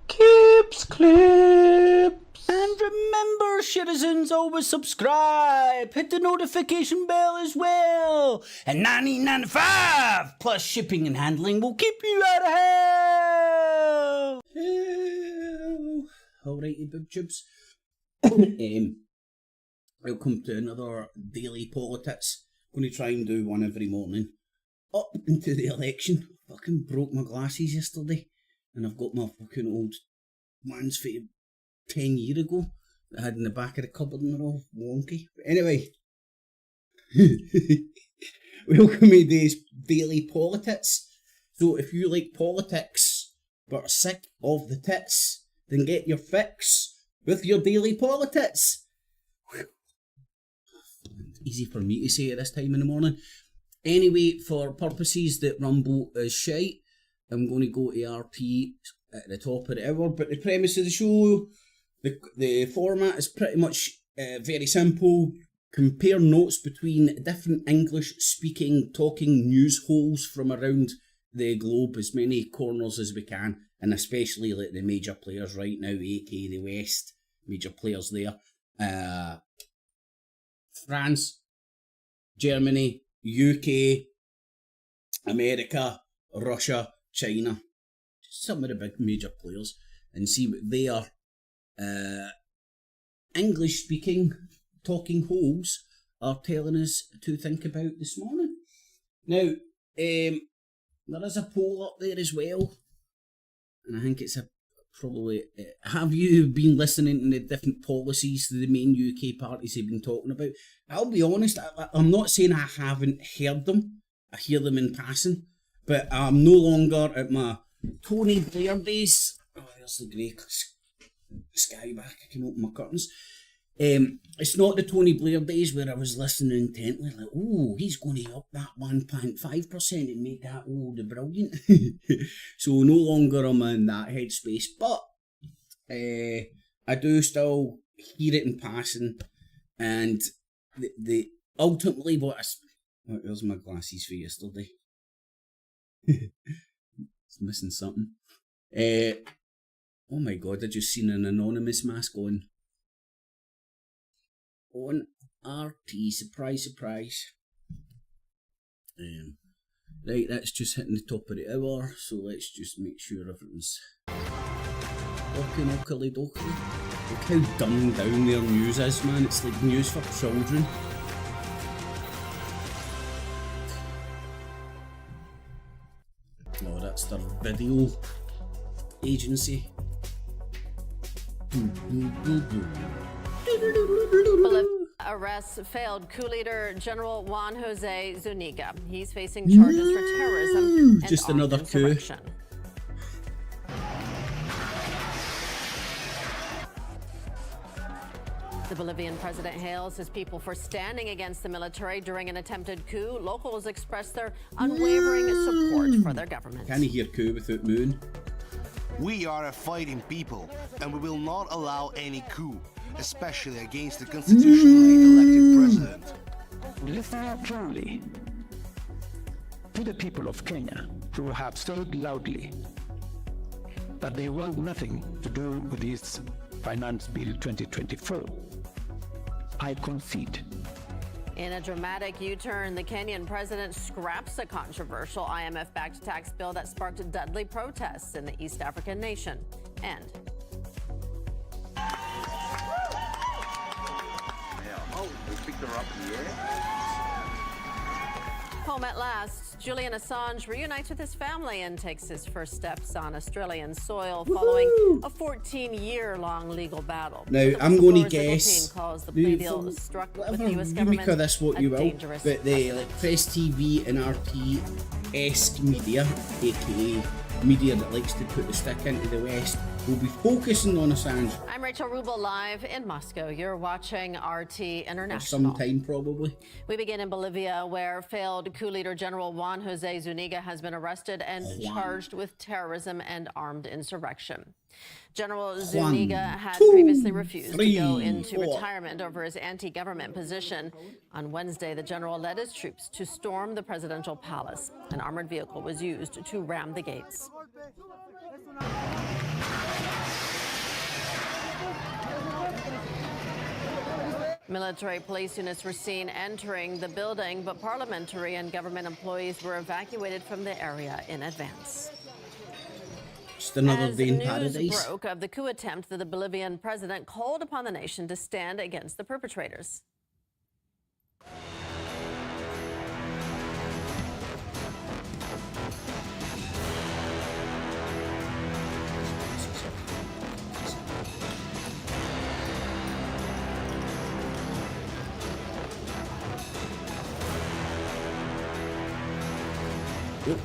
Clips. And remember, citizens, always subscribe. Hit the notification bell as well. And $19.95 plus shipping and handling will keep you out of hell. Alrighty, boob tubes. Welcome to another daily PoliTITS. I'm going to try and do one every morning. Up into the election. Fucking broke my glasses yesterday. And I've got my fucking old ones from 10 years ago that I had in the back of the cupboard and they're all wonky. But anyway, welcome to today's daily PoliTITS. So if you like politics but are sick of the tits, then get your fix with your daily PoliTITS. Easy for me to say at this time in the morning. Anyway, for purposes that Rumble is shite, I'm going to go to RT at the top of the hour, but the premise of the show, the format is pretty much very simple. Compare notes between different English-speaking talking news holes from around the globe, as many corners as we can, and especially like the major players right now, aka the West, major players there. France, Germany, UK, America, Russia, China, some of the big major players, and see what their English-speaking talking holes are telling us to think about this morning. Now, there is a poll up there as well, and I think it's probably... have you been listening to the different policies the main UK parties have been talking about? I'll be honest, I'm not saying I haven't heard them. I hear them in passing. But I'm no longer at my Tony Blair days. Oh, there's the grey sky back. I can open my curtains. It's not the Tony Blair days where I was listening intently, like, oh, he's going to up that 1.5% and make that brilliant. So no longer am I in that headspace, but I do still hear it in passing, and the ultimately there's my glasses for yesterday. It's missing something. Oh my god, I just seen an anonymous mask on RT. Surprise. Right, that's just hitting the top of the hour, so let's just make sure everything's working okily dokily. Look how dumbed down their news is, man. It's like news for children. Oh, that's their video agency. Arrests failed coup leader General Juan Jose Zuniga. He's facing charges for terrorism and just another coup. The Bolivian president hails his people for standing against the military during an attempted coup. Locals express their unwavering support for their government. Can you hear coup without moon? We are a fighting people, and we will not allow any coup, especially against the constitutionally elected president. Listen out clearly to the people of Kenya who have said loudly that they want nothing to do with this Finance Bill 2024. I concede. In a dramatic U-turn, the Kenyan president scraps a controversial IMF-backed tax bill that sparked deadly protests in the East African nation. And home at last, Julian Assange reunites with his family and takes his first steps on Australian soil following a 14-year-long legal battle. Now, I'm going to guess, calls the plea deal struck with the US you government make of this what you will, dangerous but the Press TV and RT-esque media, aka media that likes to put the stick into the West, will be focusing on Assange. I'm Rachel Rubel, live in Moscow. You're watching RT International. For some time, probably. We begin in Bolivia, where failed coup leader General Juan Jose Zuniga has been arrested and charged with terrorism and armed insurrection. General Zuniga had previously refused to go into retirement over his anti-government position. On Wednesday, the general led his troops to storm the presidential palace. An armored vehicle was used to ram the gates. Military police units were seen entering the building, but parliamentary and government employees were evacuated from the area in advance. Just another As day in news paradise. broke of the coup attempt, the Bolivian president called upon the nation to stand against the perpetrators. Oh.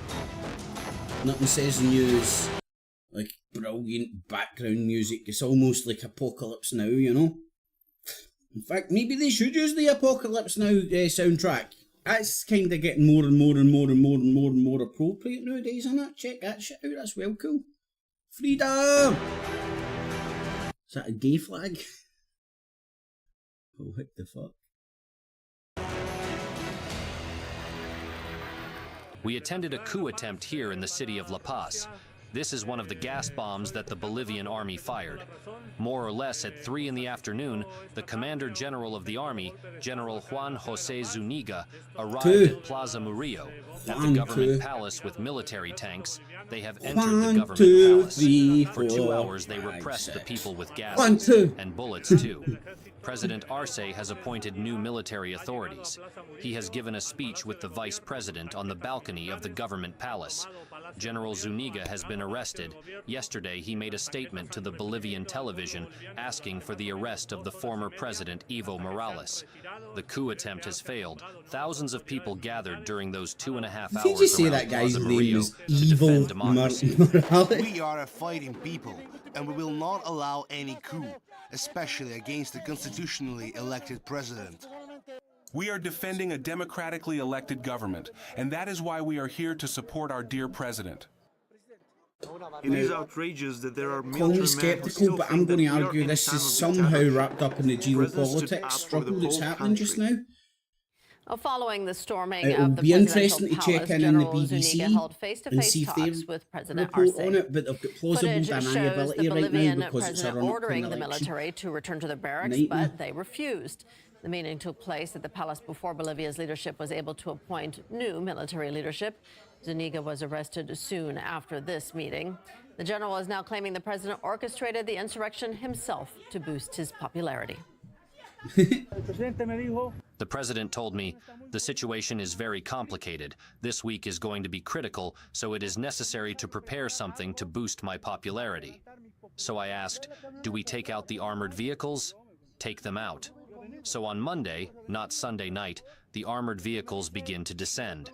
Nothing says the news like brilliant background music. It's almost like Apocalypse Now, you know. In fact, maybe they should use the Apocalypse Now soundtrack. That's kind of getting more and more and more and more and more and more appropriate nowadays, isn't it? Check that shit out. That's well cool. Freedom. Is that a gay flag? Oh, what the fuck? We attended a coup attempt here in the city of La Paz. This is one of the gas bombs that the Bolivian army fired. More or less at 3 in the afternoon, the Commander General of the Army, General Juan José Zuniga, arrived at Plaza Murillo, at the government palace with military tanks. They have entered the government palace. For 2 hours, they repressed the people with gases and bullets too. President Arce has appointed new military authorities. He has given a speech with the vice president on the balcony of the government palace. General Zuniga has been arrested. Yesterday, he made a statement to the Bolivian television asking for the arrest of the former president Evo Morales. The coup attempt has failed. Thousands of people gathered during those 2.5 hours. Did you say that guy's name is Evo Morales? We are a fighting people, and we will not allow any coup, especially against the constitutionally elected president. We are defending a democratically elected government, and that is why we are here to support our dear president. It is outrageous that there are Call me sceptical, but I'm going to argue this is somehow wrapped up in the geopolitics struggle that's happening just now. Well, following the storming It'll of the be presidential interesting to palace, check in on the General BBC Zuniga held and face-to-face see if they talks with President report Arce. on it, but they've got plausible Footage shows the deniability right now Bolivian because it's a president run-up to ordering an the election. military to return to their barracks, Nightmare. but they refused. The meeting took place at the palace before Bolivia's leadership was able to appoint new military leadership. Zuniga was arrested soon after this meeting. The general is now claiming the president orchestrated the insurrection himself to boost his popularity. The president told me, the situation is very complicated. This week is going to be critical, so it is necessary to prepare something to boost my popularity. So I asked, do we take out the armored vehicles? Take them out. So on Monday, not Sunday night, the armored vehicles begin to descend.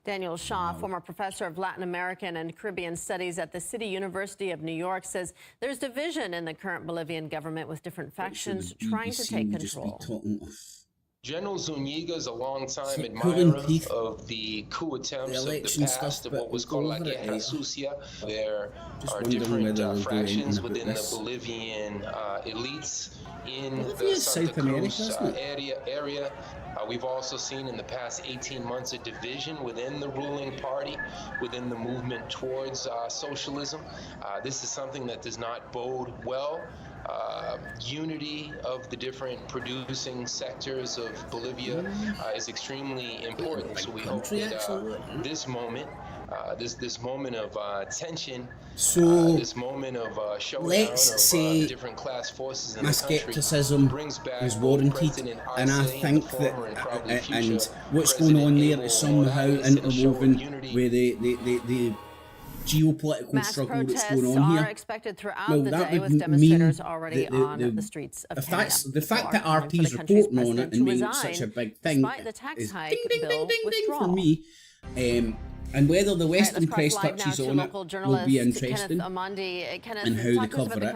Daniel Shaw, former professor of Latin American and Caribbean Studies at the City University of New York, says there's division in the current Bolivian government with different factions trying to take control. General Zuniga is a long-time admirer of the coup attempts of the past, of what was called La Guerra Sucia. There are different fractions within the Bolivian elites in the Santa Cruz area. We've also seen in the past 18 months a division within the ruling party, within the movement towards socialism. This is something that does not bode well. Unity of the different producing sectors of Bolivia is extremely important. So we hope that this moment, this moment of tension, this moment of showdown of different class forces in my the country scepticism brings back is warranted, and I think that and what's going on there is somehow interwoven with the geopolitical struggle that's going on here. Expected throughout the day, with demonstrators already on the streets of Kenya. The fact that RT's reporting on it and making it such a big thing is ding ding ding ding ding for me. And whether the Western press touches on it will be interesting, and how they cover it. That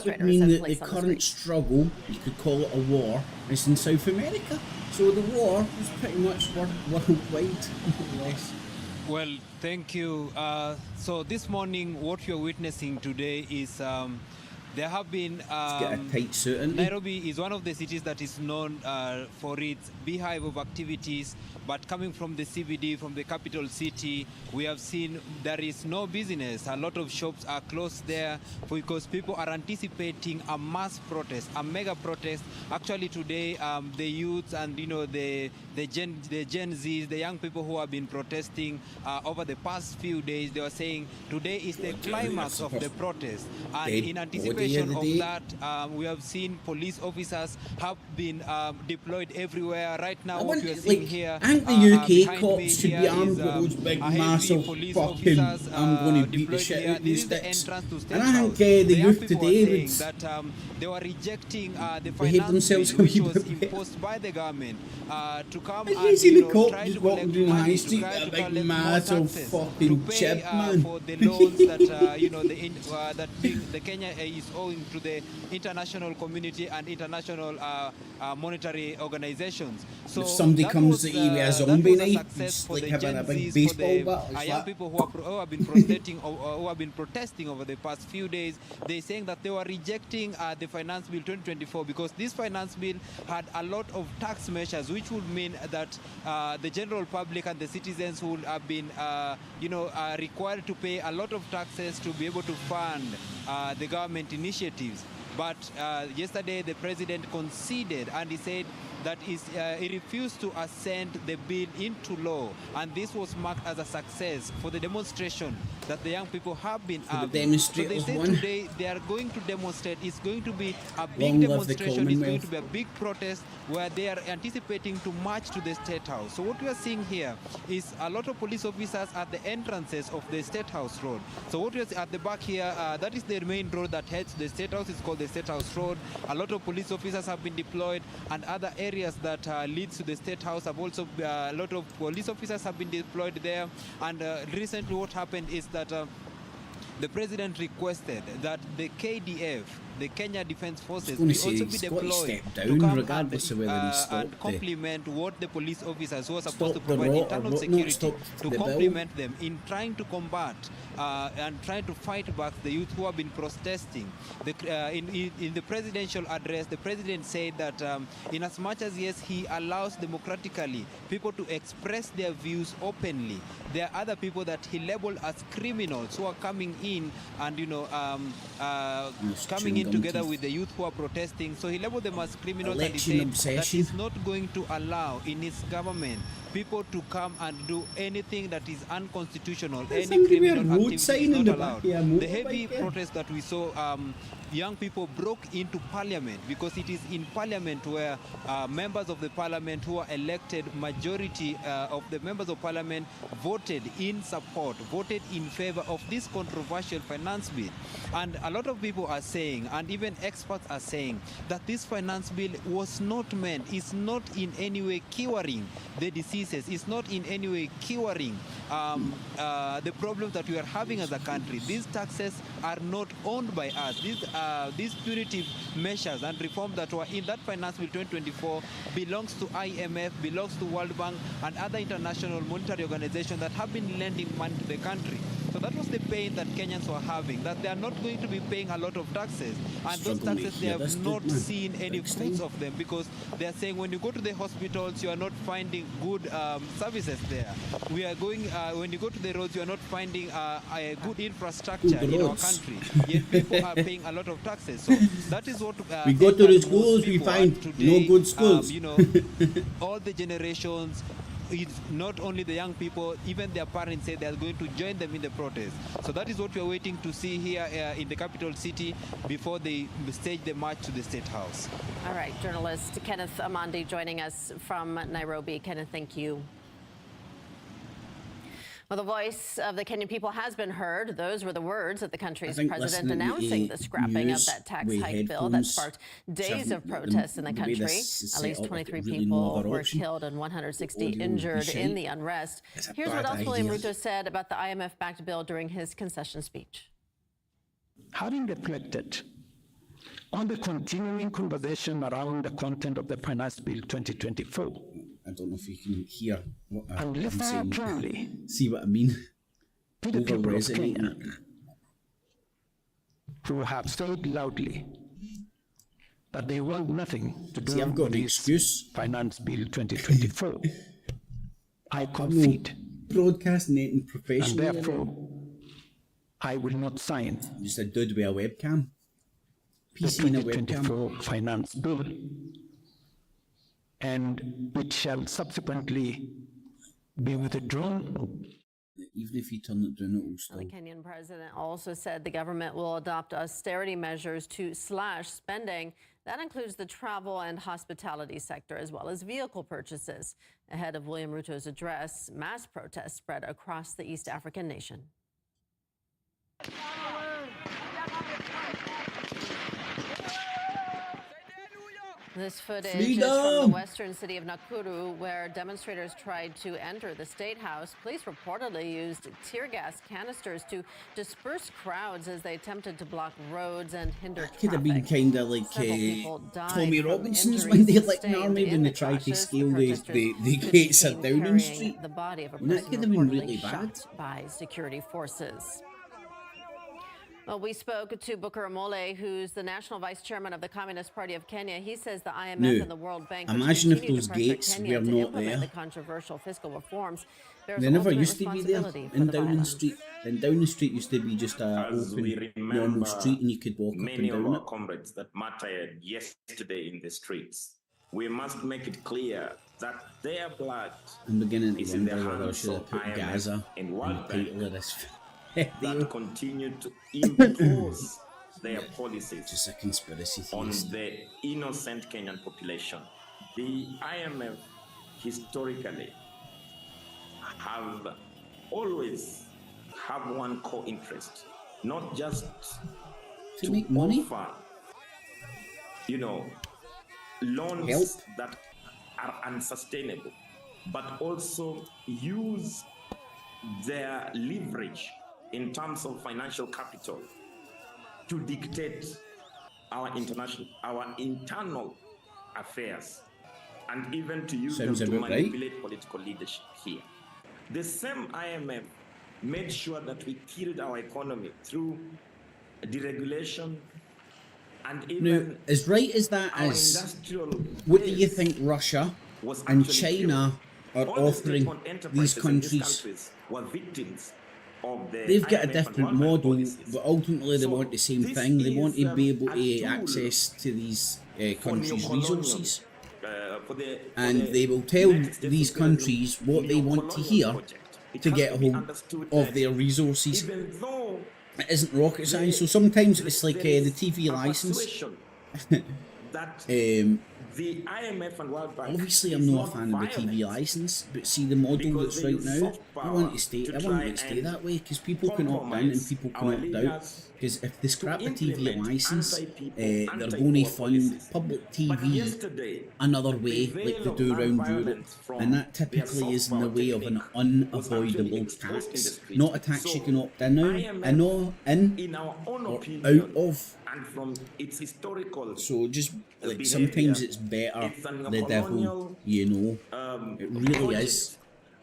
would mean that the current struggle, you could call it a war, is in South America. So the war is pretty much worldwide, more or less. Well, thank you. So this morning, what you're witnessing today is There have been get a tight suit into. Nairobi is one of the cities that is known for its beehive of activities, but coming from the CBD, from the capital city, we have seen there is no business. A lot of shops are closed there because people are anticipating a mass protest, a mega protest. Actually today, the youths and the Gen Zs, the young people who have been protesting over the past few days, they were saying today is the climax of the protest. And in anticipation of that, we have seen police officers have been deployed everywhere. Right now, what we are seeing here, I think the UK cops should be armed with those big, massive fucking I'm going to beat the shit out of you sticks. And I think the youth today would that they were rejecting the behave themselves finance bill, which was imposed by the government to come and the cop try just to walking collect down the high money, street to try with to a big collect more massive taxes, fucking to pay chip, man. for the loans that that the Kenya is owing to the international community and international monetary organizations. So if somebody comes to you with a zombie knife, it's like having a big baseball bat. Young people who have been protesting over the past few days, they're saying that they were rejecting the Finance Bill 2024 because this Finance Bill had a lot of tax measures, which would mean that the general public and the citizens would have been, required to pay a lot of taxes to be able to fund the government initiatives. But yesterday, the president conceded and he said that he refused to assent the bill into law, and this was marked as a success for the demonstration that the young people have been having. So they said today they are going to demonstrate. It's going to be a big demonstration. It's going to be a big protest where they are anticipating to march to the State House. So what we are seeing here is a lot of police officers at the entrances of the State House Road. So what we are at the back here, that is the main road that heads to the State House. It's called the State House Road. A lot of police officers have been deployed, and other areas that leads to the State House have also, a lot of police officers have been deployed there. And recently what happened is that the president requested that the KDF, the Kenya Defense Forces, will also be deployed to come and complement what the police officers who are supposed to provide internal security to complement them in trying to combat and trying to fight back the youth who have been protesting. In the presidential address, the president said that in as much as, yes, he allows democratically people to express their views openly, there are other people that he labeled as criminals who are coming in and, coming in together with the youth who are protesting. So he labeled them as criminals, and he said that he's not going to allow in his government people to come and do anything that is unconstitutional. Any criminal activity is not allowed. The heavy protest that we saw, young people broke into parliament, because it is in parliament where members of the parliament who are elected, majority of the members of parliament voted in support, voted in favor of this controversial finance bill. And a lot of people are saying, and even experts are saying, that this finance bill was not meant, is not in any way curing the diseases, is not in any way curing the problems that we are having as a country. These taxes are not owned by us. These punitive measures and reforms that were in that Finance Bill 2024 belongs to IMF, belongs to World Bank and other international monetary organizations that have been lending money to the country. So that was the pain that Kenyans were having, that they are not going to be paying a lot of taxes. And those taxes, they have not seen any fruits of them, because they are saying when you go to the hospitals, you are not finding good services there. We are going, when you go to the roads, you are not finding a good infrastructure in our country. Yet people are paying a lot of taxes. So that is what we go to the schools, we find today, no good schools. All the generations, it's not only the young people, even their parents say they are going to join them in the protest. So that is what we are waiting to see here in the capital city before they stage the march to the State House. All right, journalist Kenneth Amandi joining us from Nairobi. Kenneth, thank you. Well, the voice of the Kenyan people has been heard. Those were the words of the country's president announcing the scrapping of that tax hike bill that sparked days of protests in the country. At least 23 people were killed and 160 injured in the unrest. Here's what else William Ruto said about the IMF-backed bill during his concession speech. Having reflected on the continuing conversation around the content of the Finance Bill 2024, I don't know if you can hear what I'm saying. See what I mean? To the people of Kenya, who have said loudly that they want nothing to do See, I've got with an this excuse. Finance Bill 2024. I concede, Broadcasting it and professionally. therefore I will not sign Just a dude with a webcam. the PC and a webcam. 2024 Finance Bill, and which shall subsequently be withdrawn. Even if you turn it down, it will still. The Kenyan president also said the government will adopt austerity measures to slash spending. That includes the travel and hospitality sector, as well as vehicle purchases. Ahead of William Ruto's address, mass protests spread across the East African nation. This footage is from the western city of Nakuru, where demonstrators tried to enter the State House. Police reportedly used tear gas canisters to disperse crowds as they attempted to block roads and hinder traffic. Could have been kind of like Tommy Robinson's when they left the army when they tried to scale the gates at Downing Street. The body of a And that person could have been reportedly really bad. shot by security forces. Well, we spoke to Booker Amole, who's the national vice chairman of the Communist Party of Kenya. He says the IMF and the World Bank imagine if continue those to pressure gates Kenya were to not implement there. the controversial fiscal reforms. There's They never ultimate used to be there responsibility for in the Downing violence. Street. And Downing Street used to be just a open, normal street, and you could walk up and many of down our it. comrades that martyred yesterday in the streets. We must make it clear that their blood I'm beginning to is in the wonder whether I hands should have of put IMF Gaza and in the World title Bank of this that video. continue to impose their policies Just a conspiracy on theorist. the innocent Kenyan population. The IMF historically have always have one core interest, not just To make money? offer, loans Help. that are unsustainable, but also use their leverage in terms of financial capital to dictate our internal affairs, and even to use Sounds them to about right. manipulate political leadership here. The same IMF made sure that we killed our economy through deregulation and Now, even as right as that our is, industrial what do you base think Russia was and actually China killed. are All the offering state-owned these enterprises in countries? were victims of the They've got a IMF and different World Bank model, policies. but ultimately they So want the same this thing. They want to is, be able a to tool access to these countries' neocolonial, resources. for And the they will tell next these step countries what they want to neocolonial hear project. It to has get a be hold understood of that their resources. even though It isn't rocket science, so sometimes it's like there the is TV a license. persuasion that the IMF and World Bank Obviously, is I'm not a not fan of the TV violent. license, but see the model Because that's they right use now. soft I power want it to stay. to I want try it to stay and that way because people can opt in and compromise people can our opt out. leaders Because if they scrap the to TV implement license, anti-people, they're going to anti-poor fund policies. public But TV yesterday, another way, the like they veil do of around Europe, non-violence from and that their typically soft is in the power way of an technique was actually unavoidable exposed in the tax. streets. Not a tax So you can opt in on, IMF, in in our own or opinion, out of. and from its historical So just like behavior, sometimes it's better it's a the devil, neocolonial, you know. It really project is.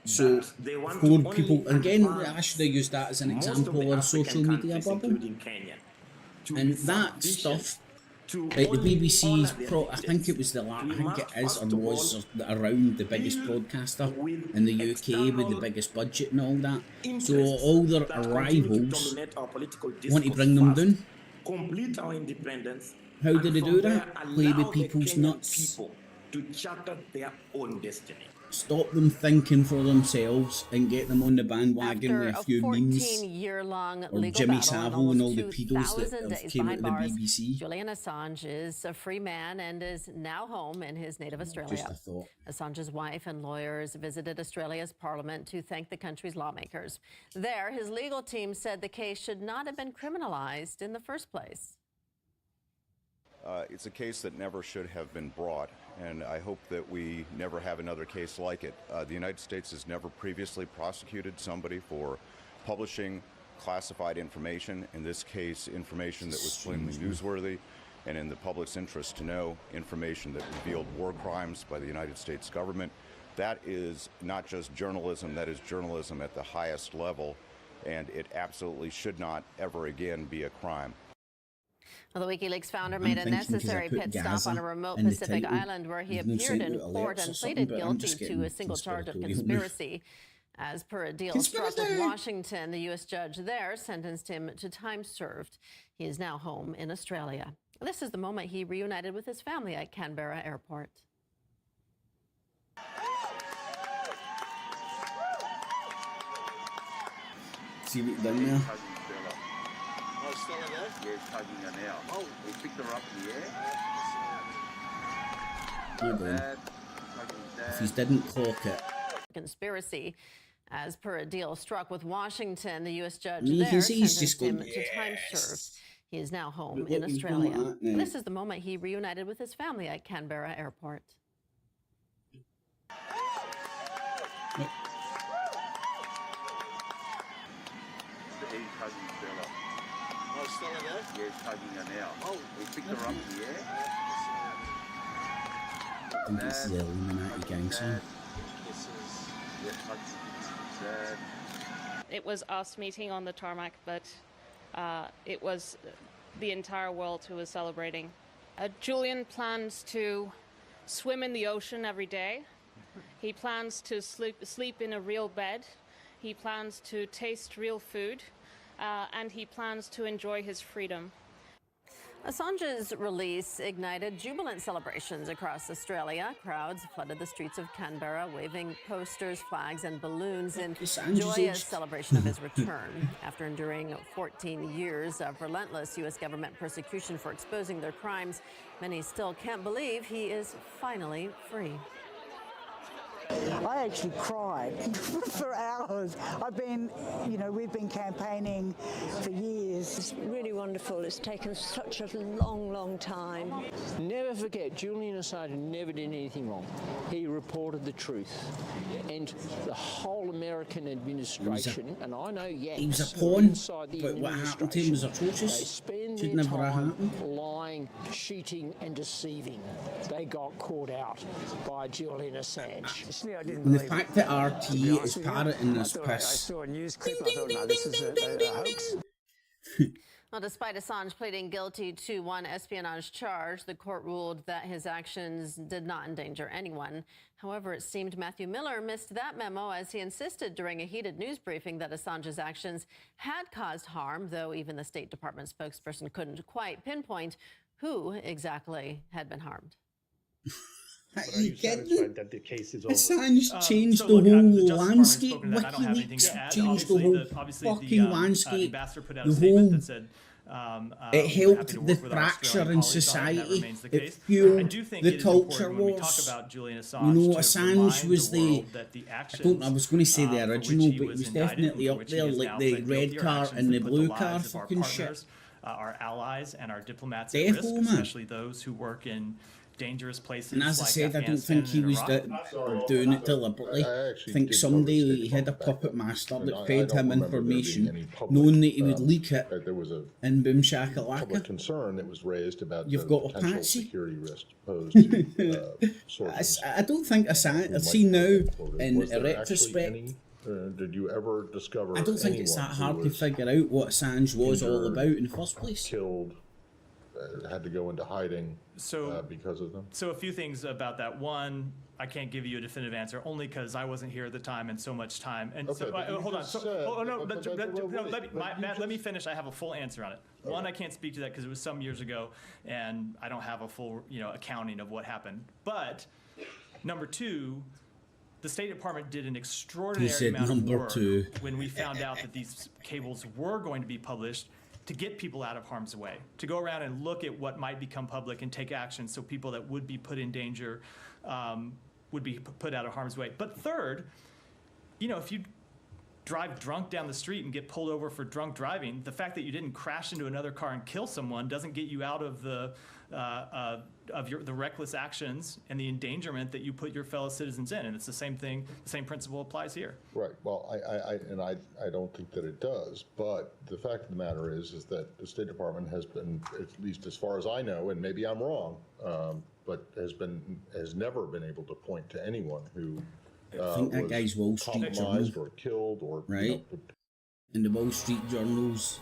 So that they want for to people, only and again, advance I should have used that as an most of example the of a African social media countries, bubble. including Kenya, to And be that sufficient stuff, to like the only BBC's honor their I think it was leaders. I We think must it is first or of was all around the biggest deal broadcaster with in the UK with the external biggest budget and all that. So interests all their that continue to rivals dominate our political want to discourse bring them first, down. complete our independence. How and do they from do there that? Play with allow the people's Kenyan nuts. people to charter their own destiny. Stop them thinking for themselves and get them on the bandwagon After with a a few memes. 14-year-long Or legal Jimmy battle Savile and all the almost pedos that 2,000 have days came out behind of the bars, BBC. Julian Assange is a free man and is now home in his native Australia. Just a thought. Assange's wife and lawyers visited Australia's parliament to thank the country's lawmakers. There, his legal team said the case should not have been criminalized in the first place. It's a case that never should have been brought, and I hope that we never have another case like it. The United States has never previously prosecuted somebody for publishing classified information, in this case information that was plainly newsworthy and in the public's interest to know, information that revealed war crimes by the United States government. That is not just journalism, that is journalism at the highest level, and it absolutely should not ever again be a crime. Well, the WikiLeaks founder made a necessary pit stop on a remote Pacific island where he appeared in court and pleaded guilty to a single charge of conspiracy. As per a deal struck with Washington, the U.S. judge there sentenced him to time served. He is now home in Australia. This is the moment he reunited with his family at Canberra Airport. See what you've done there? Oh, still in there? Yeah, it's tugging her now. Oh. We picked her up in the air. Well done. If he didn't clock it. Conspiracy. As per a deal struck with Washington, the U.S. judge You there can see he's just sentenced him going, to time served. He is now home Look, in he's going Australia. like that now. This is the moment he reunited with his family at Canberra Airport. Look. He's tugging Stella. Oh, still in there? Yeah, it's tugging her now. Oh. We picked her up in the air. I think it's the Illuminati gang song. It was us meeting on the tarmac, but it was the entire world who was celebrating. Julian plans to swim in the ocean every day. He plans to sleep in a real bed. He plans to taste real food. And he plans to enjoy his freedom. Assange's release ignited jubilant celebrations across Australia. Crowds flooded the streets of Canberra, waving posters, flags, and balloons in joyous celebration of his return. After enduring 14 years of relentless U.S. government persecution for exposing their crimes, many still can't believe he is finally free. I actually cried for hours. We've been campaigning for years. It's really wonderful. It's taken such a long, long time. Never forget, Julian Assange never did anything wrong. He reported the truth. And the whole American administration, and I know he was a pawn, but what happened to him was atrocious. Should never have happened. Lying, cheating, and deceiving. They got caught out by Julian Assange. And the fact that RT is parroting this piss. I saw a news clip. I thought, no, this is a hoax. Well, despite Assange pleading guilty to one espionage charge, the court ruled that his actions did not endanger anyone. However, it seemed Matthew Miller missed that memo as he insisted during a heated news briefing that Assange's actions had caused harm, though even the State Department spokesperson couldn't quite pinpoint who exactly had been harmed. Are you kidding? That the case is over? Assange changed the whole landscape. WikiLeaks changed the whole fucking landscape. The whole. It helped the fracture in society. It fueled the culture wars. Assange was the. I was going to say the original, but he was definitely up there, like the red car and the blue car fucking shit. Our allies and our diplomats at risk, especially those who work in dangerous places. And as I said, I don't think he was doing it deliberately. I think someday he had a puppet master that fed him information, knowing that he would leak it. There was a boom shakalaka. Public concern that was raised about You've the got a potential patsy. Security risk posed to sources. I don't think Assange. I see now in retrospect. Did you ever discover? I don't think it's that hard to figure out what Assange was all about in the first place. Killed. Had to go into hiding because of them. So a few things about that. One, I can't give you a definitive answer only because I wasn't here at the time and so much time. And okay, so hold on. Let me finish. I have a full answer on it. Okay. One, I can't speak to that because it was some years ago, and I don't have a full accounting of what happened. But number two, the State Department did an extraordinary amount of work when we found out that these cables were going to be published, to get people out of harm's way, to go around and look at what might become public and take action so people that would be put in danger would be put out of harm's way. But third, if you drive drunk down the street and get pulled over for drunk driving, the fact that you didn't crash into another car and kill someone doesn't get you out of the reckless actions and the endangerment that you put your fellow citizens in. And it's the same thing, the same principle applies here. Right. Well, I don't think that it does. But the fact of the matter is that the State Department has been, at least as far as I know, and maybe I'm wrong, but has never been able to point to anyone who I think that guy's Wall Street Journal, or killed or right? In the Wall Street Journal's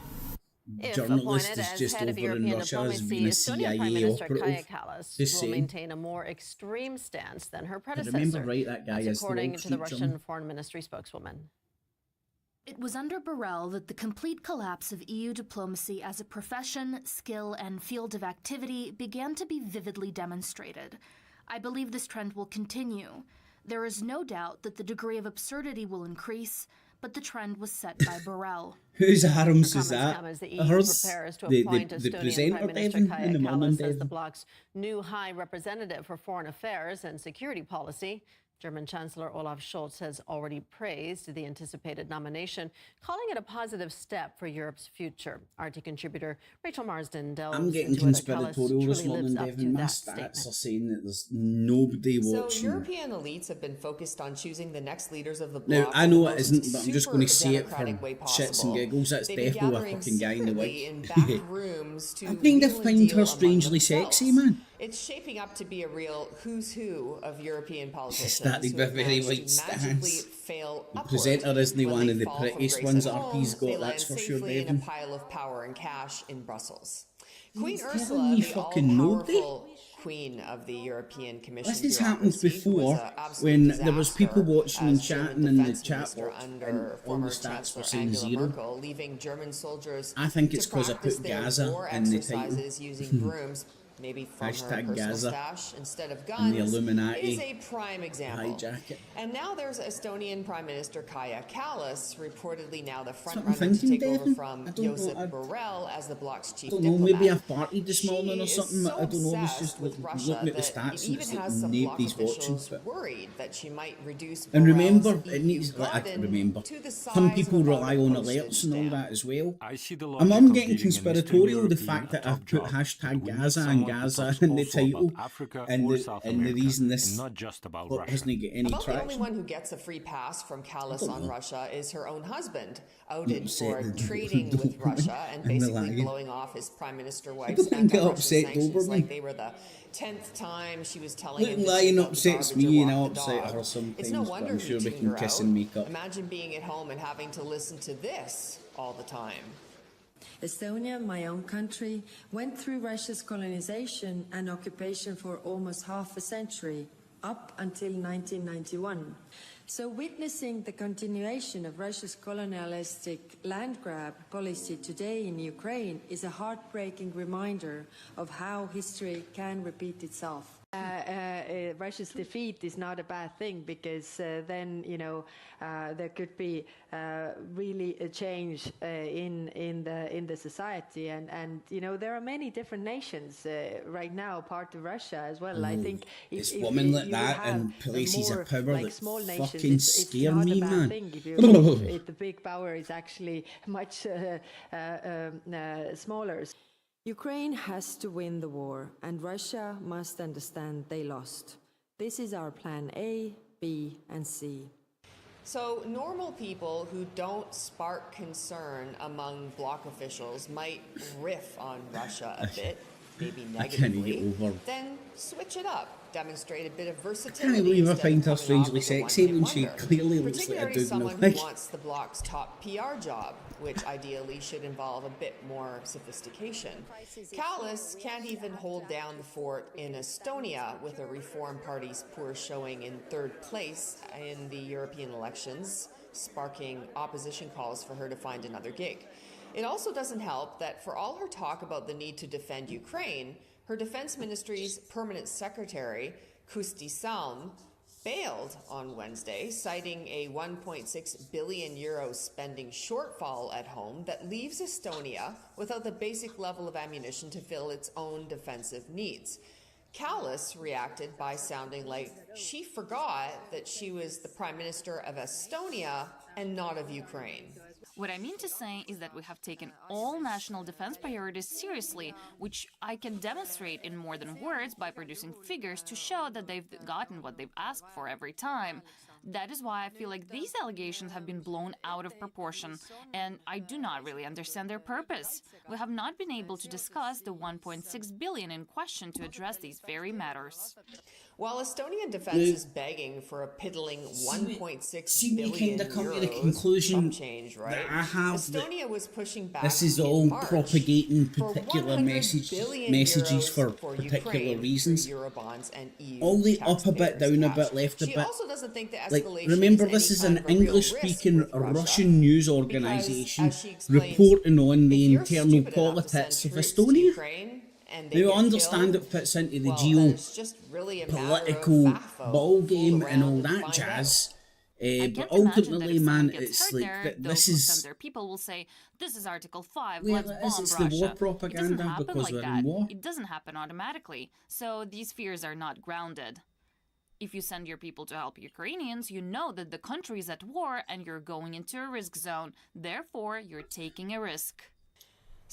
journalist is just over in Russia as being a CIA operative. Will maintain a more extreme stance than her predecessor. Remember, right, that guy That's is according to the Russian Foreign Ministry spokeswoman. It was under Borrell that the complete collapse of EU diplomacy as a profession, skill, and field of activity began to be vividly demonstrated. I believe this trend will continue. There is no doubt that the degree of absurdity will increase, but the trend was set by Borrell. Whose arms is that? As the EU Hers? prepares to The appoint Estonian Prime Minister in the Kaja morning, Kallas as the bloc's new High Representative for Foreign Affairs and Security Policy. German Chancellor Olaf Scholz has already praised the anticipated nomination, calling it a positive step for Europe's future. RT contributor Rachel Marsden delves I'm getting into whether conspiratorial this morning, Devin. My stats are saying that there's nobody watching. So European elites have been focused on choosing the next leaders of the Now, bloc. I know it isn't, but I'm just going to say it for shits and giggles. That's definitely a fucking guy in the wig. I think they find her strangely sexy, man. It's shaping up to be a real who's who of European politicians. Started with very white stance. The presenter isn't one of the prettiest ones that RP's got, that's for sure, in a Devin. pile of power and cash in Brussels. Queen He's Ursula, telling me the fucking all-powerful queen of the European Commission, This has happened before when there was people watching and chatting in the chat box and all the stats were saying zero. Merkel, leaving German soldiers I think it's to because I practice put their Gaza war in the title. exercises using brooms, maybe from her Hashtag personal Gaza stash instead of and guns. the Illuminati It is a prime example. hijack it. And now there's Estonian Prime Minister Kaja Kallas, reportedly now the front what runner I'm to take thinking, over Devin. from I don't know, Josep I Borrell as the bloc's chief I don't know, diplomat. maybe I've partied this morning or She something. is I don't know, it's so just obsessed with looking Russia at the that stats it and even it's like has some bloc nobody's watching. officials But worried that she might reduce and remember, Borrell's it needs, EU like, I burden remember, to the size some of people about rely a on postage alerts and all stamp. that as well. I see the I'm logic of getting giving an Eastern conspiratorial the European fact that a I've top put job. hashtag We need Gaza and someone to Gaza talk in the also title about Africa and or the, South and the America, reason this and not just about plot Russia. doesn't get any About the only traction. one who gets a free pass from Kallas on Russia is her own husband, I'm outed upset for that- trading with Russia and I'm basically lying. blowing off his prime minister I wife's don't get anti-Russian upset sanctions over me. like they were the 10th time she was telling him Little to lying take out the upsets garbage or me and I walk the upset dog. her sometimes, It's no but wonder I'm he sure we tuned can her kiss out. and make up. Imagine being at home and having to listen to this all the time. Estonia, my own country, went through Russia's colonization and occupation for almost half a century, up until 1991. So witnessing the continuation of Russia's colonialistic land grab policy today in Ukraine is a heartbreaking reminder of how history can repeat itself. Russia's defeat is not a bad thing because then, you know, there could be really a change in the society, and you know, there are many different nations right now part of Russia as well. I think It's if women like you that have and places of more, power like that small nations, fucking it's scare not me, a bad man. thing if the big power is actually much smaller. Ukraine has to win the war, and Russia must understand they lost. This is our plan A, B, and C. So normal people who don't spark concern among bloc officials might riff on Russia a bit, maybe I can't negatively, get over. then switch it up. Demonstrate a bit of I versatility. can't believe I instead find of her coming off strangely as a sexy when she one-hit clearly wonder. looks like a Particularly dude in a someone wig. who wants the bloc's top PR job, which ideally should involve a bit more sophistication. Kallas can't even hold down the fort in Estonia with a Reform Party's poor showing in third place in the European elections, sparking opposition calls for her to find another gig. It also doesn't help that for all her talk about the need to defend Ukraine, her Defense Ministry's permanent secretary, Kusti Salm, bailed on Wednesday, citing a 1.6 billion euro spending shortfall at home that leaves Estonia without the basic level of ammunition to fill its own defensive needs. Kallas reacted by sounding like she forgot that she was the Prime Minister of Estonia and not of Ukraine. What I mean to say is that we have taken all national defense priorities seriously, which I can demonstrate in more than words by producing figures to show that they've gotten what they've asked for every time. That is why I feel like these allegations have been blown out of proportion, and I do not really understand their purpose. We have not been able to discuss the 1.6 billion in question to address these very matters. While Estonian defense is begging for a piddling 1.6 billion euros, some change, right? Estonia was pushing back. This is all propagating particular messages for particular reasons. All the up a bit, down a bit, left a bit. Also doesn't think the like, escalation remember, this is an English-speaking Russian news organisation reporting on the internal politics of Estonia. Now, I understand it fits into the geopolitical ballgame and all that jazz, but ultimately, man, it's like this is. Their people will say, "This is Article 5. Well, let's bomb it's Russia." the war propaganda because we're in war. It doesn't happen automatically, so these fears are not grounded. If you send your people to help Ukrainians, you know that the country is at war and you're going into a risk zone. Therefore, you're taking a risk.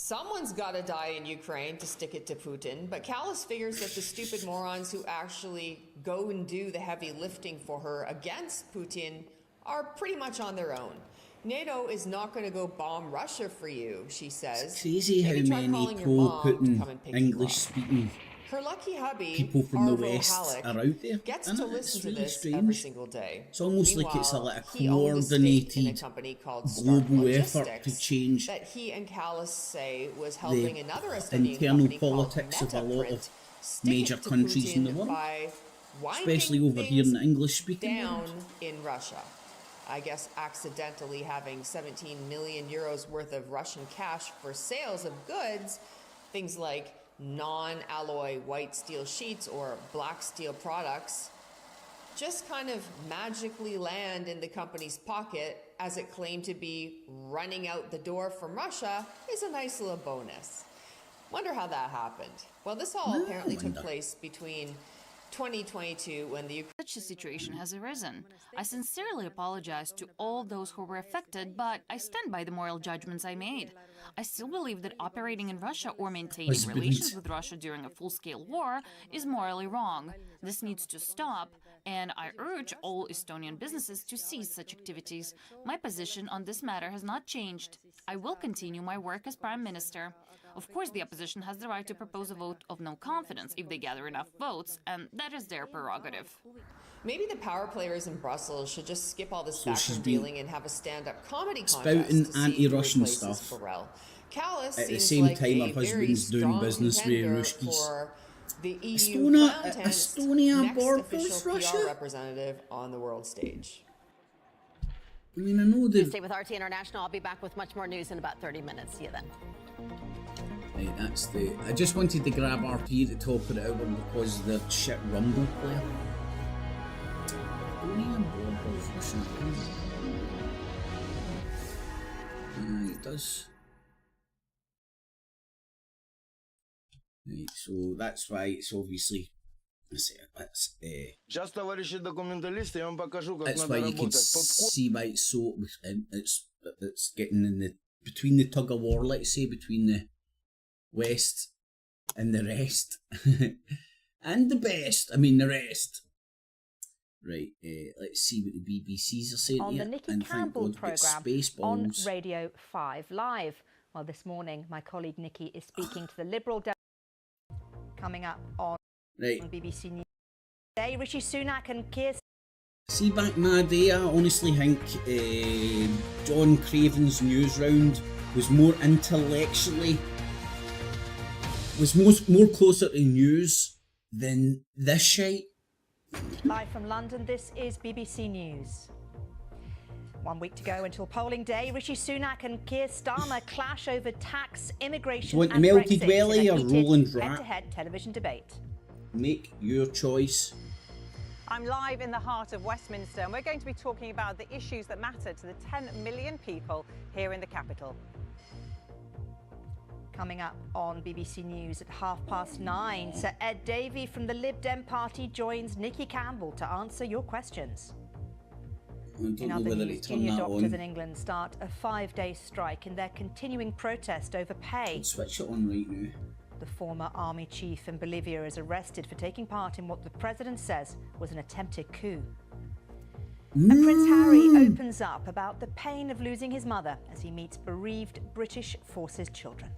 Someone's got to die in Ukraine to stick it to Putin, but Callas figures that the stupid morons who actually go and do the heavy lifting for her against Putin are pretty much on their own. NATO is not going to go bomb Russia for you, she says. It's crazy how many pro-Putin English-speaking her lucky hubby, people from the West are out there. Gets to listen to this every single day. It's almost like it's a coordinated global effort to change that he and Callas say was helping the another Estonian internal politics of a lot of major countries in the world, especially over here in the English-speaking world. In Russia, I guess accidentally having 17 million euros worth of Russian cash for sales of goods, things like non-alloy white steel sheets or black steel products, just kind of magically land in the company's pocket as it claimed to be running out the door from Russia is a nice little bonus. Wonder how that happened. Well, this all apparently took place between 2022 when the Such a situation has arisen. I sincerely apologize to all those who were affected, but I stand by the moral judgments I made. I still believe that operating in Russia or maintaining relations with Russia during a full-scale war is morally wrong. This needs to stop, and I urge all Estonian businesses to cease such activities. My position on this matter has not changed. I will continue my work as Prime Minister. Of course, the opposition has the right to propose a vote of no confidence if they gather enough votes, and that is their prerogative. Maybe the power players in Brussels should just skip all this backroom dealing and have a stand-up comedy contest spouting to see anti-Russian who replaces stuff. Farrell. Callas At the seems same like time, a her very husband's doing strong business with contender Ruskies. for the EU Estonia next borders official Russia? PR representative on the world stage. I mean, I know that. Stay with RT International. I'll be back with much more news in about 30 minutes. See you then. Right, that's the. I just wanted to grab RT at the top of the hour because they're shit Rumble player. It does. Right, so that's why it's obviously. That's why you can see why it's so. It's getting in the between the tug of war, let's say, between the West and the rest, and the best. I mean the rest. Right, let's see what the BBC's are saying on here. The Nikki Campbell programme on Radio 5 Live. Well, this morning, my colleague Nikki is speaking to the Liberal coming up on BBC News today. Rishi Sunak and Keir. See, back in my day, I honestly think John Craven's news round was more intellectually, was more closer to news than this shite. Live from London, this is BBC News. 1 week to go until polling day. Rishi Sunak and Keir Starmer clash over tax, immigration and melted Brexit welly in a or heated Roland Rat? head-to-head television debate. Make your choice. I'm live in the heart of Westminster and we're going to be talking about the issues that matter to the 10 million people here in the capital. Coming up on BBC News at 9:30, Sir Ed Davey from the Lib Dem Party joins Nikki Campbell to answer your questions. In other news, junior doctors in England start a 5-day strike in their continuing protest over pay. Switch it on right now. The former army chief in Bolivia is arrested for taking part in what the president says was an attempted coup. And Prince Harry opens up about the pain of losing his mother as he meets bereaved British Forces children.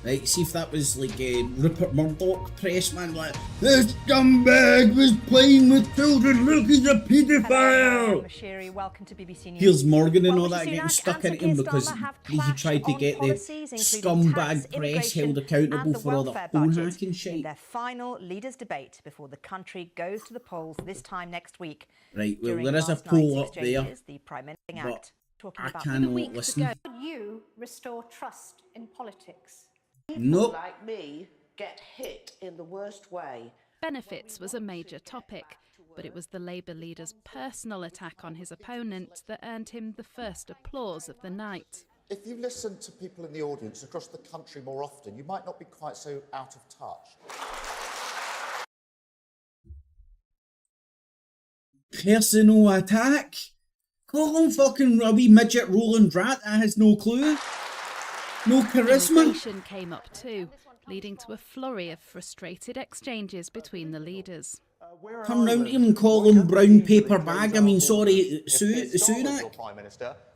Right, see if that was like Rupert Murdoch press man, like, this scumbag was playing with children, look, he's a paedophile! Mashiri, welcome to BBC News. Here's Morgan and all Rishi that getting Sunak stuck and into him Sir Keir because Starmer have he tried to get the policies, including tax, scumbag press held immigration, accountable and the for all the welfare phone budget hacking in shit. their final leaders' debate before the country goes to the polls this time next week. Right, well, During there is a last poll night's up there, exchanges, the Prime Minister but Act talking I about cannot listen. Would you restore trust in politics? People Nope. like me get hit in the worst way. Benefits was a major topic, but it was the Labour leader's personal attack on his opponent that earned him the first applause of the night. If you listen to people in the audience across the country more often, you might not be quite so out of touch. Personal attack? Call him fucking a wee midget Roland Rat that has no clue. No charisma. Immigration came up too, leading to a flurry of frustrated exchanges between the leaders. Turn round to him and call him brown paper bag. I mean, sorry, Sunak.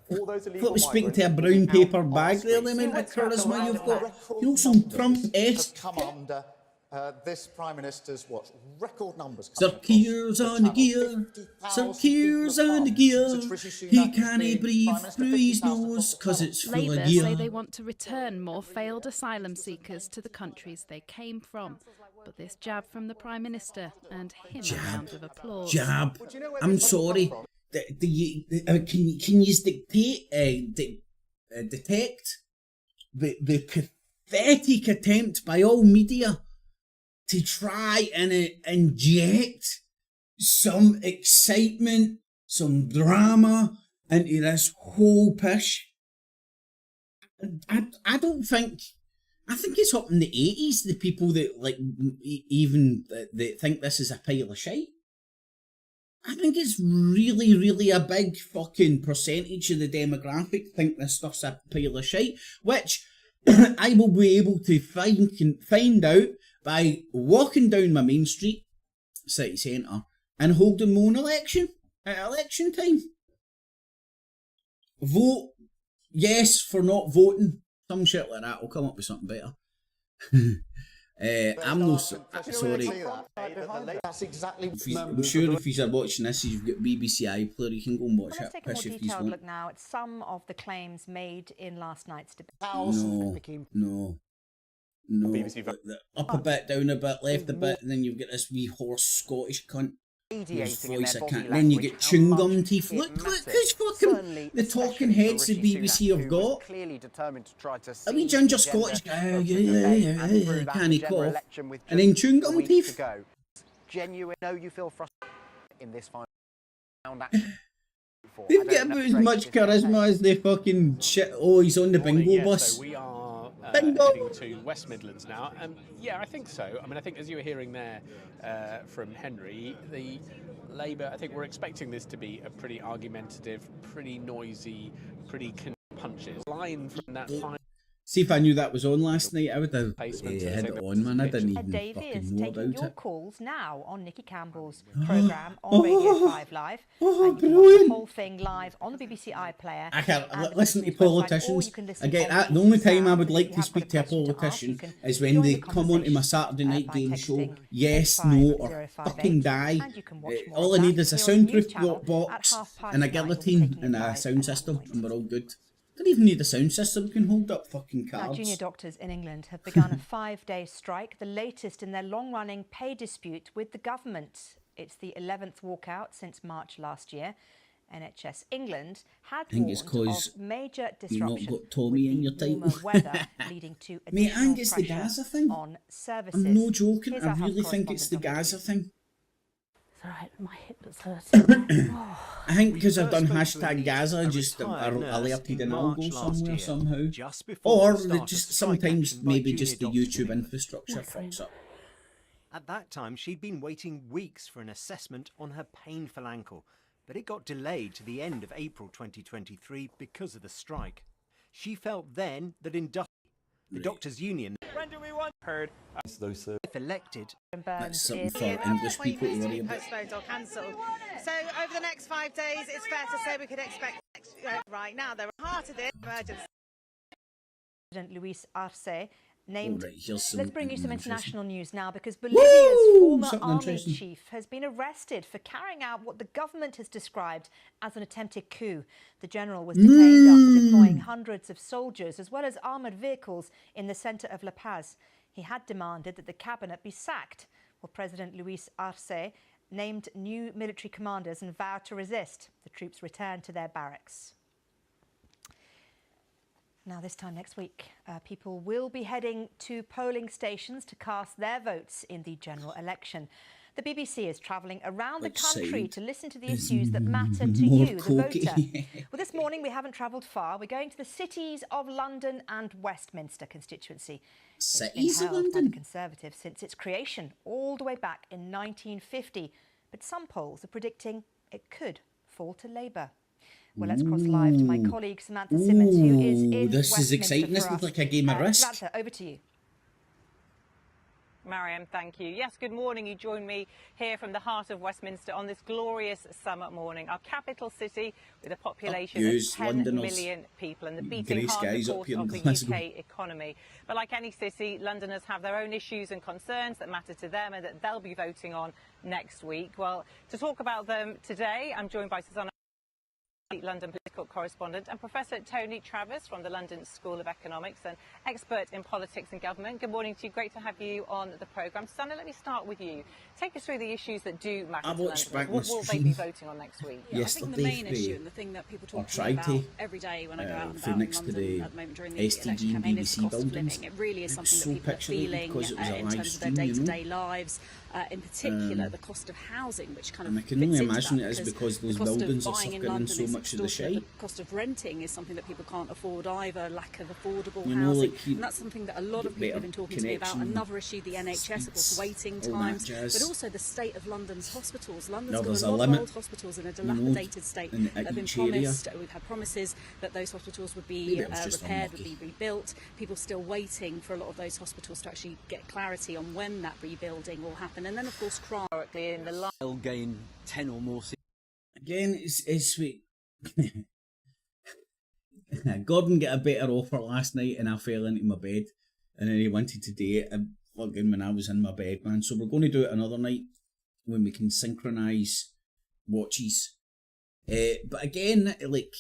Thought we speaking to a brown paper bag there, the amount of charisma you've got. You know, some Trump-esque. Come under this Prime Minister's what? Record numbers. Sir Keir's on the gear. Sir Keir's on the gear. He can't breathe through his nose because it's full Labour of gear. say they want to return more failed asylum seekers to the countries they came from. But this jab from the Prime Minister earned him a round of applause. Jab. I'm sorry. Can you detect the pathetic attempt by all media to try and inject some excitement, some drama into this whole pish? I don't think... I think it's up in the 80s, the people that like even that think this is a pile of shite. I think it's really, really a big fucking percentage of the demographic think this stuff's a pile of shite, which I will be able to find out by walking down my main street, city centre, and holding my own election at election time. Vote yes for not voting. Some shit like that. I'll come up with something better. I'm no sorry. That's exactly. I'm sure if you're watching this, you've got BBC iPlayer. You can go and watch Let's it. take a more If you detailed want. look now at some of the claims made in last night's debate. No. Up a bit, down a bit, left a bit, and then you've got this wee hoarse Scottish cunt. His voice I can't. Then you get chewing gum teeth. Look who's fucking the talking heads the BBC have got. A wee ginger Scottish guy, yeah, canny cough, and then chewing gum teeth. Genuine. No, you feel frustrated in this final round. They've got about as much charisma as they fucking shit. Oh, he's on the bingo bus. So we are bingo. heading to West Midlands now. Yeah, I think so. I mean, I think as you were hearing there from Henry, the Labour, I think we're expecting this to be a pretty argumentative, pretty noisy, pretty punches. Line from that final. See if I knew that was on last night, I would have had it on, man. I didn't even Davey is fucking know taking about your it. calls now on Nikki Campbell's programme on Radio 5 Live. And you can watch the brilliant. whole thing live on the BBC iPlayer. I can't and the listen to listeners' website, or politicians. you can listen Again, on the only BBC time I Sound. would like If to you speak have to a got question to ask, politician you can is when join they the come onto my Saturday night by game show. texting Yes, 85 no, or 058, fucking die. and you can watch more All of I need that is a here on the news soundproof channel box at 9:30 and a tonight. guillotine and a sound system, and we're all good. Don't even need a sound system, we can hold up fucking Now, cards. junior doctors in England have begun a 5-day strike, the latest in their long-running pay dispute with the government. It's the 11th walkout since March last year. NHS England had warned of major disruption got Tommy in your warmer title. weather, leading to Mate, I additional think it's the pressure Gaza thing. on services. I'm no joking, Here's I our health really think it's the correspondent Gaza thing. It's all right, my hip is hurting. I think because I've done hashtag Gaza, just alerted an algo somewhere somehow. Or just sometimes maybe just the YouTube infrastructure fucks up. At that time, she'd been waiting weeks for an assessment on her painful ankle, but it got delayed to the end of April 2023 because of the strike. She felt then that the Doctors' Union heard if elected. That's something for English people to worry about. Postponed or cancelled. So over the next 5 days, it's fair to say we could expect right now. They're heart of it. Emergency. President Luis Arce named. Let's bring you some international news now, because Bolivia's former army chief has been arrested for carrying out what the government has described as an attempted coup. The general was detained after deploying hundreds of soldiers as well as armoured vehicles in the centre of La Paz. He had demanded that the cabinet be sacked. Well, President Luis Arce named new military commanders and vowed to resist. The troops returned to their barracks. Now, this time next week, people will be heading to polling stations to cast their votes in the general election. The BBC is travelling around the country to listen to the issues that matter to you, the voter. Well, this morning we haven't travelled far. We're going to the cities of London and Westminster constituency. Cities of London? It's been held by the Conservatives since its creation, all the way back in 1950. But some polls are predicting it could fall to Labour. Well, let's cross live to my colleague Samantha Simmons, who is in This Westminster is exciting. This looks like a game of Risk. Samantha, over to you. Mariam, thank you. Yes, good morning. You join me here from the heart of Westminster on this glorious summer morning. Our capital city with a population of 10 million people and the beating heart, of course, of the UK economy. But like any city, Londoners have their own issues and concerns that matter to them and that they'll be voting on next week. Well, to talk about them today, I'm joined by Susanna, London political correspondent, and Professor Tony Travis from the London School of Economics and expert in politics and government. Good morning to you. Great to have you on the programme. Susanna, let me start with you. Take us through the issues that do matter to Londoners. What will they be voting on next week? I think the main issue and the thing that people talk about every day when I go out and about in London at the moment during the election campaign is cost of living. It really is something that people are feeling in terms of their day-to-day lives. In particular, the cost of housing, which kind of and I can only imagine it is because those buildings are sucking in so much of the shade. The cost of renting is something that people can't afford either, lack of affordable housing, and that's something that a lot of people have been talking to me about. Another issue, the NHS, of course, waiting times, but also the state of London's hospitals. London's got a lot of old hospitals in a dilapidated state that have been promised. We've had promises that those hospitals would be repaired, would be rebuilt. People still waiting for a lot of those hospitals to actually get clarity on when that rebuilding will happen. And then, of course, crime. In the They'll gain 10 or more seats. Again, it's sweet. Gordon got a better offer last night and I fell into my bed, and then he wanted to do it when I was in my bed, man. So we're going to do it another night when we can synchronise watches. But again, like,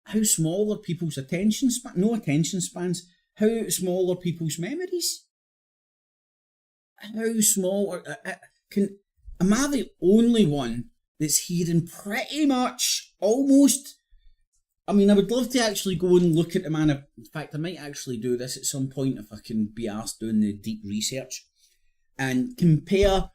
how small are people's attention span? No attention spans. How small are people's memories? How small am I the only one that's hearing pretty much almost? I mean, I would love to actually go and look at the in fact, I might actually do this at some point if I can be asked doing the deep research and compare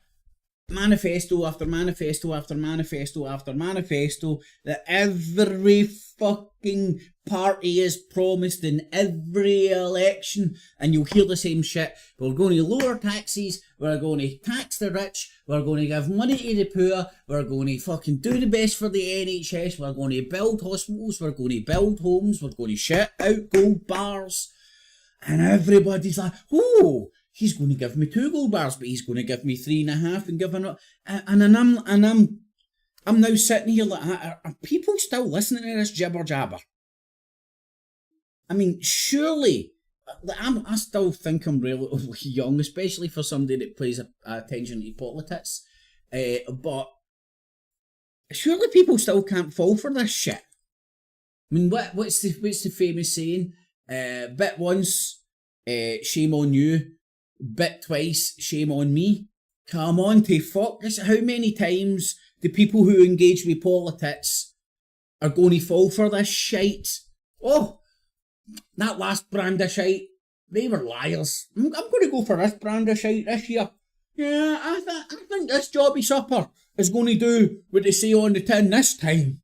manifesto after manifesto after manifesto after manifesto that every fucking party is promised in every election, and you'll hear the same shit. We're going to lower taxes, we're going to tax the rich, we're going to give money to the poor, we're going to fucking do the best for the NHS, we're going to build hospitals, we're going to build homes, we're going to shut out gold bars, and everybody's like, oh, he's going to give me 2 gold bars, but he's going to give me 3.5 and give another. And I'm now sitting here like, are people still listening to this jibber jabber? I mean, surely, I still think I'm relatively young, especially for somebody that plays attention to PoliTITS. But surely people still can't fall for this shit. I mean, what's the famous saying? Bit once, shame on you. Bit twice, shame on me. Come on to fuck this. How many times the people who engage with PoliTITS are going to fall for this shite? Oh, that last brand of shite, they were liars. I'm going to go for this brand of shite this year. Yeah, I think this jobby supper is going to do what they say on the tin this time.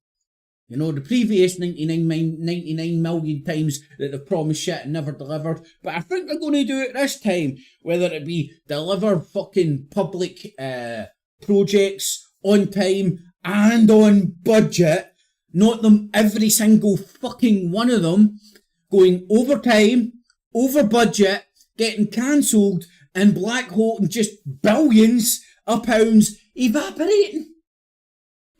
You know, the previous 99 million times that they've promised shit and never delivered. But I think they're going to do it this time. Whether it be deliver fucking public projects on time and on budget. Not them, every single fucking one of them going over time, over budget, getting cancelled, and black hole and just billions of pounds evaporating.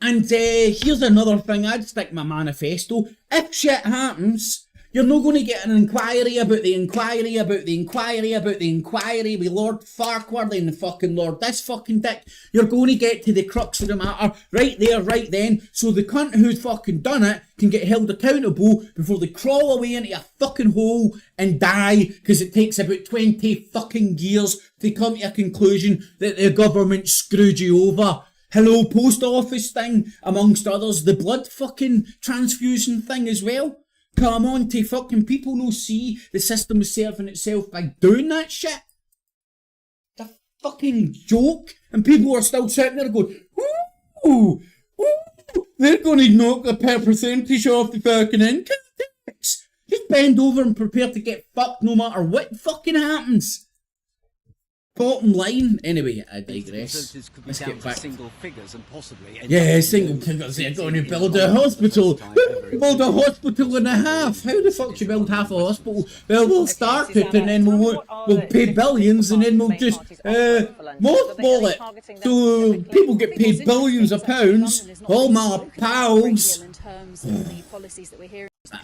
And here's another thing I'd stick in my manifesto. If shit happens, you're not going to get an inquiry about the inquiry about the inquiry about the inquiry with Lord Farquhar and the fucking Lord this fucking dick. You're going to get to the crux of the matter right there, right then, so the cunt who's fucking done it can get held accountable before they crawl away into a fucking hole and die, because it takes about 20 fucking years to come to a conclusion that the government screwed you over. Hello, post office thing, amongst others, the blood fucking transfusion thing as well. Come on, to fucking people no see the system is serving itself by doing that shit. It's a fucking joke, and people are still sitting there going, ooh, they're going to knock a percentage off the fucking income tax. Just bend over and prepare to get fucked no matter what fucking happens. Bottom line, anyway, I digress. Let's get back. Single figures and possibly. Yeah, single figures. They're going to build a hospital. Build a hospital and a half. How the fuck do you build half a hospital? Well, we'll start it and then we'll pay billions and then we'll just mothball it. So people get paid billions of pounds. All my pals.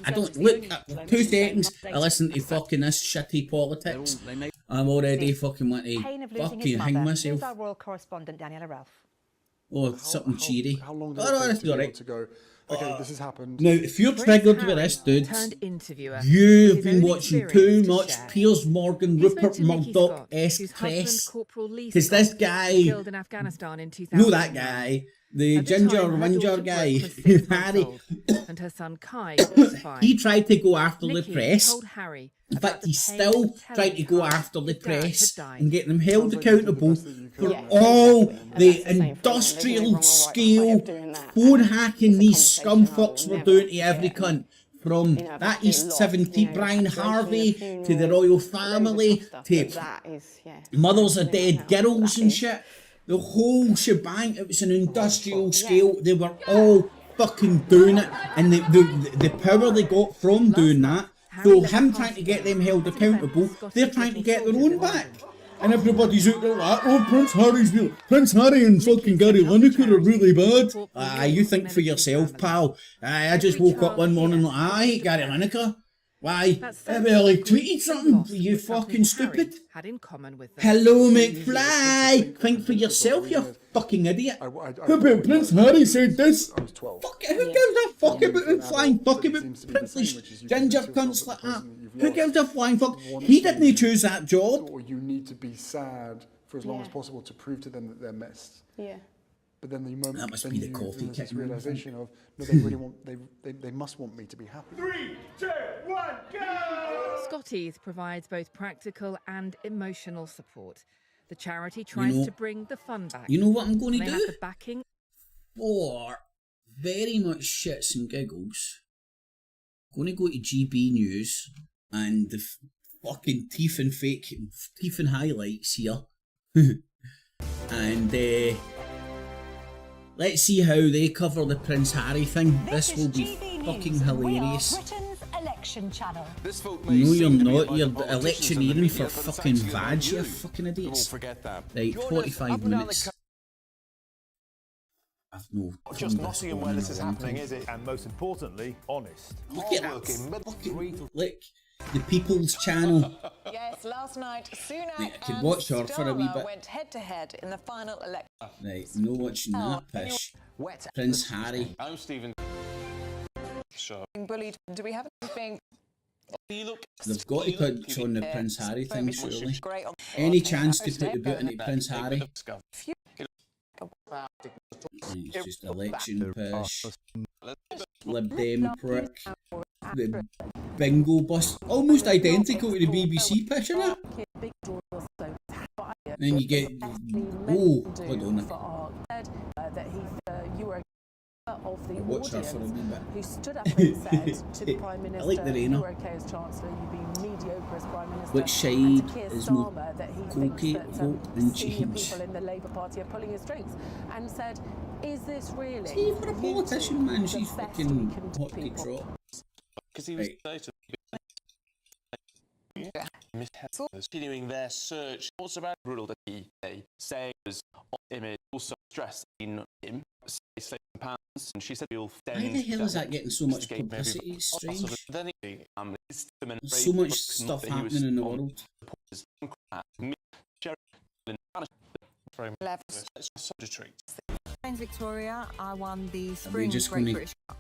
I don't look at 2 seconds. I listen to fucking this shitty politics. I'm already fucking want to fucking hang myself. Our royal correspondent Daniela Ralph. Oh, something cheery. How long does it take to be able to go, okay, this has happened. Now, if you're triggered with this, dude, you've been watching too much Piers Morgan, Rupert Murdoch-esque press. Because this guy, killed in Afghanistan in 2000. know that guy, the ginger guy, Harry, and her son Kai, he tried to go after the Nikki press. told Harry In fact, he's still trying to go after the press and get them held accountable for all the industrial scale phone hacking these scumfucks were doing to every cunt. From that East 17, Brian Harvey, to the royal family, to mothers of dead girls and shit. The whole shebang, it was an industrial scale. They were all fucking doing it. And the power they got from doing that, so him trying to get them held accountable, they're trying to get their own back. And everybody's out there like, oh, Prince Harry and fucking Gary Lineker are really bad. You think for yourself, pal. I just woke up one morning like, I hate Gary Lineker. Why? Well, he tweeted something, you fucking stupid. Had in common with Hello, McFly. Think for yourself, you fucking idiot. How about Prince Harry said this? Fuck it, who gives a fuck about him flying fuck about princely ginger cunts like that? Who gives a flying fuck? He didn't choose that job. Or you need to be sad for as long as possible to prove to them that they're missed. Yeah. But then the moment that must be the coffee there's this kicking realization of, no, they really want, they must want me to be happy. 3, 2, 1, go! Scotties provides both practical and emotional support. The charity tries to bring the fun back. You know what I'm going to do? Have the backing for very much shits and giggles. I'm going to go to GB News and the fucking teeth and highlights here. And let's see how they cover the Prince Harry thing. This will be fucking hilarious. Election channel. No, you're not. You're electioneering for fucking Vag, you fucking idiots. Right, 45 minutes. I've no. Just Nottingham where this is happening, is it? And most importantly, honest. Look at that. Look, the People's Channel. Yes, last night, Sunak I could watch her for a wee bit. went head-to-head in the final election. Right, no watching that pish. Prince Harry. I'm Stephen. Sure. Bullied. Do we have anything? They've got to put on the Prince Harry thing, surely. Any chance to put the boot into Prince Harry? It's just election pish. Lib Dem prick. The bingo bus. Almost identical to the BBC pish, isn't it? Then you get. Oh, hold on. Of the Watch her for a wee bit. who stood up and said to the Prime Minister, I like the Reina. "You were okay as Chancellor, you've been mediocre as Prime Minister." Which side Keir is more Starmer, that he cokey, thinks that vote and senior change? people in the Labour Party are pulling his strings, and said, "Is this really?" See, for a politician, man, she's fucking hot to trot. Because he was continuing their search. What's about brutal that he say was image also stressed in him, £6,000, and she said you'll why the hell is that getting so much publicity? It's strange. There's so much stuff happening in the world. Victoria, I won the Spring Great British Cup.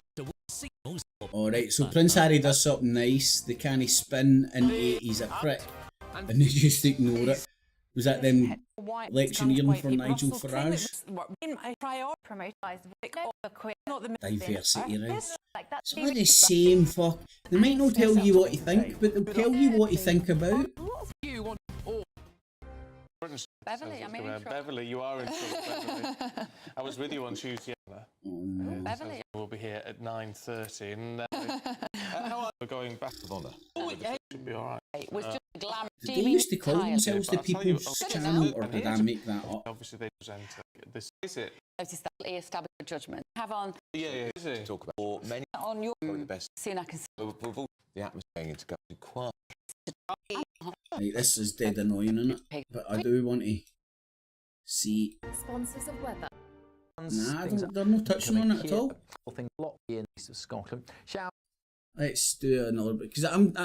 Alright, so Prince Harry does something nice. They can't spin into he's a prick. And they just ignore it. Was that them lectioneering for Nigel Farage? Diversity, right? It's all the same fuck. They might not tell you what you think, but they'll tell you what you think about. Beverly, I'm in trouble. Beverly, you are in trouble, Beverly. I was with you on Tuesday. Beverly. We'll be here at 9:30. And how are we going back to honour? Should be all right. It was just glamour. Did they used to call themselves the People's Channel, or did I make that up? Obviously, they present this. Is it? Notice that he established a judgment. Have on. Yeah. Is it? Talk about many on your probably the best. Scene I can see. We've all the atmosphere going to go too quiet. Right, this is dead annoying, isn't it? But I do want to see. Sponsors of weather. Nah, they're not touching on it at all. Let's do another bit because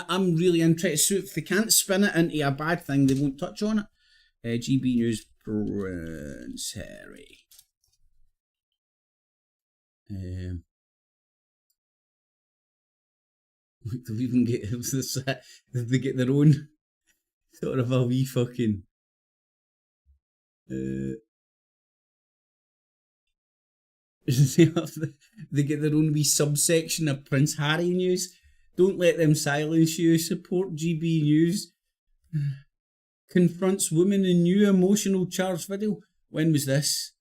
I'm really interested. So if they can't spin it into a bad thing, they won't touch on it. GB News, Prince Harry. They'll even get this. They get their own sort of a wee fucking. They get their own wee subsection of Prince Harry news. Don't let them silence you. Support GB News. Confronts woman in new emotional charged video. When was this?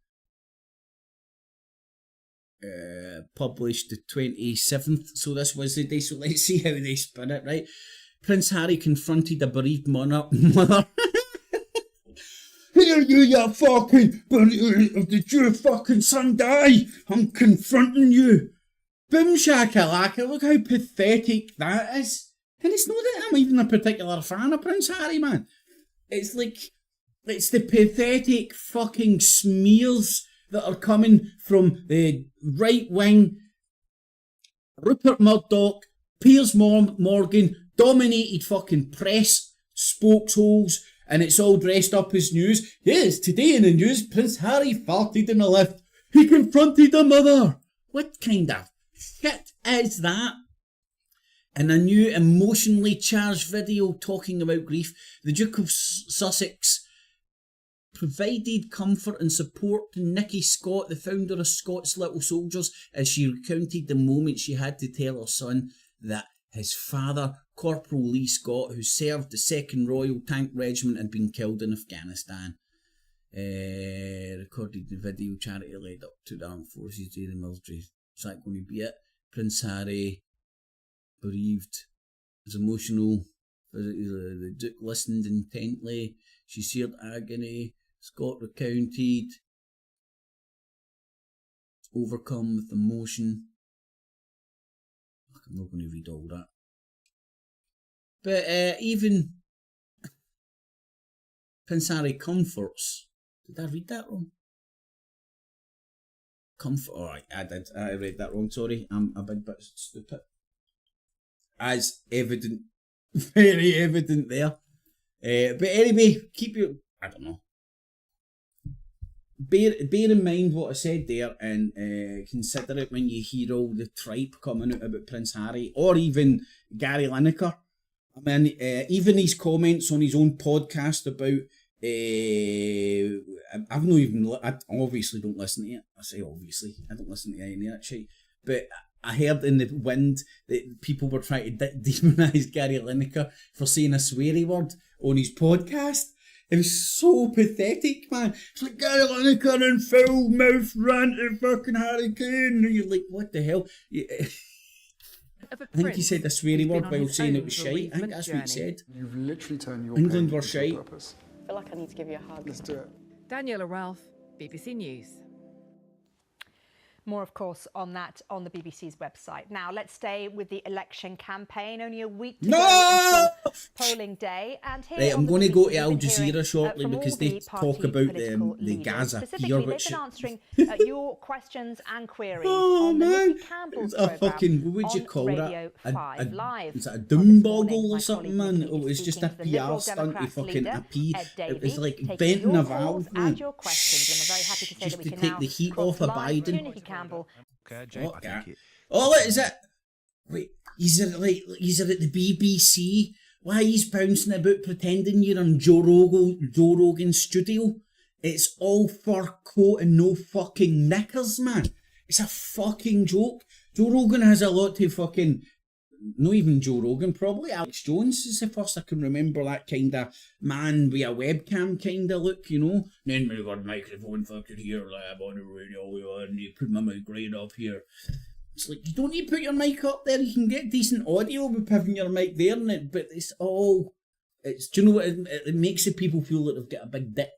Published the 27th. So this was the day. So let's see how they spin it, right? Prince Harry confronted a bereaved mother. Here you fucking, did your fucking son die? I'm confronting you. Boom shakalaka, look how pathetic that is. And it's not that I'm even a particular fan of Prince Harry, man. It's like, it's the pathetic fucking smears that are coming from the right wing, Rupert Murdoch, Piers Morgan, dominated fucking press spokesholes. And it's all dressed up as news. Yes, today in the news, Prince Harry farted in a lift. He confronted a mother. What kind of shit is that? In a new emotionally charged video talking about grief, the Duke of Sussex provided comfort and support to Nicky Scott, the founder of Scott's Little Soldiers, as she recounted the moment she had to tell her son that his father, Corporal Lee Scott, who served the 2nd Royal Tank Regiment, had been killed in Afghanistan. Recorded the video, charity led up to the armed forces during the military. Is that going to be it? Prince Harry, bereaved, was emotional. The Duke listened intently. She shared agony. Scott recounted. Overcome with emotion. I'm not going to read all that. But even Prince Harry comforts. Did I read that wrong? Alright, I did. I read that wrong, sorry. I'm a big bit stupid. As evident. Very evident there. But anyway, keep your... I don't know. Bear in mind what I said there and consider it when you hear all the tripe coming out about Prince Harry or even Gary Lineker. I mean, even his comments on his own podcast about... I've not even... I obviously don't listen to it. I say obviously. I don't listen to any of that shit. But I heard in the wind that people were trying to demonise Gary Lineker for saying a sweary word on his podcast. It was so pathetic, man. It's like Gary Lineker and foul mouth rant at fucking Harry Kane. And you're like, what the hell? I think he said a sweary word while saying it was shite. I think that's what he said. You've literally turned your England were shite. I feel like I need to give you a hug. Let's do it. Daniela Ralph, BBC News. More, of course, on that on the BBC's website. Now, let's stay with the election campaign. Only a week to go until polling day. And here right, I'm going to go to Al Jazeera shortly because they talk about the Gaza pier, which they've been answering your questions and queries on the Nikki Campbell's a fucking, what would you call Radio that? 5 Live. Is it a doomboggle or something, man? Oh, it's just a PR stunt to fucking appear. It was like venting a valve, man. Your questions, and I'm very happy to say Just that we to can take now the heat off of Biden. Nikki Campbell. Oh, is it? Wait, he's at the BBC. Why he's bouncing about pretending you're on Joe Rogan's studio? It's all fur coat and no fucking knickers, man. It's a fucking joke. Joe Rogan has a lot to fucking... Not even Joe Rogan, probably Alex Jones is the first I can remember that kind of man with a webcam kind of look, you know. Then we got a microphone fucking here, like, on the radio, and you put my mic right up here. It's like, you don't need to put your mic up there, you can get decent audio with having your mic there, but it's all... do you know what, it makes the people feel like they've got a big dick.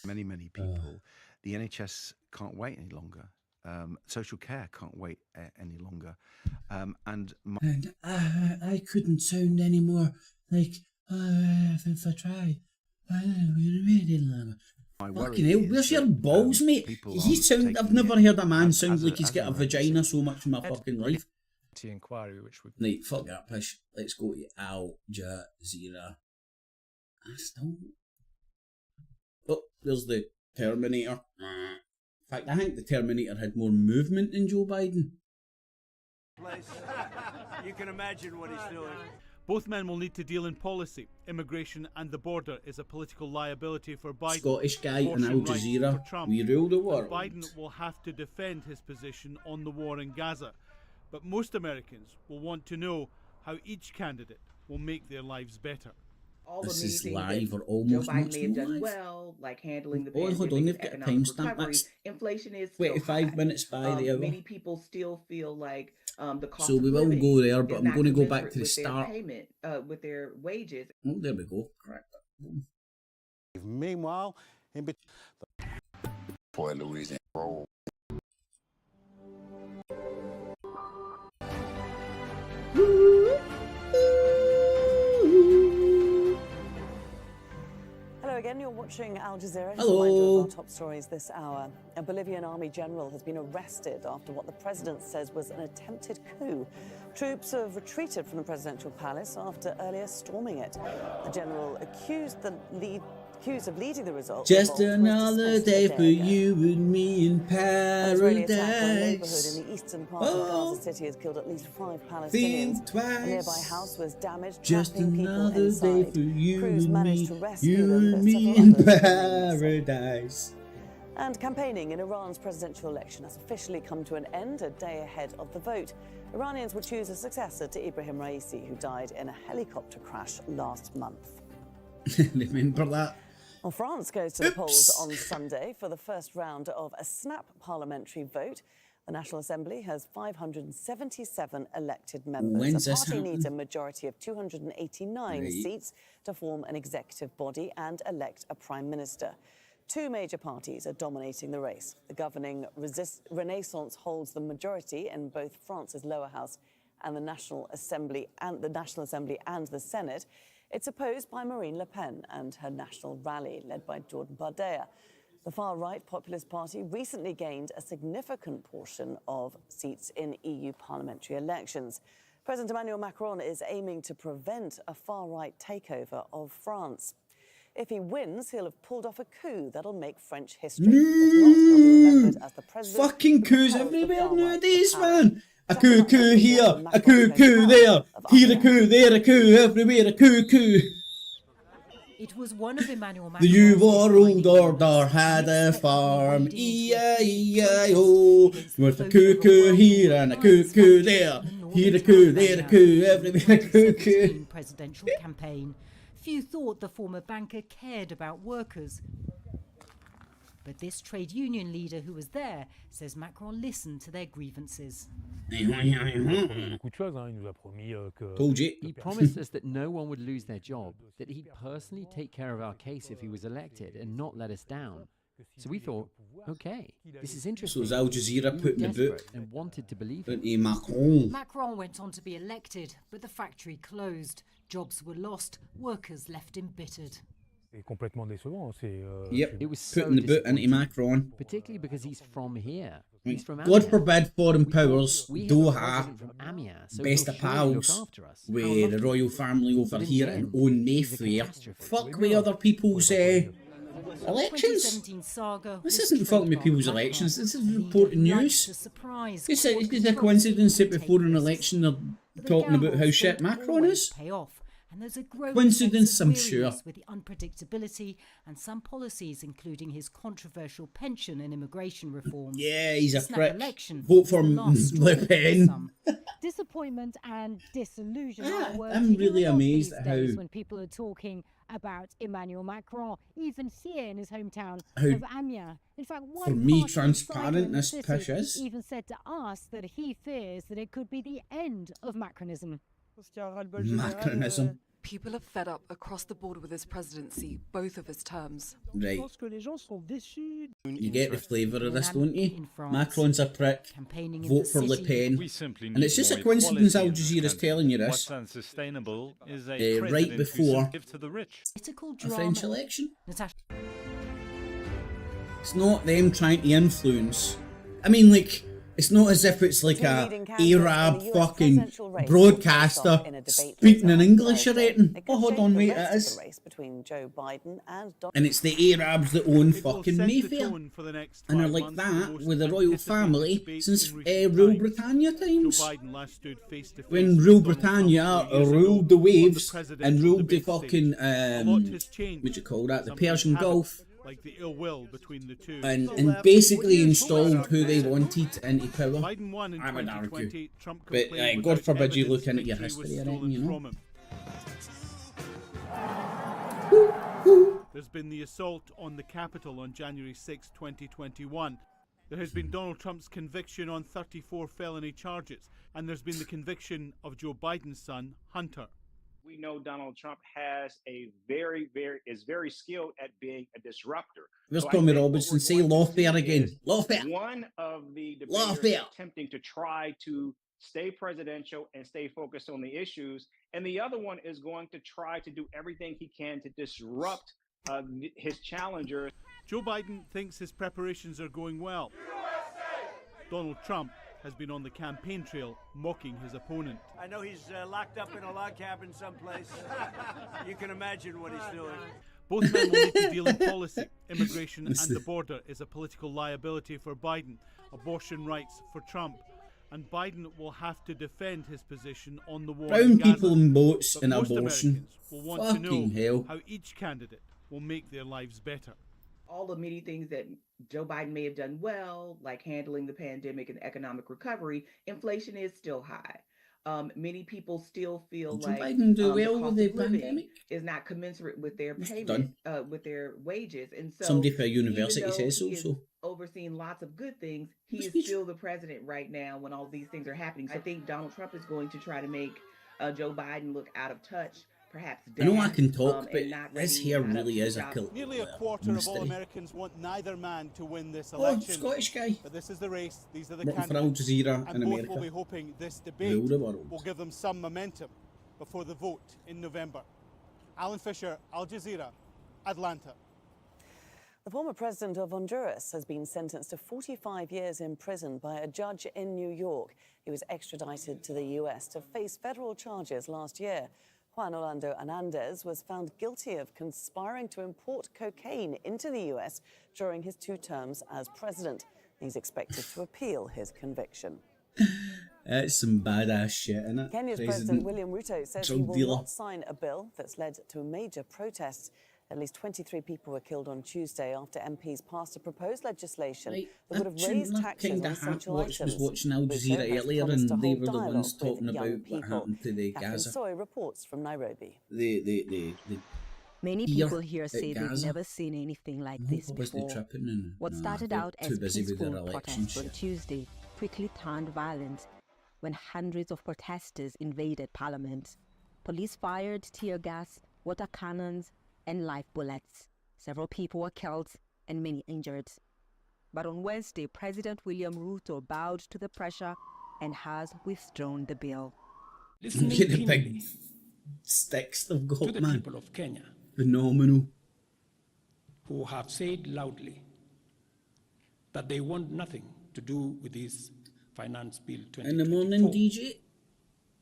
Many people, the NHS can't wait any longer. Social care can't wait any longer. And I couldn't sound any more like, if I try. Fucking hell, where's your balls, mate? I've never heard a man sound like he's got a vagina so much in my fucking life. Inquiry, which would... Right, fuck that pish. Let's go to Al Jazeera. Oh, there's the Terminator. In fact, I think the Terminator had more movement than Joe Biden. You can imagine what he's doing. Both men will need to deal in policy. Immigration and the border is a political liability for Biden. Scottish guy in Al Jazeera. We rule the world. Biden will have to defend his position on the war in Gaza. But most Americans will want to know how each candidate will make their lives better. This is live or almost Joe Biden may have done live. Well, like handling the pandemic. Hold on, they've got a timestamp. That's inflation is 25 minutes by the hour. Many people still feel like the cost. So we will go there, but I'm going to go back to the start. Payment with their wages. Oh, there we go. Correct. Meanwhile, in between, boy, Louisiana roll. Hello again, you're watching Al Jazeera. Hello. Our top stories this hour. A Bolivian army general has been arrested after what the president says was an attempted coup. Troops have retreated from the presidential palace after earlier storming it. The general accused of leading the results. Just another day for you and me in paradise. An Israeli attack on a neighborhood in the eastern part of Gaza City has killed at least 5 Palestinians. A nearby house was damaged. Just another day for you Crews managed to rescue you them, and but me several in others remain paradise. And campaigning in Iran's presidential election has officially come to an end a day ahead of the vote. Iranians will choose a successor to Ibrahim Raisi, who died in a helicopter crash last month. Remember that? Well, France goes to the polls on Sunday for the first round of a snap parliamentary vote. The National Assembly has 577 elected members. When's the this party happen? needs a majority of 289 Right. seats to form an executive body and elect a prime minister. 2 major parties are dominating the race. The governing Renaissance holds the majority in both France's lower house and the National Assembly and the Senate. It's opposed by Marine Le Pen and her National Rally, led by Jordan Bardella. The far-right Populist Party recently gained a significant portion of seats in EU parliamentary elections. President Emmanuel Macron is aiming to prevent a far-right takeover of France. If he wins, he'll have pulled off a coup that'll make French history. If not, he'll be remembered as the president. Fucking coups everywhere nowadays, man. A coup here, a coup there, here a coup, there a coup, everywhere a coup. It was one of Emmanuel The New World Order had a farm, E-I-E-I-O, with a cuckoo here and a cuckoo there, here a coup, there a coup, everywhere a cuckoo. Presidential campaign. Few thought the former banker cared about workers. But this trade union leader who was there says Macron listened to their grievances. Told you. He promised us that no one would lose their job, that he'd personally take care of our case if he was elected and not let us down. So we thought, okay, this is interesting. So is Al Jazeera putting the boot and wanted to believe it. into Macron? Macron went on to be elected, but the factory closed. Jobs were lost, workers left embittered. Yep, it was so putting the boot into Macron. Particularly because he's from here. He's from God Amiens. forbid foreign powers, we have a Doha, president from Amiens, so best he'll of surely look pals, after us. with How the lucky. royal family over But in here the and end, own he's a Mayfair. catastrophe. Fuck with other people's elections. 2017 saga This was isn't fucking with trademarked people's Macron. elections, this is The reporting leader news. likes to surprise, It's cause a coincidence that controversy, before an take election they're But talking about how gambles shit don't Macron always is. pay off, and there's a growing Coincidence, sense of I'm sure. weariness with the unpredictability and some policies, including his controversial pension and immigration reform. Yeah, he's a The snap prick. election Vote was for the last straw Le for Pen. some. Disappointment and disillusion Yeah, are words I'm you hear really a lot amazed these at days how- when people are talking about Emmanuel Macron, even here in his hometown How, of Amiens. In fact, one for me, party transparent insider in the this city pish is. even said to us that he fears that it could be the end of Macronism. Macronism. People are fed up across the board with his presidency, both of his terms. Right. You get the flavour of this, don't you? Macron's a prick. Vote for Le Pen. And it's just a coincidence Al Jazeera's telling you this. Unsustainable is Right before Political a French drama. election. Natasha. It's not them trying to influence. I mean, like, it's not as if it's like a Arab fucking broadcaster speaking in English or anything. Oh, hold on, wait, it is. Between Joe Biden and And it's the Arabs that own fucking set the Mayfair. tone for the next And they're 5 like months, that most with the royal anticipated family debate since in recent Rule times. Britannia times. Joe Biden last stood face to face When with Rule Donald Britannia Trump 2 years ruled ago the waves on the and presidential ruled the debate stage. fucking, A lot has changed. what do you call that, the Something Persian happened, Gulf. like the ill will between the two. And basically installed who they wanted into power. Biden won in I would 2020. argue. Trump But complained God without forbid you evidence look into your victory was history or stolen anything, you know. from him. There's been the assault on the Capitol on January 6, 2021. There has been Donald Trump's conviction on 34 felony charges, and there's been the conviction of Joe Biden's son, Hunter. We know Donald Trump is very skilled at being a disruptor. Where's So I Tommy think what Robertson? we're Say going to lawfare see again. is Lawfare. One of the debaters Lawfare. attempting to try to stay presidential and stay focused on the issues, and the other one is going to try to do everything he can to disrupt his challenger. Joe Biden thinks his preparations are going well. Donald Trump has been on the campaign trail mocking his opponent. I know he's locked up in a log cabin someplace. You can imagine what he's doing. Both men will need to deal in policy. Immigration and the border is a political liability for Biden, abortion rights for Trump. And Biden will have to defend his position on the war in Brown Gaza. people in boats But and most abortion. Americans will want to Fucking know hell. how each candidate will make their lives better. All the many things that Joe Biden may have done well, like handling the pandemic and economic recovery, inflation is still high. Many people still feel Did like Joe Biden do the well cost with the of living pandemic? is not commensurate with their It's payment, with their wages, and so Somebody for a even university though says he is so. overseeing lots of good things, he His is speech. still the president right now when all these things are happening. So I think Donald Trump is going to try to make Joe Biden look out of touch, perhaps I know I daft, can talk, but and not this ready, here not up really to is a job. kill. Nearly a quarter of all Americans want neither man to win this Oh, election. Scottish guy. But this is the race, these are the Working for Al candidates, Jazeera and in both America. will be hoping this debate Rule the world. will give them some momentum before the vote in November. Alan Fisher, Al Jazeera, Atlanta. The former president of Honduras has been sentenced to 45 years in prison by a judge in New York. He was extradited to the US to face federal charges last year. Juan Orlando Hernandez was found guilty of conspiring to import cocaine into the US during his 2 terms as president. He's expected to appeal his conviction. That's some badass shit, isn't it? Kenya's President William Ruto says he drug will dealer. not sign a bill that's led to major protests. At least 23 people were killed on Tuesday after MPs passed a proposed legislation Right, that would have raised taxes on essential items. was watching Al Ruto Jazeera has earlier, promised and to they hold were the dialogue ones with talking young about what people. happened to the Catherine Gaza. Soy reports from Nairobi. The Many pier people here at say they've Gaza. never seen anything like No, this obviously before. tripping and What nah, started they're out too as busy with their peaceful election protests on shit. Tuesday quickly turned violent when hundreds of protesters invaded Parliament. Police fired tear gas, water cannons, and live bullets. Several people were killed and many injured. But on Wednesday, President William Ruto bowed to the pressure and has withdrawn the bill. Look at the big sticks they've got, to the man. people of Kenya, Phenomenal. who have said loudly that they want nothing to do with this Finance Bill 2024. In the morning, DJ?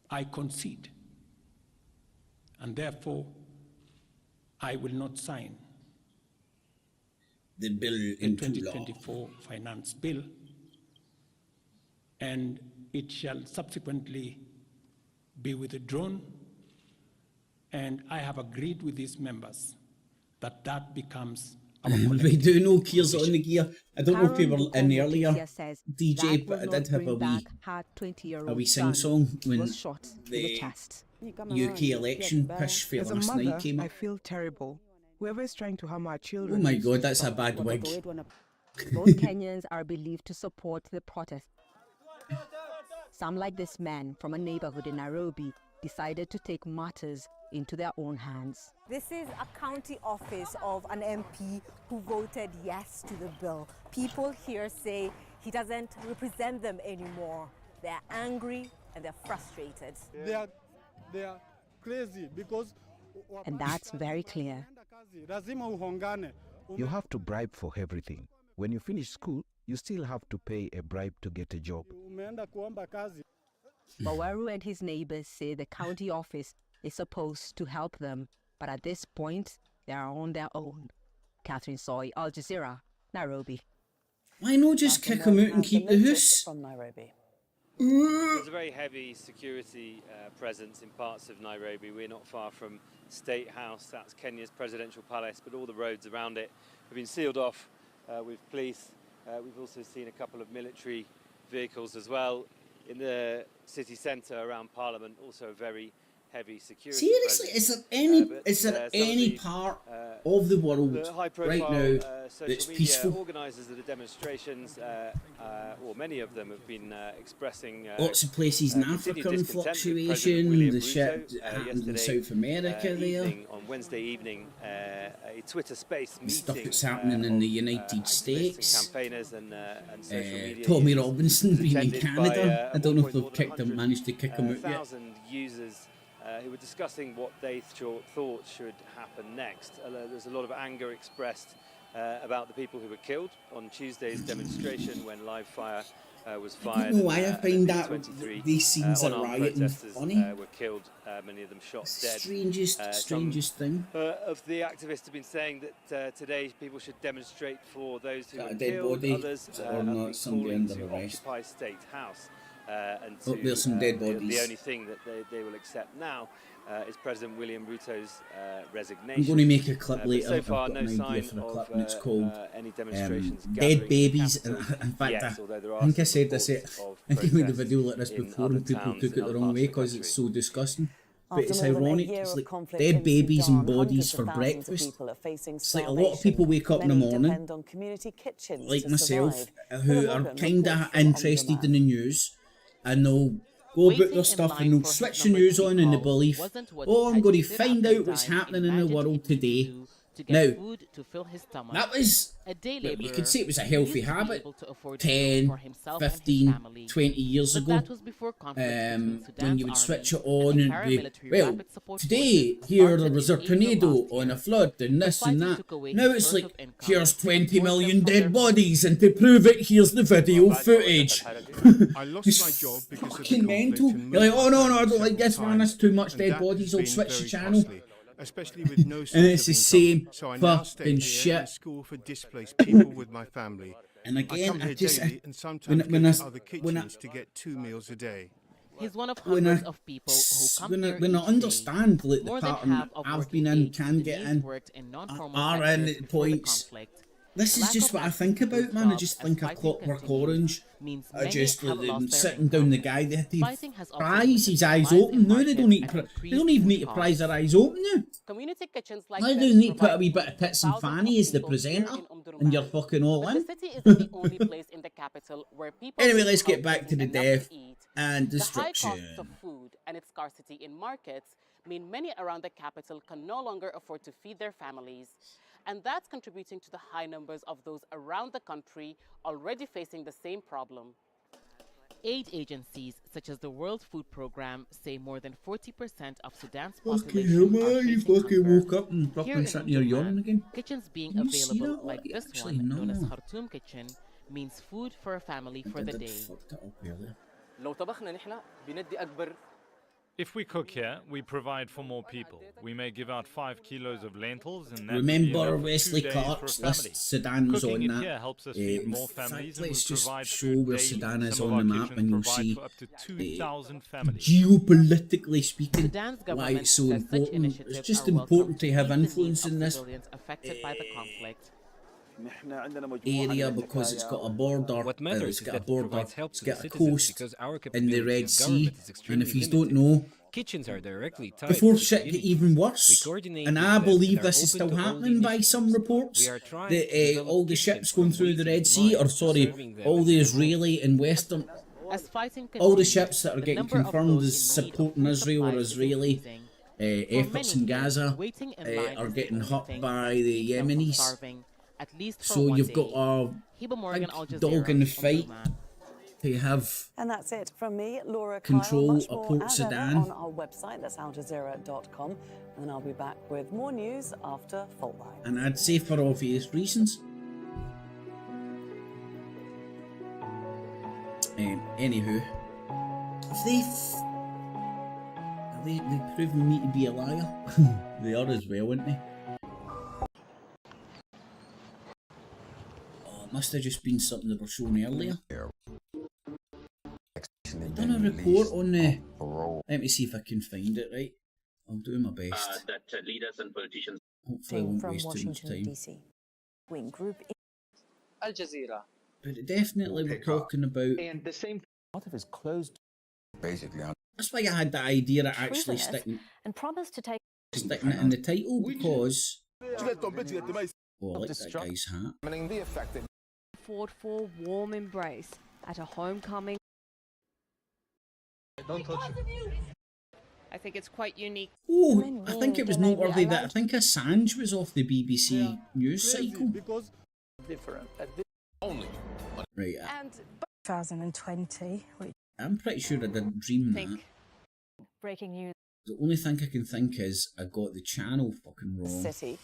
I concede, and therefore I will not sign the bill the into 2024 law. Finance Bill, and it shall subsequently be withdrawn, and I have agreed with these members that that becomes We do know Keir's on the gear. I don't know if we were in earlier, says DJ, but I did have a wee sing-song when the UK election push for last night came up. I feel terrible. Whoever is trying to harm our children. Oh my God, that's a bad wig. Both Kenyans are believed to support the protest. Some, like this man from a neighborhood in Nairobi, decided to take matters into their own hands. This is a county office of an MP who voted yes to the bill. People here say he doesn't represent them anymore. They're angry and they're frustrated. They are crazy because... And that's very clear. You have to bribe for everything. When you finish school, you still have to pay a bribe to get a job. Bawaru and his neighbors say the county office is supposed to help them, but at this point, they are on their own. Catherine Soy, Al Jazeera, Nairobi. Why not just kick them out and keep the house? From Nairobi. There's a very heavy security presence in parts of Nairobi. We're not far from State House, that's Kenya's presidential palace, but all the roads around it have been sealed off with police. We've also seen a couple of military vehicles as well. In the city centre around Parliament, also a very heavy security. Seriously, is there any part of the world right now that's peaceful? Organisers of the demonstrations, or many of them, have been expressing lots of places in Africa in fluctuation. The shit happened in South America there. On Wednesday evening, a Twitter space meeting. Stuff that's happening in the United States. Campaigners and social media Tommy Robinson being in Canada. By, I don't know if they've managed to kick him out yet. 1,000 users who were discussing what they thought should happen next. There's a lot of anger expressed about the people who were killed on Tuesday's demonstration when live fire was fired. I don't know why I find that these scenes are rioting funny. Were killed, many of them shot dead. Strangest thing. Of the activists have been saying that today people should demonstrate for those who were dead killed. body, Others or not somebody under to arrest. occupy State House. And there's some dead bodies. The only thing that they will accept now is President William Ruto's resignation. I'm going to make a clip later. So far, I've got an idea for a clip, and it's called any demonstrations Dead Babies. And in fact, I think I said this. I think I made a video like this before, and people took it the wrong way because it's so disgusting. But it's ironic. It's like dead babies and bodies for breakfast. It's like a lot of people wake up in the morning, like myself, who are kind of interested in the news, and they'll go about their stuff and they'll switch the news on in the belief, oh, I'm going to find out what's happening in the world today. Now, that was, you could say it was a healthy habit 10, 15, 20 years ago, when you would switch it on and be, well, today, here there was a tornado and a flood and this and that. Now it's like, here's 20 million dead bodies, and to prove it, here's the video footage. I lost my job because of fucking mental. You're like, oh no, I don't like this one, there's too much dead bodies, I'll switch the channel. Especially with no and it's the same so I now fucking shit. School for displaced people with my family. And again, I just and sometimes go to other kitchens to get 2 meals a day. He's one of hundreds of people who come here when I understand like the pattern I've been in, can get in, are in at points. This is just what I think about, man. I just think of Clockwork Orange. I just like them sitting down the guy. They had to prise his eyes open. No, they don't need. They don't even need to prise their eyes open now. Community kitchens like they don't need to put a wee bit of tits and fanny as the presenter, and you're fucking all in. The city isn't the only place in the capital where people anyway, let's get back to the death. and The high destruction. costs of food and its scarcity in markets mean many around the capital can no longer afford to feed their families. And that's contributing to the high numbers of those around the country already facing the same problem. Aid agencies such as the World Food Programme say more than 40% of Sudan's population are You facing fucking hunger. woke up and Here fucking in sitting here yawning again. kitchens being Can you see available that? like this Actually, one, known as no. Khartoum Kitchen, means food for a family for the day. Fucked it up earlier. لو طبخنا نحن بندي أكبر. If we cook here, we provide for more people. We may give out 5 kilos of lentils and that Remember would be Wesley enough for 2 days Clark's for a family. list? Sudan was Cooking on it that. here helps us feed In more fact, families and let's we just provide show food where daily. Sudan is Some on of the our map and kitchens you'll provide see for up to 2,000 families. geopolitically speaking Sudan's why government it's so says such important. It's initiatives just are welcome important to have meet the needs influence of in this civilians affected by the conflict. area because it's got a border. What matters it's is got a that it border. provides help It's to the got a citizens coast because our in the capability Red of Sea. government is And extremely if you limited. don't know, Kitchens are directly tied before to the shit get community. even We worse, coordinate and with I them believe and are this is open still to all happening by initiatives. some reports, We are trying that to develop all the kitchens ships going from through the waiting Red in Sea, line or to sorry, serving them all as the they Israeli and Western, As fighting all the continues, ships that are the getting number of confirmed those as in need of supporting food Israel or supplies is Israeli increasing. efforts in many, Gaza waiting in line are is the getting only hurt thing by that the keeps them from Yemenis. starving, at least for So one you've got day. a Hiba Morgan, Al big Jazeera, dog in the fight Omdurman. to have And that's it from me, Laura control Kyle. Much of more Port as Sudan. ever on our website, that's aljazeera.com. And I'll be back with more news after Fault Line. And I'd say for obvious reasons. Anywho, if they've proven me to be a liar, they are as well, aren't they? Oh, it must have just been something that were shown earlier. I've done a report on the... Let me see if I can find it, right? I'll do my best. That leaders and politicians. Hopefully I won't From waste too much Washington, time. D.C. Wing Group. Al Jazeera. But definitely we're talking about... And the same. Lot of it's closed. Basically, That's why I had the idea of actually Treasonous sticking and promised to take it in the title because... Oh, I like that guy's hat. the affected. Fought for warm embrace at a homecoming. Don't touch it. I think it's quite unique. Oh, I think it was noteworthy that I think Assange was off the BBC news cycle. Because different. Only. Right, and 2020. I'm pretty sure I didn't dream that. Breaking news. The only thing I can think is I got the channel fucking wrong. City.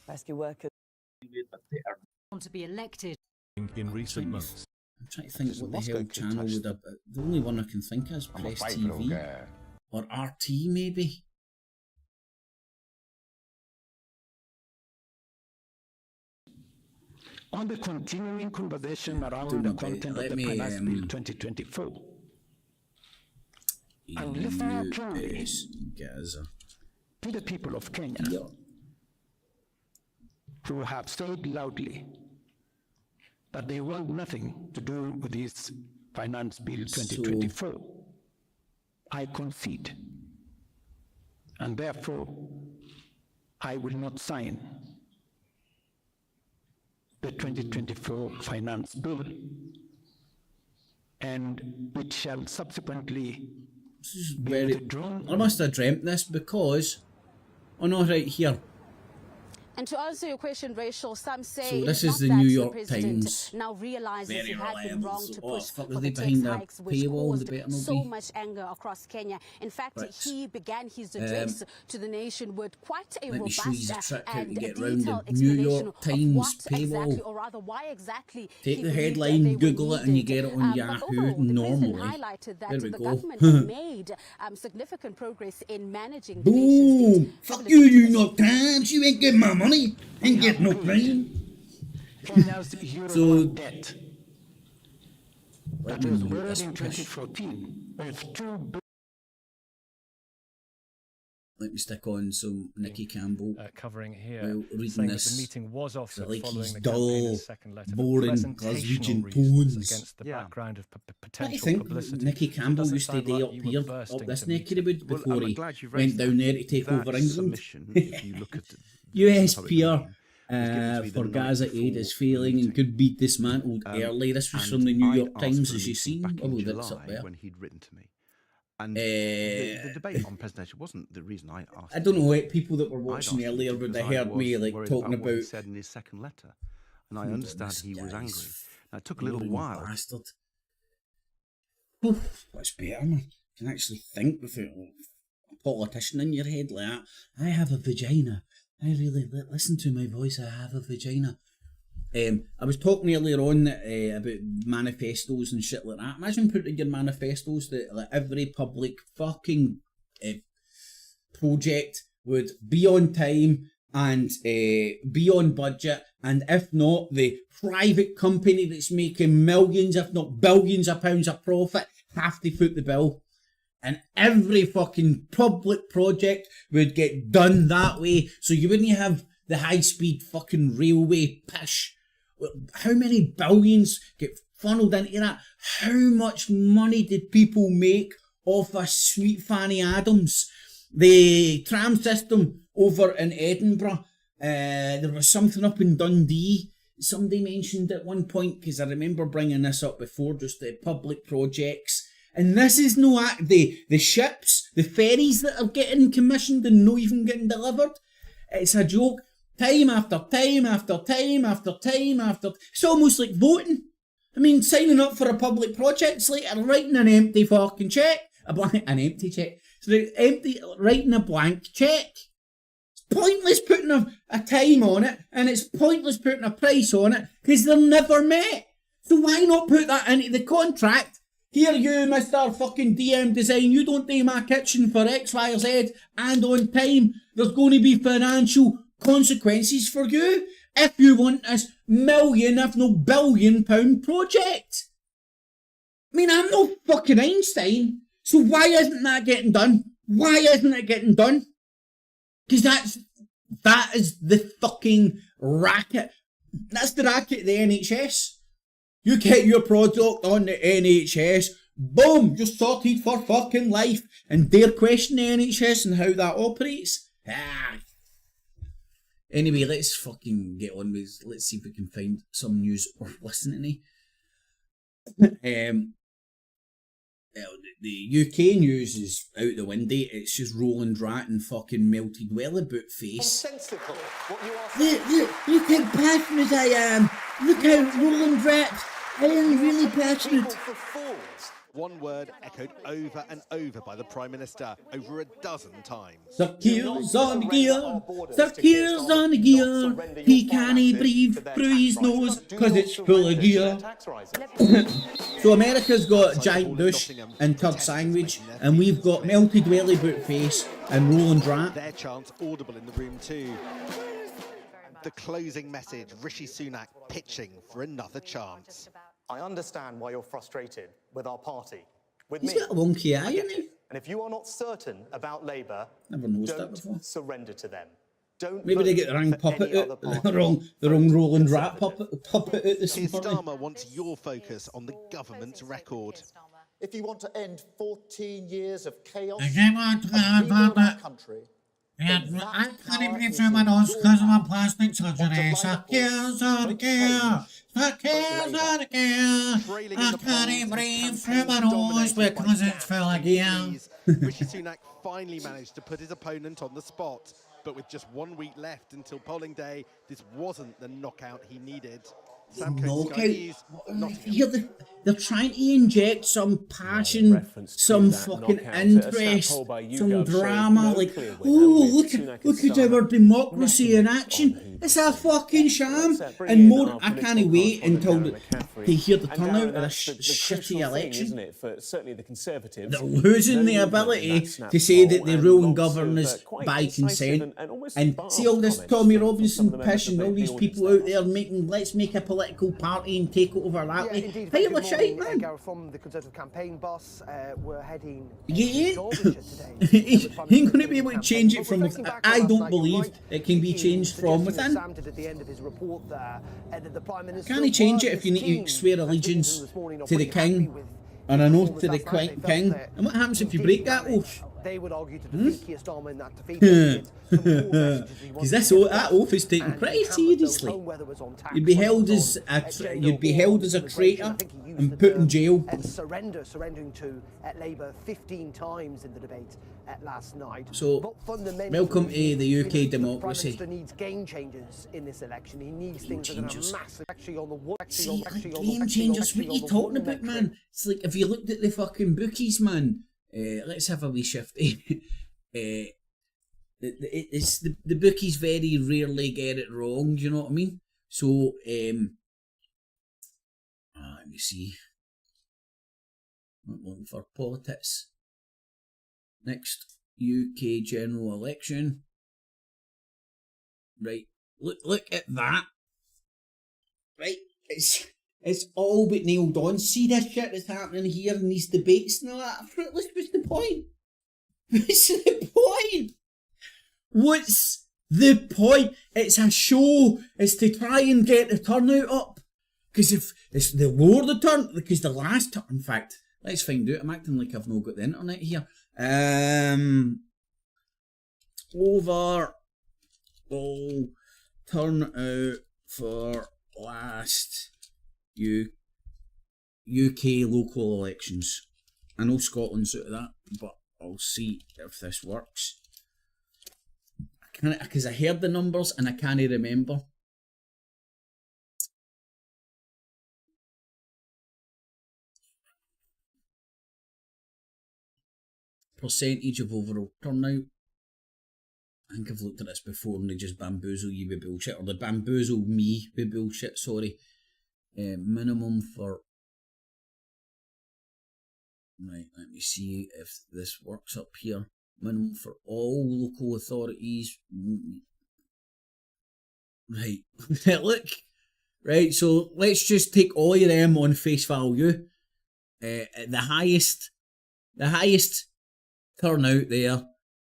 Rescue workers Want to be elected. In recent months. I'm trying to think what the hell channel would have... The only one I can think of is Press TV. Or RT maybe. On the continuing conversation around the content of the Finance Bill 2024, and listening clearly Gaza. to the people of Kenya, who have said loudly that they want nothing to do with this Finance Bill 2024, I concede, and therefore I will not sign the 2024 Finance Bill, and which shall subsequently be withdrawn. I must have dreamt this because... Oh no, right here. And to answer your question, Rachel, some say So this it's is the not New that York the president Times. now realizes Very he had been reliable. wrong So, to oh, push fuck, for was the they tax behind the hikes, which paywall? caused They better not so be. much anger across Kenya. In fact, Right. he began his address to the nation with quite a Let me show you the robust trick how to and get round detailed the New explanation York of Times what paywall. exactly, or rather why exactly, Take he the believed headline, they were Google it, and you needed. get it on But Yahoo overall, the normally. president highlighted that There we the go. government had made significant progress in managing the Boom! Fuck you, you York Times! You ain't getting my money! Ain't getting no crime! Kenya's So, debt let that me was mute buried this in push. 2014 of 2 billion. Let me stick on some Nicky Campbell Covering here, while reading saying that this. the meeting was offered like following his the dull, campaigner's second letter, boring for presentational Glaswegian reasons tones. against the background of What do you potential think publicity. Nicky So it Campbell doesn't used to sound do like up you were here, bursting up this to meet neck of the him. wood Well, before I'm he glad you've went raised down that. there to take That over England? submission, if you look at US public pier opinion, for Gaza aid is failing and could be dismantled early. This was from the New York Times, as you've seen. That's up there. When he'd written to me. And the debate on presidential wasn't the reason I asked. I don't know what people that were watching earlier would have heard me like talking about what he said in his second letter, and I understand he was angry. Now, it took a little while. Bastard. What's better, man? You can actually think without a politician in your head like that. I have a vagina. I really listen to my voice. I have a vagina. I was talking earlier on about manifestos and shit like that. Imagine putting in your manifestos that like, every public fucking project would be on time and be on budget, and if not, the private company that's making millions, if not billions of pounds of profit, have to foot the bill. And every fucking public project would get done that way, so you wouldn't have the high-speed fucking railway pish. How many billions get funneled into that? How much money did people make off of Sweet Fanny Adams? The tram system over in Edinburgh, there was something up in Dundee. Somebody mentioned at one point, because I remember bringing this up before, just the public projects. And this is no act. The ships, the ferries that are getting commissioned and not even getting delivered. It's a joke. Time after time after time after time after. It's almost like voting. I mean, signing up for a public project, it's like writing an empty fucking check. An empty check. So writing a blank check. It's pointless putting a time on it, and it's pointless putting a price on it, because they're never met. So why not put that into the contract? Here you, Mr. fucking DM Design, you don't do my kitchen for X, Y, or Z, and on time. There's going to be financial consequences for you if you want this million, if not billion pound project. I mean, I'm no fucking Einstein, so why isn't that getting done? Why isn't it getting done? Because that is the fucking racket. That's the racket of the NHS. You get your product on the NHS, boom, you're sorted for fucking life, and dare question the NHS and how that operates. Anyway, let's fucking get on with, let's see if we can find some news worth listening to. The UK news is out the window. It's just Roland Rat and fucking melted welly boot face. Look how passionate I am. Look how Roland Rat. I am really passionate. One word echoed over and over by the Prime Minister over a dozen times. Circles on the gear, circles on the gear. He can't breathe through his nose because it's full of gear. So America's got giant douche and turd sandwich, and we've got melted welly boot face and Roland Rat. Their chants audible in the room too. The closing message, Rishi Sunak pitching for another chance. I understand why you're frustrated with our party. With He's me, got a wonky eye, isn't he? and if you are not certain about Labour, Never noticed that before. don't surrender to them. Don't Maybe they get the wrong puppet out, the wrong Roland Rat puppet out this Keir morning. Starmer wants your focus on the government's record. If you want to end 14 years of chaos I don't want to and rebuild our country, I can't breathe through my nose because of my plastic surgery. Circles on the gear, circles on the gear. I can't breathe through my nose because it's full of gear. Rishi Sunak finally managed to put his opponent on the spot, but with just 1 week left until polling day, this wasn't the knockout he needed. Sam Coates, Sky News, Nottingham. They're trying to inject some passion, some fucking interest, some drama. Like, oh, look at our democracy in action. It's a fucking sham. And more, I can't wait until they hear the turnout of this shitty election. Isn't it, for certainly the Conservatives? They're losing the ability to say that they rule and govern is by consent. And see all this Tommy Robinson pish and all these people out there making, let's make a political party and take it over that way. Pile of shite, man. from the Conservative campaign bus, we're heading He ain't going to be able to change it from within. I don't believe it can be changed from within. At the end of his report there, that the Prime Minister Can he change it if you need to swear allegiance to the king and an oath to the king? And what happens if you break that oath? They would argue to defeat Keir Starmer in that defeat. Because that oath is taken pretty seriously. You'd be held as a traitor and put in jail. Surrendering to Labour 15 times in the debate last night. So, welcome to the UK democracy. The Prime Minister needs game changers in this election. He needs things that are massive. Actually, on the see, game changers. What are you talking about, man? It's like if you looked at the fucking bookies, man. Let's have a wee shift. It's the bookies very rarely get it wrong. Do you know what I mean? So, let me see. I'm looking for PoliTITS. Next UK general election. Right, look at that. Right, it's all but nailed on. See this shit that's happening here in these debates and all that. Fruitless. What's the point? What's the point? What's the point? It's a show. It's to try and get the turnout up. Because if it's the lower the turn, because the last turn, in fact, let's find out. I'm acting like I've not got the internet here. Overall turnout for last UK local elections. I know Scotland's out of that, but I'll see if this works. Because I heard the numbers and I can't remember. Percentage of overall turnout. I think I've looked at this before and they just bamboozle you with bullshit, or they bamboozle me with bullshit, sorry. Minimum for... Right, let me see if this works up here. Minimum for all local authorities. Right, look. Right, so let's just take all of them on face value. The highest turnout there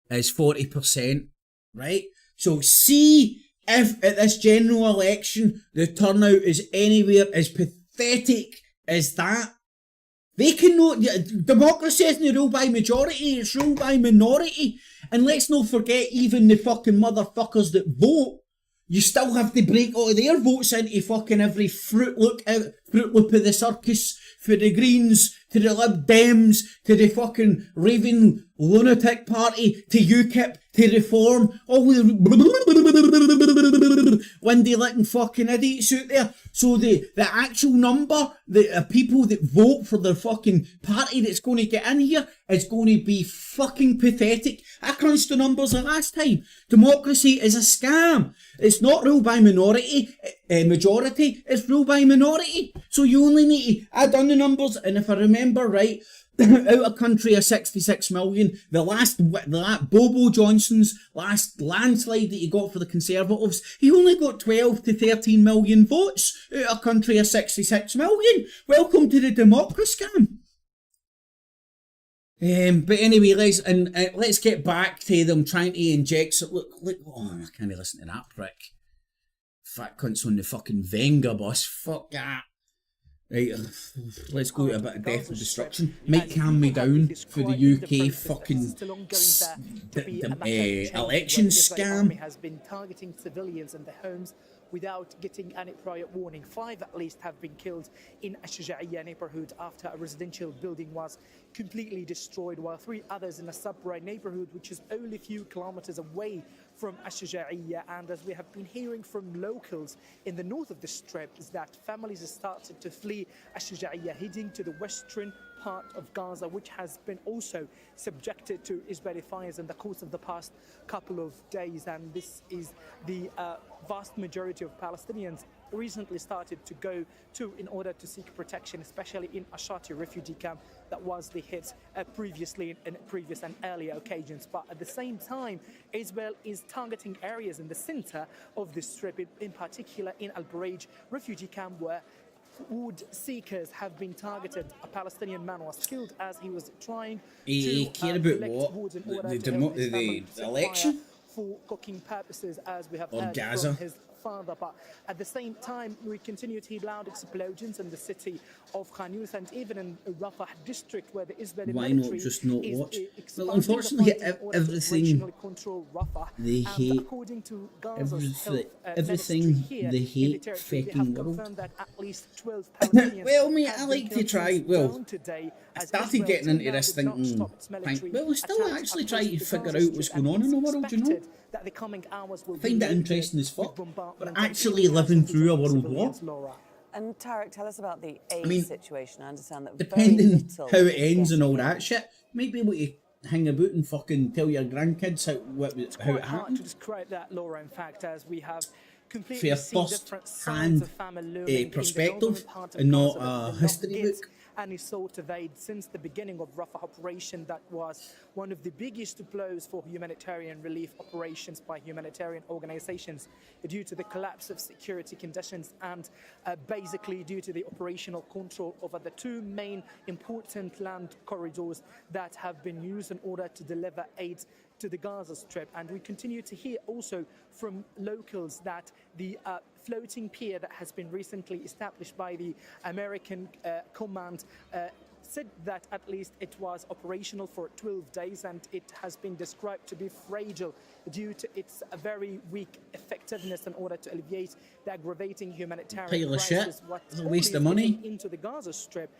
is 40%, right? So see if at this general election the turnout is anywhere as pathetic as that. They cannot. Democracy isn't ruled by majority, it's ruled by minority. And let's not forget, even the fucking motherfuckers that vote, you still have to break all of their votes into fucking every Fruit Loop of the circus, for the Greens, to the Lib Dems, to the fucking raving lunatic party, to UKIP, to Reform, all the windy licking fucking idiots out there. So the actual number, the people that vote for the fucking party that's going to get in here is going to be fucking pathetic. I crunched the numbers the last time. Democracy is a scam. It's not ruled by majority, it's ruled by minority. So you only need to add on the numbers, and if I remember right, out of country of 66 million, the Bobo Johnson's last landslide that he got for the Conservatives, he only got 12 to 13 million votes out of country of 66 million. Welcome to the democracy scam. But anyway, let's get back to them trying to inject. So look, oh, I can't listen to that prick. Fat cunts on the fucking Wenger bus. Fuck that. Right, let's go to a bit of death and destruction. Might calm me down for the UK fucking election scam. Has been targeting civilians in their homes without getting any prior warning. 5 at least have been killed in Ash-Shuja'iyya neighborhood after a residential building was completely destroyed, while 3 others in a sub-right neighborhood, which is only a few kilometers away from Ash-Shuja'iyya. And as we have been hearing from locals in the north of the Strip, is that families have started to flee Ash-Shuja'iyya, heading to the western part of Gaza, which has been also subjected to Israeli fires in the course of the past couple of days. And this is the vast majority of Palestinians recently started to go to in order to seek protection, especially in Ashati refugee camp that was the hit previously in previous and earlier occasions. But at the same time, Israel is targeting areas in the center of the Strip, in particular in Al-Bureij refugee camp, where wood seekers have been targeted. A Palestinian man was killed as he was trying to care about collect what? wood in order The to help his family election? for cooking purposes, as we have Or heard Gaza. from his father. But at the same time, we continue to hear loud explosions in the city of Khan Younis and even in Rafah district, where the Israeli Why military not just not is watch? expanding Well, unfortunately, the fighting in order to everything regionally control Rafah. they And hate, according to Gaza's health everything ministry here they in the hate territory, they fucking have world. confirmed that at least 12 Palestinians Well, mate, I have like been to try. killed Well, down today, I as started Israel getting till into now this did not thinking, stop its military well, we still attacks actually across try to the figure Gaza out what's Strip, going on and in the it's world, you know? expected that the coming hours will I find be it loaded interesting as fuck. with bombardment We're and actually killing living thousands through a of world war. civilians, Laura. And Tarek, tell us about the aid mean, situation. I understand that very Depending little how it is ends and all getting in. that shit, might be able to hang about and fucking tell your grandkids how It's it quite hard to happened. describe that, Laura, in fact, as we have For completely a seen different signs first-hand of famine looming in the perspective northern part of and not Gaza that a did not history get book. any sort of aid since the beginning of Rafah operation. That was one of the biggest blows for humanitarian relief operations by humanitarian organizations due to the collapse of security conditions and basically due to the operational control over the two main important land corridors that have been used in order to deliver aid to the Gaza Strip. And we continue to hear also from locals that the floating pier that has been recently established by the American command said that at least it was operational for 12 days, and it has been described to be fragile due to its very weak effectiveness in order to alleviate the aggravating humanitarian Pile of crisis. shit. What It's a all waste is of money. getting into the Gaza Strip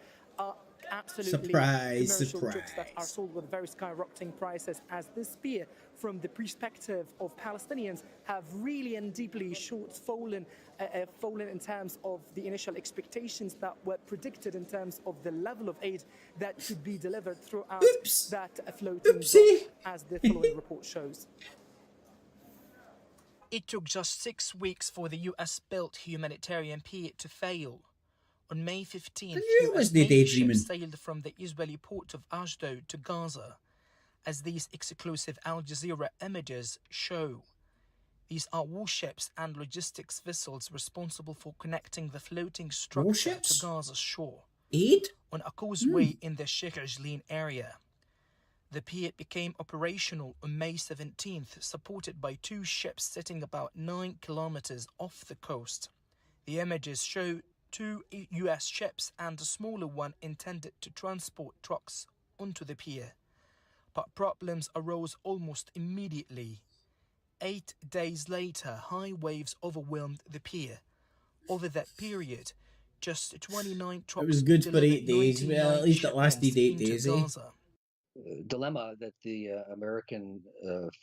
are absolutely Surprise, commercial surprise. trips that are sold with very skyrocketing prices, as this pier, from the perspective of Palestinians, have really and deeply fallen in terms of the initial expectations that were predicted in terms of the level of aid that could be delivered throughout that floating dock, as the following report shows. It took just 6 weeks for the US-built humanitarian pier to fail. On May 15th, US Navy ships sailed from the Israeli port of Ashdod to Gaza, as these exclusive Al Jazeera images show. These are warships and logistics vessels responsible for connecting the floating structure to Gaza's shore. On a causeway in the Sheikh Ajleen area. The pier became operational on May 17th, supported by 2 ships sitting about 9 kilometers off the coast. The images show 2 US ships and a smaller one intended to transport trucks onto the pier. But problems arose almost immediately. 8 days later, high waves overwhelmed the pier. Over that period, just 29 trucks. It was good for 8 days. Well, at least it lasted 8 days, eh? Dilemma that the American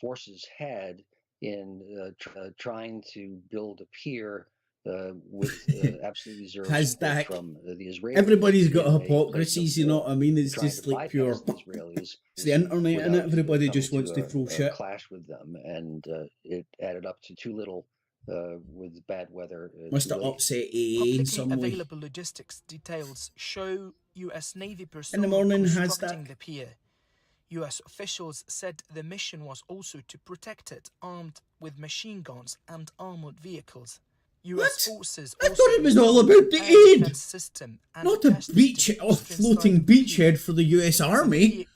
forces had in trying to build a pier with absolutely zero support from the Israelis. Everybody's got hypocrisies, you know what I mean? It's just like pure. It's the internet, and everybody just wants to throw shit. Clash with them, and it added up to too little with bad weather. Must have upset AA in some way. Available logistics details show US Navy In personnel the morning has constructing that. the pier. US officials said the mission was also to protect it, armed with machine guns and armored vehicles. US forces I thought it was all about the aid, not a floating beachhead for the US Army.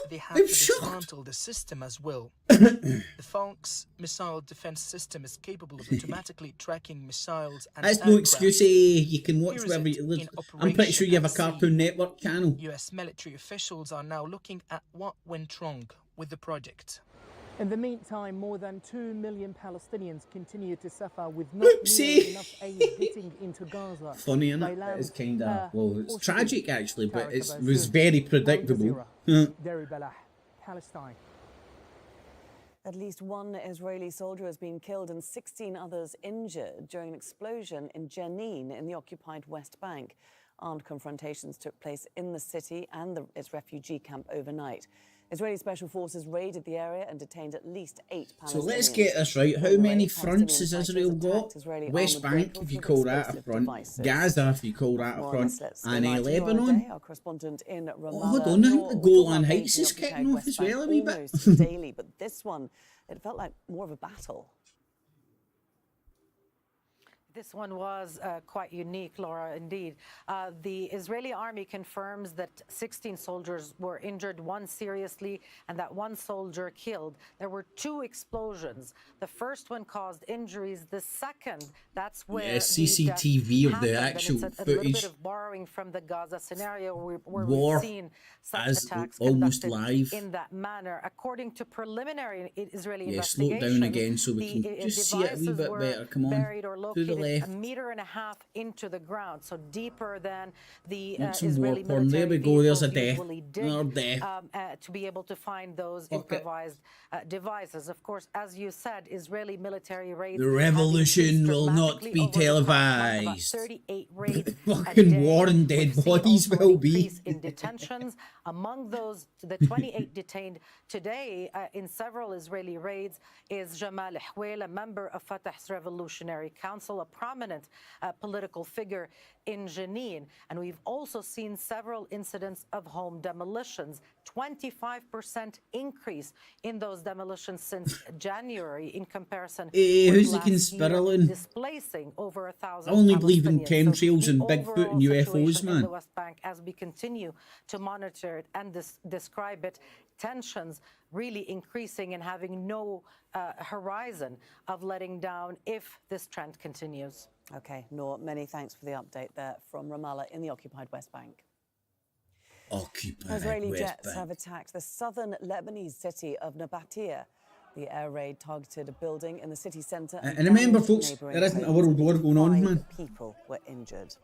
They had to dismantle the system as well. The Funk's missile defense system is capable of automatically tracking missiles and That's no excuse, eh? You can watch wherever you live. I'm pretty sure you have a Cartoon Network channel. US military officials are now looking at what went wrong with the project. In the meantime, more than 2 million Palestinians continue to suffer with not nearly enough aid getting into Gaza. Funny, isn't it? It's kind of, well, it's tragic actually, but it was very predictable. Derry Balah, Palestine. At least 1 Israeli soldier has been killed and 16 others injured during an explosion in Jenin in the occupied West Bank. Armed confrontations took place in the city and its refugee camp overnight. Israeli special forces raided the area and detained at least 8 Palestinians. So let's get this right. How many fronts has Israel got? West Bank, if you call that a front. Gaza, if you call that a front. And Lebanon. Our correspondent in Ramallah. Oh, hold on, I think the Golan Heights is kicking off as well a wee bit. Daily, but this one, it felt like more of a battle. This one was quite unique, Laura, indeed. The Israeli army confirms that 16 soldiers were injured, one seriously, and that one soldier killed. There were 2 explosions. The first one caused injuries. The second, that's where CCTV of the actual a footage. little bit of borrowing from the Gaza scenario where War we've seen such as attacks almost conducted live. in that manner. According to preliminary Israeli slow it down again so we can just see it a wee bit better. Come on, buried or to the located left. 1.5 meters into the ground, so deeper than the Want some Israeli war porn? There we go. There's a death. Another death. To be able to find those improvised devices. Of course, as you said, Israeli military raids. The revolution will not be televised. 38 raids. Fucking war and dead bodies will be. In detentions. Among those, the 28 detained today in several Israeli raids is Jamal Houel, a member of Fatah's Revolutionary Council, a prominent political figure in Jenin. And we've also seen several incidents of home demolitions. 25% increase in those demolitions since January in comparison who's the with last year, displacing over 1,000 I only believe in Palestinians. chemtrails and the Bigfoot and overall UFOs, situation in man. the West Bank, as we continue to monitor it and describe it, tensions really increasing and having no horizon of letting down if this trend continues. Okay, Noor, many thanks for the update there from Ramallah in the occupied West Bank. Israeli jets have attacked the southern Lebanese city of Nabatia. The air raid targeted a building in the city centre. And remember, folks, there isn't a world war going on, man. 5 people were injured.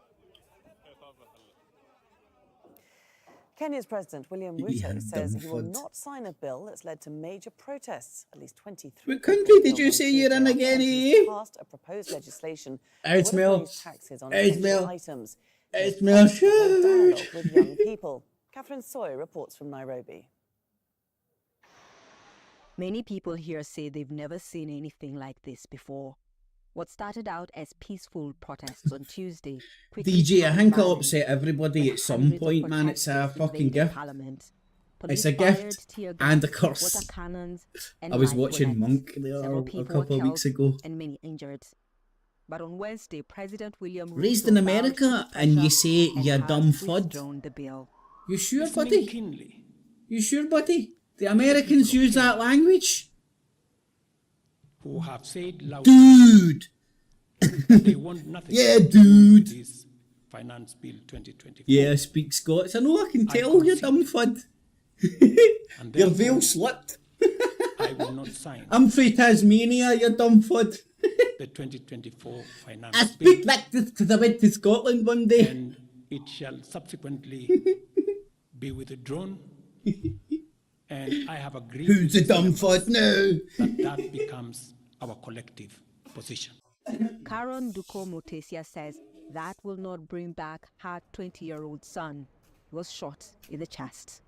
Kenya's President William Ruto says he will not sign a bill that's led to major protests. At least 23. What country did you say you're in again, eh? Passed a proposed legislation It smells. taxes on It essential smells. items. It smells Dialogue with young people. Catherine Soy reports from Nairobi. Many people here say they've never seen anything like this before. What started out as peaceful protests on Tuesday DJ, I think I'll upset everybody at some point, man. It's a fucking gift. It's a gift and a curse. I was watching Monk there a couple of weeks ago. And many injured. But on Wednesday, President William Ruto Raised in America, and you say you dumb fud. You sure, buddy? You sure, buddy? The Americans use that language? Who have said loudly dude they want nothing yeah, dude. This Finance Bill 2024. Yeah, speak Scots. I know, I can tell you dumb fud. Your veil slipped. I will not sign. I'm from Tasmania, you dumb fud. The 2024 Finance I Bill. speak like this because I went to Scotland one day. And it shall subsequently be withdrawn. And I have agreed. Who's the dumb fud now? That becomes our collective position. Karen Duko Motesia says that will not bring back her 20-year-old son. He was shot in the chest.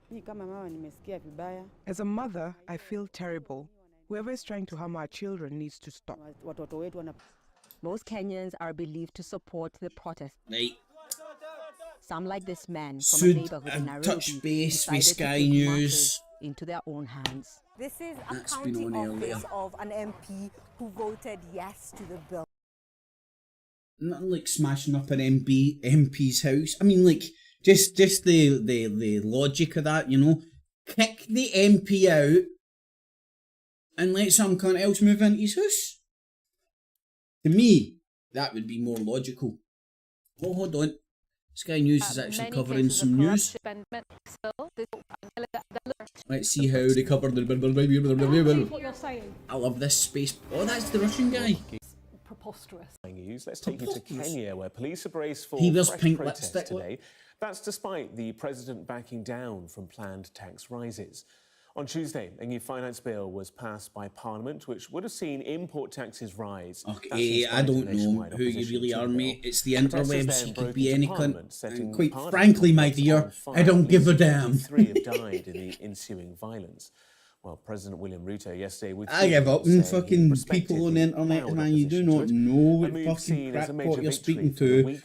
As a mother, I feel terrible. Whoever is trying to harm our children needs to stop. Most Kenyans are believed to support the protest. Right. Some, like this man from Should a neighborhood in Nairobi, touch base with decided to Sky take News. matters into their own hands. This is a That's been county on earlier. office of an MP who voted yes to the bill. Nothing like smashing up an MP's house. I mean, like, just the logic of that, you know. Kick the MP out and let some cunt else move into his house. To me, that would be more logical. Oh, hold on. Sky News is actually covering some news. Let's see how they cover the... What you're saying. I love this space. Oh, that's the Russian guy. Preposterous. News. Let's take you to Kenya, where police are braced for He wears fresh pink protests lipstick. today. That's despite the president backing down from planned tax rises. On Tuesday, a new finance bill was passed by Parliament, which would have seen import taxes rise. Okay, I don't know who you really are, mate. It's the interwebs. You could be any cunt. And quite frankly, my dear, I don't give a damn. 3 have died in the ensuing violence. Well, President William Ruto yesterday with I give up on fucking people on the internet, man. You do not know what fucking crackpot you're speaking to.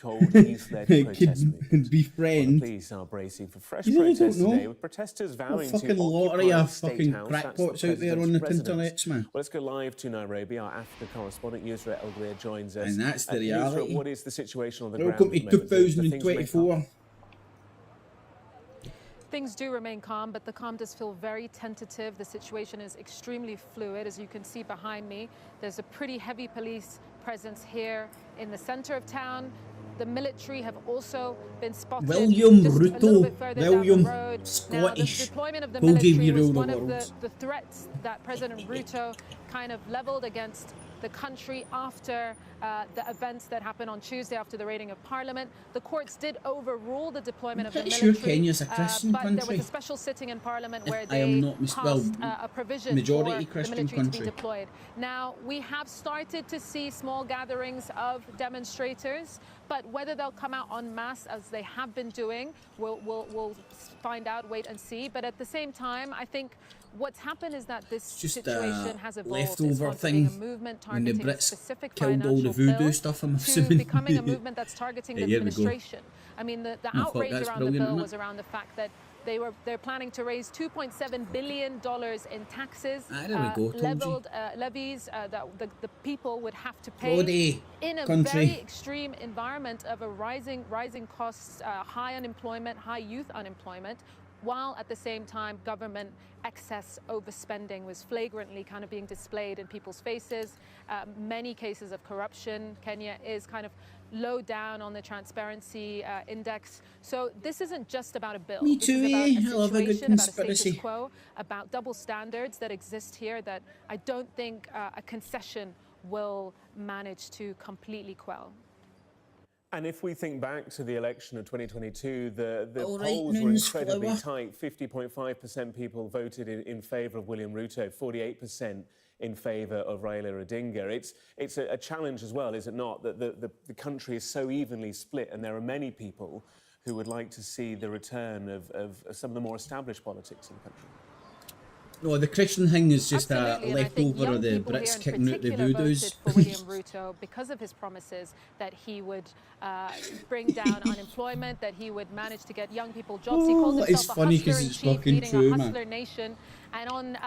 Could be friends. Police are bracing for fresh You know, protests don't know. today, with protesters vowing fucking to lottery occupy of the State fucking House. crackpots out there on the internet, man. Well, let's go live to Nairobi. Our Africa correspondent Yusra Elguir joins us. And that's the Yusra, reality. what is the situation on the Welcome ground? to 2024. Things do remain calm, but the calm does feel very tentative. The situation is extremely fluid. As you can see behind me, there's a pretty heavy police presence here in the center of town. The military have also been spotted William just Ruto, a little bit further William, down the road. Scottish. Now, the deployment of the Who'll give military you was rule one the of world? the threats that President Ruto kind of leveled against the country after the events that happened on Tuesday after the raiding of Parliament. The courts did overrule the deployment of the military. Pretty sure Kenya's a Christian but country. there was a special sitting in Parliament where I am they not passed a provision majority for Christian the military country. to be deployed. Now, we have started to see small gatherings of demonstrators, but whether they'll come out en masse as they have been doing, we'll find out, wait and see. But at the same time, I think what's happened is that this situation has evolved. Leftover It's thing a movement when the targeting a Brits specific killed all the voodoo bill stuff, I'm to assuming. becoming a movement that's targeting the Here we go. administration. I mean, the fuck, outrage that's around the brilliant, bill isn't was around the fact that they're planning to raise $2.7 billion in taxes, There we go, told you. levies that the people would have to pay Bloody in a country. very extreme environment of a rising costs, high unemployment, high youth unemployment, while at the same time government excess overspending was flagrantly kind of being displayed in people's faces. Many cases of corruption. Kenya is kind of low down on the transparency index. So this isn't just about a bill. Me This too, is about I a love a good situation, about a conspiracy. status quo, about double standards that exist here that I don't think a concession will manage to completely quell. And if we think back to the election of 2022, the All right, polls were Nunes incredibly flower. tight. 50.5% people voted in favour of William Ruto, 48% in favour of Raila Odinga. It's a challenge as well, is it not, that the country is so evenly split, and there are many people who would like to see the return of some of the more established politics in the country. No, the Christian thing is just Absolutely, a and I think leftover young of the people Brits here in kicking out the particular voodoos. voted for William Ruto because of his promises that he would bring down unemployment, that he would manage to get young people jobs. He called it's himself a funny hustler 'cause in it's chief, fucking leading true, a man. hustler nation. And on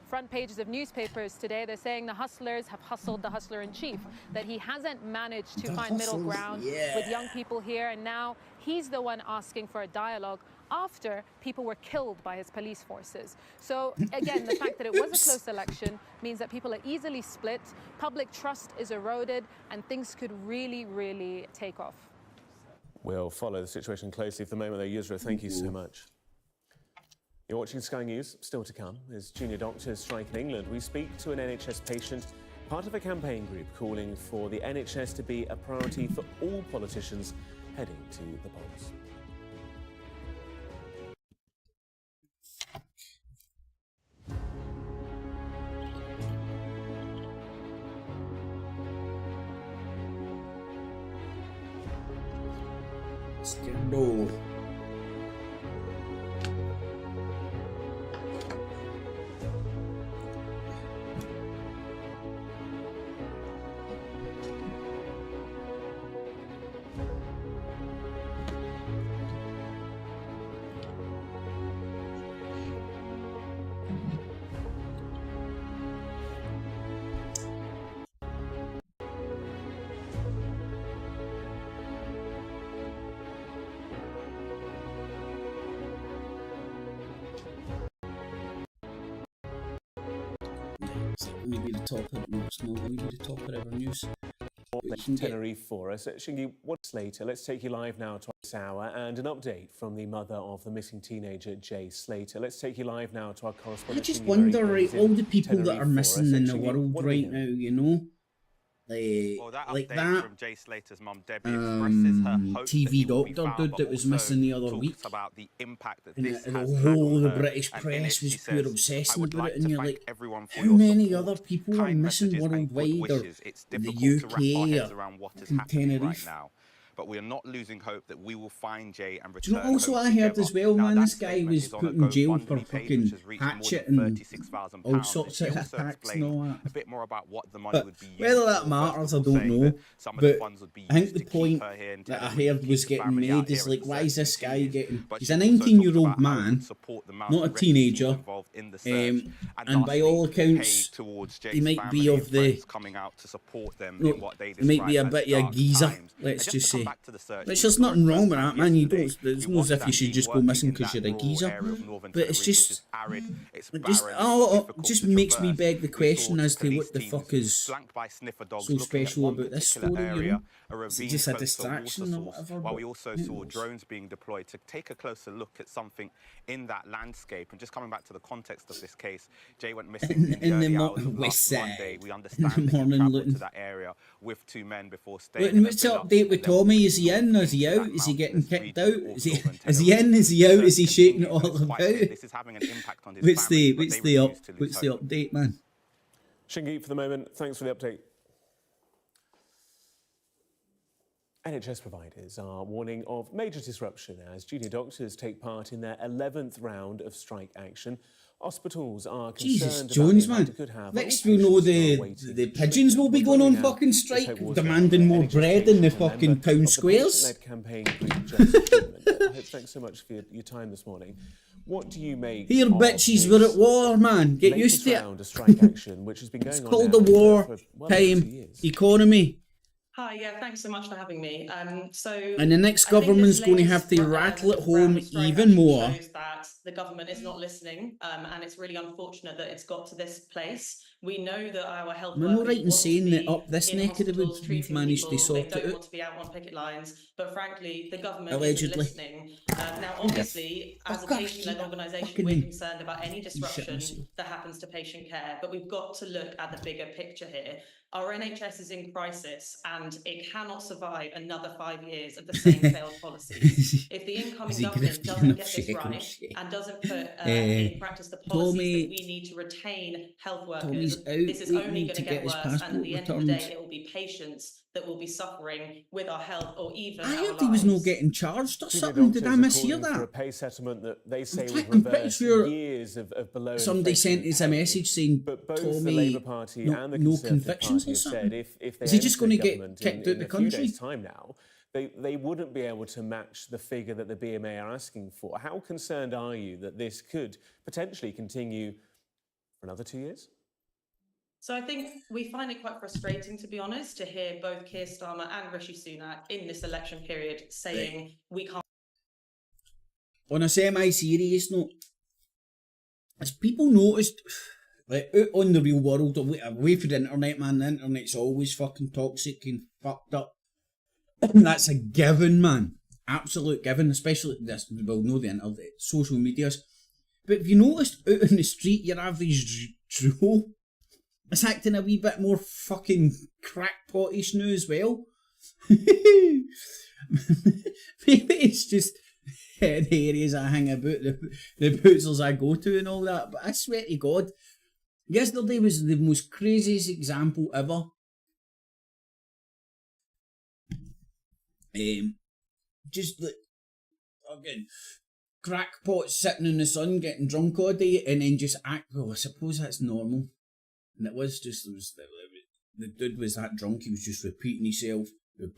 front pages of newspapers today, they're saying the hustlers have hustled the hustler in chief, that he hasn't managed to find middle hustles, ground with young people here, and now he's the one asking for a dialogue after people were killed by his police forces. So again, the fact that it was a close election means that people are easily split, public trust is eroded, and things could really, really take off. We'll follow the situation closely for the moment, though. Yusra, thank you so much. You're watching Sky News. Still to come, as junior doctors strike in England, we speak to an NHS patient, part of a campaign group calling for the NHS to be a priority for all politicians heading to the polls. Scandal. Maybe the top of no, it's not going to be the top of our news. Tenerife for us. Shingi, what's later? Let's take you live now to this hour and an update from the mother of the missing teenager, Jay Slater. Let's take you live now to our I correspondent. just Shingi wonder, Mary, right, all the people that Tenerife are for missing us. in the Shingi, world what are we right hearing? now, you know? Well, that Like update that from Jay Slater's mum, Debbie, expresses her hope TV that he will be doctor found, dude but that was also missing the other talks week. about the impact that And this the has had whole on the her. British And in press it, was she pure says, obsessing I would about like it, and to you're thank like, everyone for how your many support, other people are kind missing messages and good worldwide or wishes. It's in the difficult to wrap our UK heads or around what is in happening right Tenerife? now. but we are not losing hope that we will find Jay and Do you return know also home I heard together. as well, Now, man, that this guy statement was is on put a in jail for GoFundMe page, fucking which has reached more hatchet than and £36,000. all sorts He of also attacks and explained all that. a bit more about what the money But would be used whether that for. matters, I First of all, don't saying know. that some of the But funds would be I think used the to keep point her here in that I Tel Aviv, heard keep was the getting family out made here is as like, the why search is this guy continues. getting... But He's she a also talked 19-year-old about how it man, would support the not a mountain rescue teams teenager, involved in the search. and by all accounts, pay towards he Jay's might be family of and the... friends coming out to support them No, in what they he might be a describe bit as of a dark geezer, times. let's And just to come say. back to the search, Which we there's saw it nothing wrong with firsthand that, man. You yesterday. don't... There's We no watched as if you that should team just go working missing in because that you're a rural geezer. area of northern But Tel it's Aviv, just... which is arid, it's It barren, just, it's oh, difficult it just to makes me traverse. beg the We question saw as to police what the teams fuck is flanked by sniffer dogs so looking at special one about this particular story, you area, know? a Is it ravine just a close to a distraction water or source, whatever? while But we also who saw knows? drones being deployed to take a closer look at something in that landscape. And just coming back to the context of this case, Jay went missing in the early hours of last Monday. We understand that he travelled to that area with two men before staying in a what's the villa update with and then Tommy? Is walking he in? north Is he into out? that Is he getting mountainous kicked region out? off Is he northern Tel is he Aviv. in? Is he The out? search Is he shaking it continues, and all it's about? quite clear this is having an impact on his What's family, the but what's they the refuse to lose what's the hope. update, man? Shingi, for the moment, thanks for the update. NHS providers are warning of major disruption as junior doctors take part in their 11th round of strike action. Hospitals are concerned Jesus, about Jones, the impact man. it could have. Next we know the pigeons will be going on fucking strike, demanding more bread in the fucking town squares. Campaign Group Justice Treatment. Thanks so much for your time this morning. What do you make Here, of bitches, this we're at war, man. Get used to round of it. strike action, which has been going It's on called now the war for well over 2 time years? economy. Hi, yeah, thanks so much for having me. And the next government's going to have to rattle it home even more. Shows that the government is not listening, and it's really unfortunate that it's got to this place. We know that our health Am I not workers right in want saying to that be up this in neck of the hospitals woods we've treating managed to people. sort They it don't out? want to be out on picket lines, but frankly, the government Allegedly. isn't listening. Now, obviously, as a patient-led organisation, we're concerned about any disruption that happens to patient care, but we've got to look at the bigger picture here. Our NHS is in crisis and it cannot survive another 5 years of the same failed policies. If the incoming government doesn't get this right and doesn't put in practice the policies that we need to retain health workers, this is only going to get worse, and at the end of the day, it will be patients that will be suffering with our health or even I our heard he was lives. not getting charged or Junior something. Did I doctors are mishear calling for a that? pay settlement that they say would I'm pretty reverse sure years of below somebody inflation sent us a pay. message saying But both the Tommy Labour Party no, and the no Conservative convictions Party or have something. said if they Is he just enter going to government get kicked in out the a few country? days' time now, they wouldn't be able to match the figure that the BMA are asking for. How concerned are you that this could potentially continue for another 2 years? So I think we find it quite frustrating, to be honest, to hear both Keir Starmer and Rishi Sunak in this election period saying we can't. On a semi-serious note, as people noticed, like out on the real world, away from the internet, man, the internet's always fucking toxic and fucked up. That's a given, man. Absolute given, especially this, we'll know the internet, social medias. But if you noticed out on the street, your average Joe is acting a wee bit more fucking crackpotish now as well. Maybe it's just the areas I hang about, the puzzles I go to and all that, but I swear to God, yesterday was the most craziest example ever. Just like fucking crackpots sitting in the sun getting drunk all day and then just act, well, I suppose that's normal. And it was just, the dude was that drunk, he was just repeating himself, and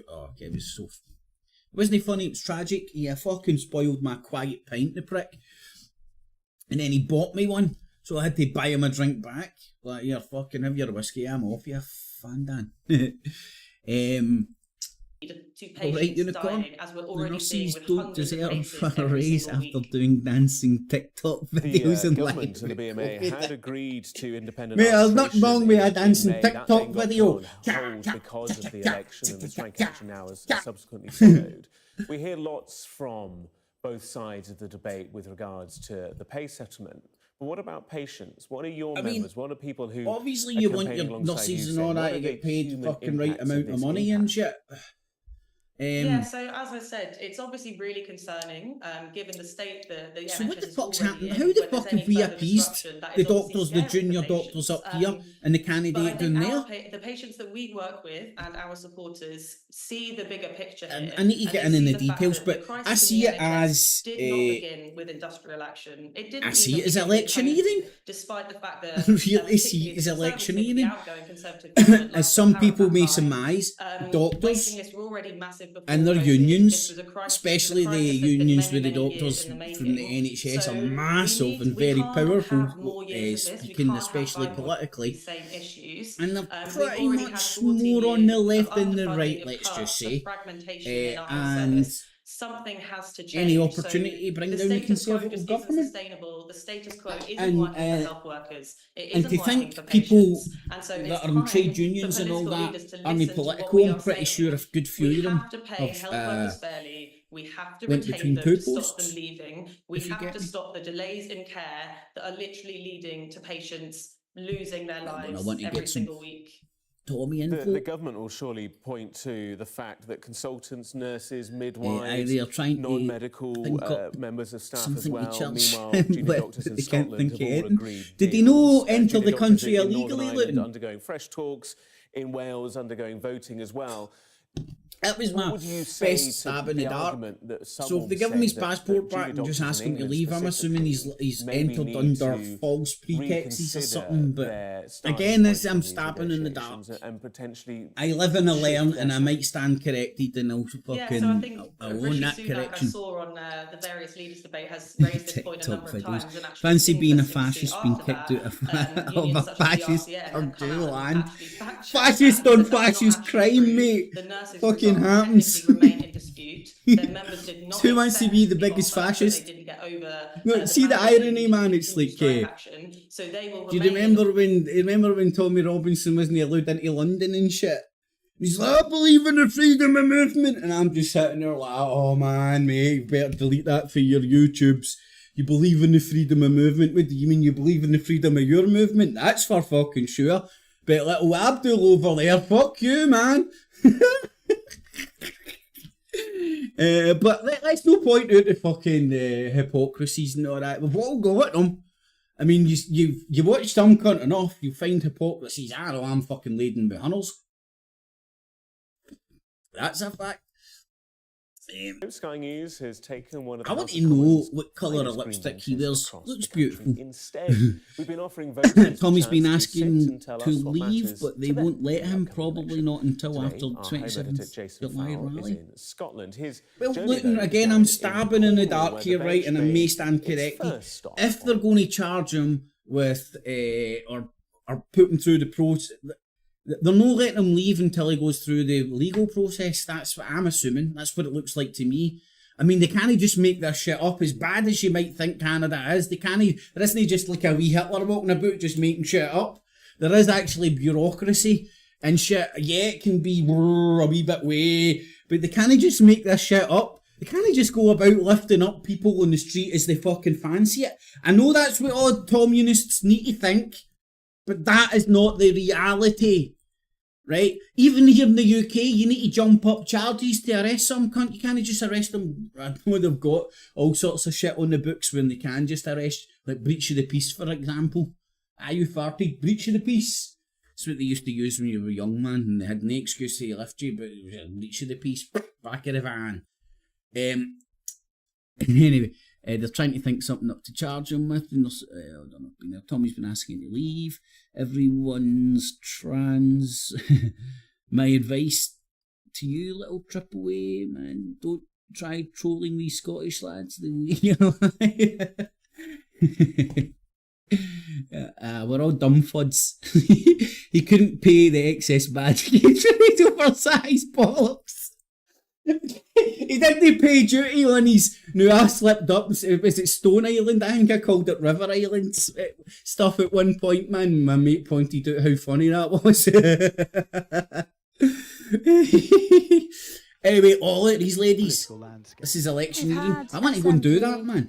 oh, okay, it was so, it wasn't funny, it was tragic. He fucking spoiled my quiet pint, the prick. And then he bought me one, so I had to buy him a drink back. Like, you're fucking, have your whiskey, I'm off, you fandan. To Alright, patients Unicorn, dying, as we're the already seeing nurses with don't hundreds of deserve cases a every raise single after week. doing dancing TikTok videos The and government and the live. BMA had agreed to independent Mate, there's nothing arbitration wrong with a in dancing May. That TikTok then got video. put on hold because of the election, and the strike action now has subsequently followed. We hear lots from both sides of the debate with regards to the pay settlement. But what about patients? What are your members? What are people who obviously are you want campaigning your alongside nurses you and all saying? What that are to the get paid human fucking right impacts of amount of this money and shit. Yeah, so as I said, it's obviously really concerning, given the state the So NHS what the is fuck's already happening? in. How the When fuck there's any have we further appeased disruption, that the is obviously doctors, the scary for junior doctors patients. up here, and the But I candidate think down there? the patients that we work with and our supporters see the bigger picture here. I need to get in the details, but I see it as did not begin with industrial action. It didn't I see even it as begin with electioneering. COVID, despite the fact I that really see it as the electioneering. outgoing Conservative government, As some people may surmise, doctors waiting lists were already massive before and their COVID. unions, This was a crisis, especially the unions with the doctors from the NHS, are massive and very powerful, speaking especially politically. And they're pretty much more on the left than the right, let's just say. And something has to change. Any opportunity to bring down the Conservative government. The status quo isn't working for health workers. It isn't and to working think for people and so that are in trade unions and all that aren't political, I'm pretty sure a good few of them have we have to went retain between them two to stop posts. them leaving. We have to stop the delays in care that are literally leading to patients losing their lives every single week. The government will surely point to the fact that consultants, nurses, midwives, non-medical members of staff as well, meanwhile, junior doctors in Scotland have all agreed. Did they know enter the country in illegally? Northern Ireland undergoing fresh talks, in Wales undergoing voting as well. That was my best stab in the dark. So if they give him his passport back and just ask him to leave, I'm assuming he's entered under false pretexts or something. But again, I'm stabbing in the dark. I live and I learn, and I might stand corrected, and I'll fucking I'll own that correction. I saw on the various leaders debate has raised this point a number of times. And fancy being a fascist, being kicked out of a fascist jail, and fascist on fascist crime, mate. Fucking happens. Who wants to be the biggest fascist? No, see the irony, man. It's like, do you remember when Tommy Robinson wasn't allowed into London and shit? He's like, I believe in the freedom of movement, and I'm just sitting there like, oh man, mate, you better delete that for your YouTubes. You believe in the freedom of movement? What do you mean you believe in the freedom of your movement? That's for fucking sure. But little Abdul over there, fuck you, man. But let's no point out the fucking hypocrisies and all that. We've all got them. I mean, you watch some cunt enough, you find hypocrisies. I know I'm fucking laden with hunnels. That's a fact. Sky News has taken one of the I want to know what colour of lipstick he wears. Looks beautiful. Instead, we've been offering voters Tommy's been asking to leave, but they won't let him. Probably not until after 27th July rally. Scotland. Well, looking again, I'm stabbing in the dark here, right, and I may stand corrected. If they're going to charge him with or put him through the process. They're not letting him leave until he goes through the legal process. That's what I'm assuming. That's what it looks like to me. I mean, they can't just make their shit up. As bad as you might think Canada is, there isn't just like a wee Hitler walking about just making shit up. There is actually bureaucracy and shit. Yeah, it can be a wee bit way, but they can't just make this shit up. They can't just go about lifting up people on the street as they fucking fancy it. I know that's what all communists need to think, but that is not the reality. Right? Even here in the UK, you need to jump up charges to arrest some cunt. You can't just arrest them. I know they've got all sorts of shit on the books when they can just arrest, like breach of the peace, for example. You farted, breach of the peace. That's what they used to use when you were young, man, and they had no excuse to lift you, but it was a breach of the peace, back of the van. Anyway, they're trying to think something up to charge him with. And I don't know. Tommy's been asking to leave. Everyone's trans. My advice to you, little trip away, man, don't try trolling these Scottish lads. We're all dumb fuds. He couldn't pay the excess badge. He's oversized bollocks. He didn't pay duty on his. No, I slipped up. Was it Stone Island? I think I called it River Island stuff at one point, man. My mate pointed out how funny that was. Anyway, all of these ladies. This is electioneering. I want to go and do that, man.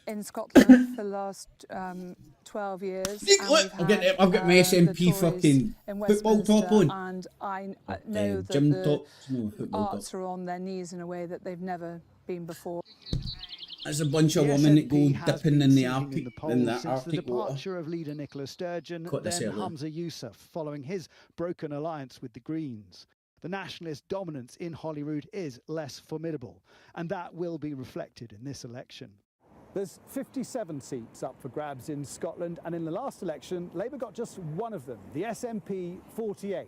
In Scotland for the last 12 years. Look, I've got my SNP fucking football top on. And I know that gym the top. No, football arts top. are on their knees in a way that they've never been before. There's a bunch of women that go dipping in the Arctic, in that since Arctic the departure of leader Nicola Sturgeon, then Hamza Yousaf, following his broken alliance with the Greens. The nationalist dominance in Holyrood is less formidable, and that will be reflected in this election. There's 57 seats up for grabs in Scotland, and in the last election, Labour got just one of them, the SNP 48.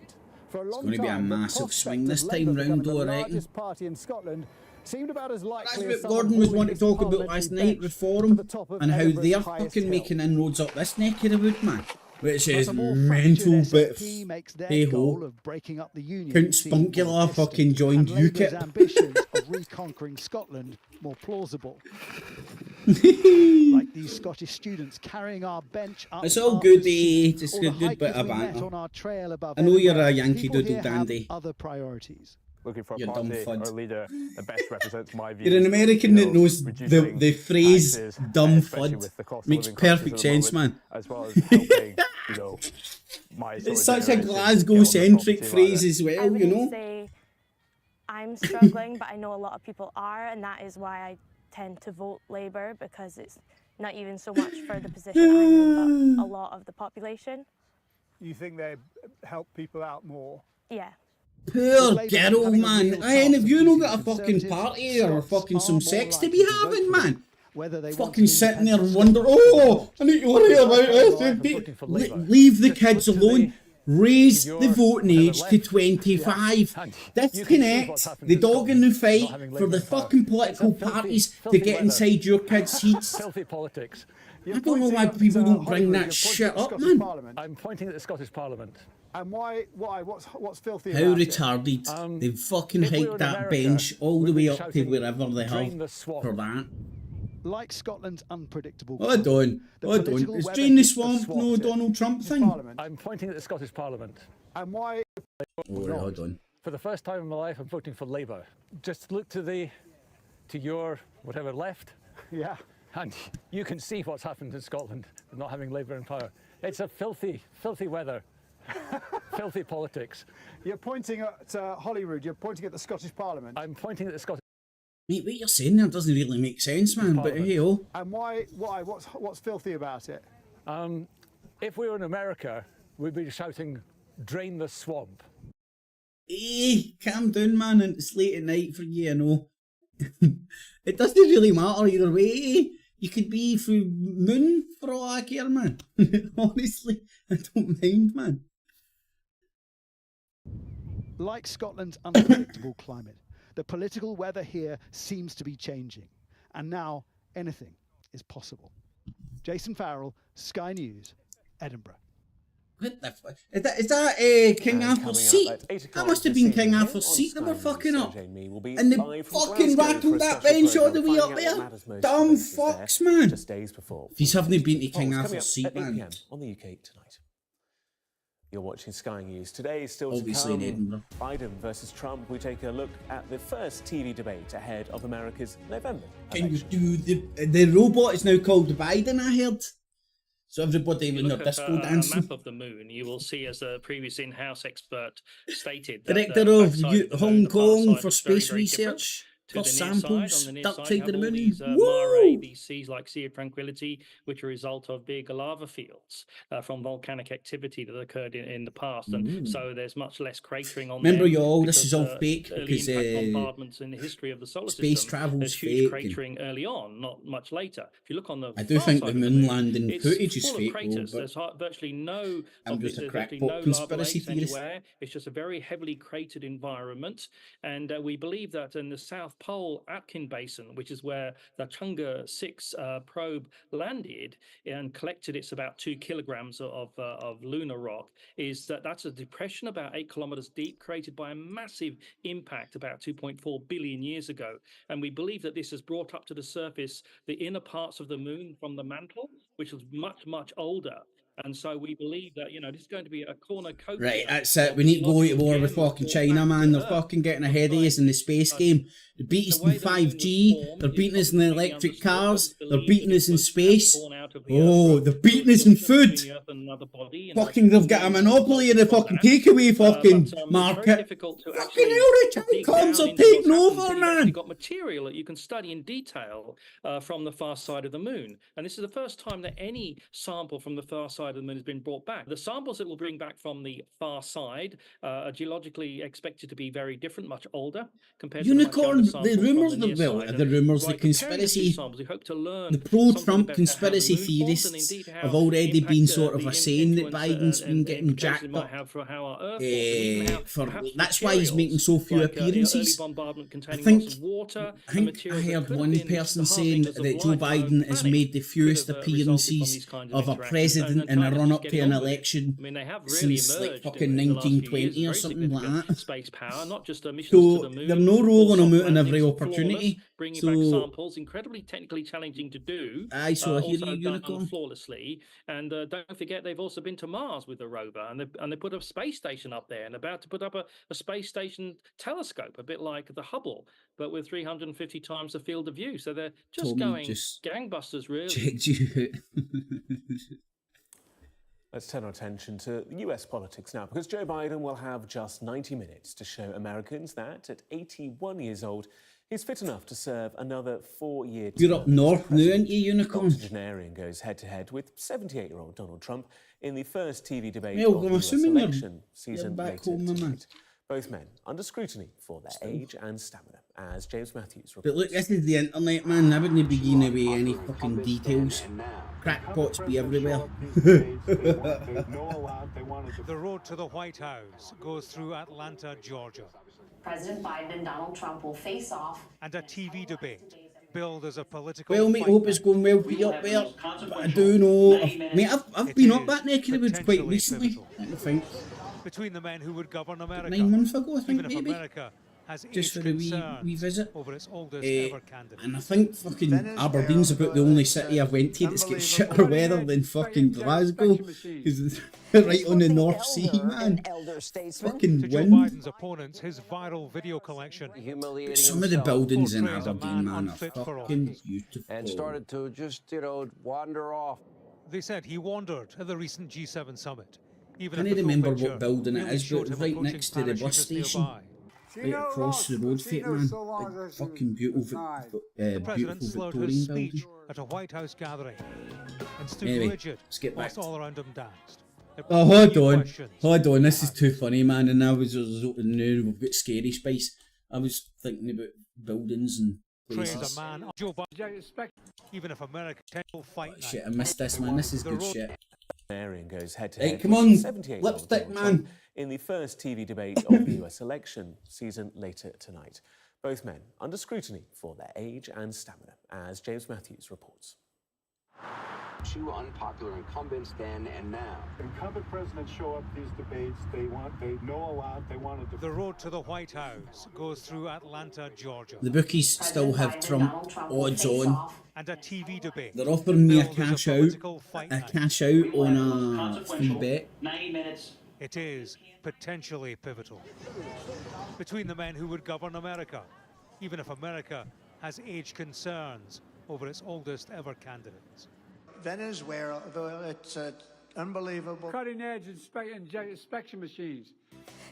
For a long time, it's going to be a massive swing this time round, though, I reckon. The largest party in Scotland seemed about as likely That's what Gordon was wanting to talk about last night, Reform, and how they're fucking making inroads up this neck of the wood, man. Which is mental, but hey ho. Count Spunkula fucking joined UKIP. Ambitions of reconquering Scotland more plausible. Like these Scottish students carrying our bench up. It's all good, just a good bit of banter. I know you're a Yankee Doodle dandy. Other priorities. Looking for a you party or a leader that best represents my views. You're an American that knows the phrase dumb fud. Makes perfect sense, man. As well as helping, you know, it's such a Glasgow-centric phrase as well, you know. Say I'm struggling, but I know a lot of people are, and that is why I tend to vote Labour, because it's not even so much for the position I'm in, but a lot of the population. You think they help people out more? Yeah. Poor girl, man. And if you not got a fucking party or fucking some sex to be having, man. Fucking sitting there and wonder, oh, I need to worry about it. Leave the kids alone. Raise the voting age to 25. Disconnect the dog in the fight for the fucking political parties to get inside your kids' seats. Filthy politics. I don't know why people don't bring that shit up, man. I'm pointing at the Scottish Parliament. And what's filthy How about retarded. They've fucking hiked that bench all the way up to wherever they have for that. Like Scotland's unpredictable. Hold on. Is Drain the Swamp no Donald Trump thing? I'm pointing at the Scottish Parliament. And why? Hold on. For the first time in my life, I'm voting for Labour. Just look to your whatever left. Yeah. And you can see what's happened in Scotland with not having Labour in power. It's a filthy weather. Filthy politics. You're pointing at Holyrood. You're pointing at the Scottish Parliament. I'm pointing at the Scottish. Mate, what you're saying there doesn't really make sense, man. But hey, oh. And why? What's filthy about it? If we were in America, we'd be shouting, "Drain the swamp." Hey, calm down, man. And it's late at night for you, you know. It doesn't really matter either way. You could be through moon for all I care, man. Honestly, I don't mind, man. Like Scotland's unpredictable climate, the political weather here seems to be changing. And now anything is possible. Jason Farrell, Sky News, Edinburgh. What the fuck? Is that King Arthur's seat? That must have been King Arthur's seat that were fucking up. And they fucking rattled that bench all the way up there. Dumb fucks, man. If he's haven't been to King Arthur's seat, man. On the UK tonight. You're watching Sky News. Today, still Obviously to in come, Edinburgh. Biden versus Trump. We take a look at the first TV debate ahead of America's November election. Can you do the robot is now called Biden, I heard. So everybody in their disco dancing. A map of the moon, you will see, as a previous in-house expert stated, Director of Hong Kong for space research. First samples, dark side of the moon. These ABCs like Sea of Tranquility, which are a result of big lava fields from volcanic activity that occurred in the past, and so there's much less cratering on. Remember, y'all, this is all fake because bombardments in the history of the solar space system. travel's there's huge fake. cratering early on, not much later. If you look on the I do think the moon landing footage is full fake. of craters. Though, there's virtually no. I'm just a virtually crackpot no conspiracy lava lakes theorist. anywhere. It's just a very heavily cratered environment, and we believe that in the South Pole Atkin Basin, which is where the Chang'e 6 probe landed and collected its about 2 kilograms of lunar rock, that's a depression about 8 kilometers deep, created by a massive impact about 2.4 billion years ago. And we believe that this has brought up to the surface the inner parts of the moon from the mantle, which was much, much older. And so we believe that, this is going to be a cornucopia. Right, that's it. We need to go to war with fucking China, man. They're fucking getting ahead of us in the space game. They beat us in 5G. They're beating us in the electric cars. They're beating us in space. Oh, they're beating us in food. Fucking, they've got a monopoly of the fucking takeaway fucking market. Fucking hell, the China-coms are taking over, man. You've got material that you can study in detail from the far side of the moon. And this is the first time that any sample from the far side of the moon has been brought back. The samples that we'll bring back from the far side are geologically expected to be very different, much older compared Unicorn, to the rumours, the rumours, the conspiracy, the pro-Trump conspiracy theorists have already been sort of saying that Biden's been getting jacked up. That's why he's making so few appearances. I think I heard one person saying that Joe Biden has made the fewest appearances of a president in a run-up to an election since like fucking 1920 or something like that. Space power, not just missions So to the moon, they're no rolling them out in every opportunity. Bringing So, back samples, incredibly technically challenging to do. Aye, so I hear also you, done Unicorn. flawlessly. And don't forget, they've also been to Mars with the rover, and they put a space station up there, and about to put up a space station telescope, a bit like the Hubble, but with 350 times the field of view. So they're just going gangbusters, really. Checked you out. Let's turn our attention to US politics now, because Joe Biden will have just 90 minutes to show Americans that at 81 years old, he's fit enough to serve another 4-year term. You're up north now, aren't you, Unicorn? Octogenarian goes head-to-head with 78-year-old Donald Trump in the first TV debate Well, of I'm the US assuming election you're season back later home, my man. tonight. Both men under scrutiny for their age and stamina, as James Matthews reports. But look, this is the internet, man. I wouldn't be giving away any fucking details. Crackpots be everywhere. The road to the White House goes through Atlanta, Georgia. President Biden and Donald Trump will face off. And a TV debate billed as a political Well, mate, hope it's going well for you up there. But I do know, I've been up that neck of the woods quite recently, I think. Between the men who would govern America, 9 months ago, I think, even if maybe. America has Just for a wee visit. over its oldest ever candidate. And I think fucking Aberdeen's about the only city I've went to that's got shitter weather than fucking Glasgow. Because it's right on the North Sea, man. Fucking To Joe wind. Biden's opponents, his viral video collection. But some of the buildings in portrays a Aberdeen, man, are unfit for fucking office. beautiful. And started to just, wander off. They said he wandered at the recent G7 summit. Even Can if you the full remember picture what building it really is? showed But him right approaching next to the bus parachutists station. nearby. Right across the road from it, man. Like fucking beautiful, The beautiful president slowed his Victorian speech building. at a White House gathering and stood Anyway, rigid let's get back. whilst all around him danced. Oh, hold on, this is too funny, man. And now we've got Scary Spice. I was thinking about buildings and Praise places. a man, Joe Biden, even if America will fight. Shit, I missed this, man. This is good shit. Octogenarian goes head-to-head Hey, come with on, 78-year-old lipstick Donald man. Trump in the first TV debate of the US election season later tonight. Both men under scrutiny for their age and stamina, as James Matthews reports. Two unpopular incumbents then and now. Incumbent presidents show up these debates, they know a lot, they want to... The road to the White House goes through Atlanta, Georgia. The bookies still have Trump odds on. And a TV debate. They're offering me a billed as cash out political fight night. on a free bet. 90 minutes. It is potentially pivotal. Between the men who would govern America, even if America has age concerns over its oldest ever candidates. Venezuela, it's unbelievable. Cutting edge inspection machines.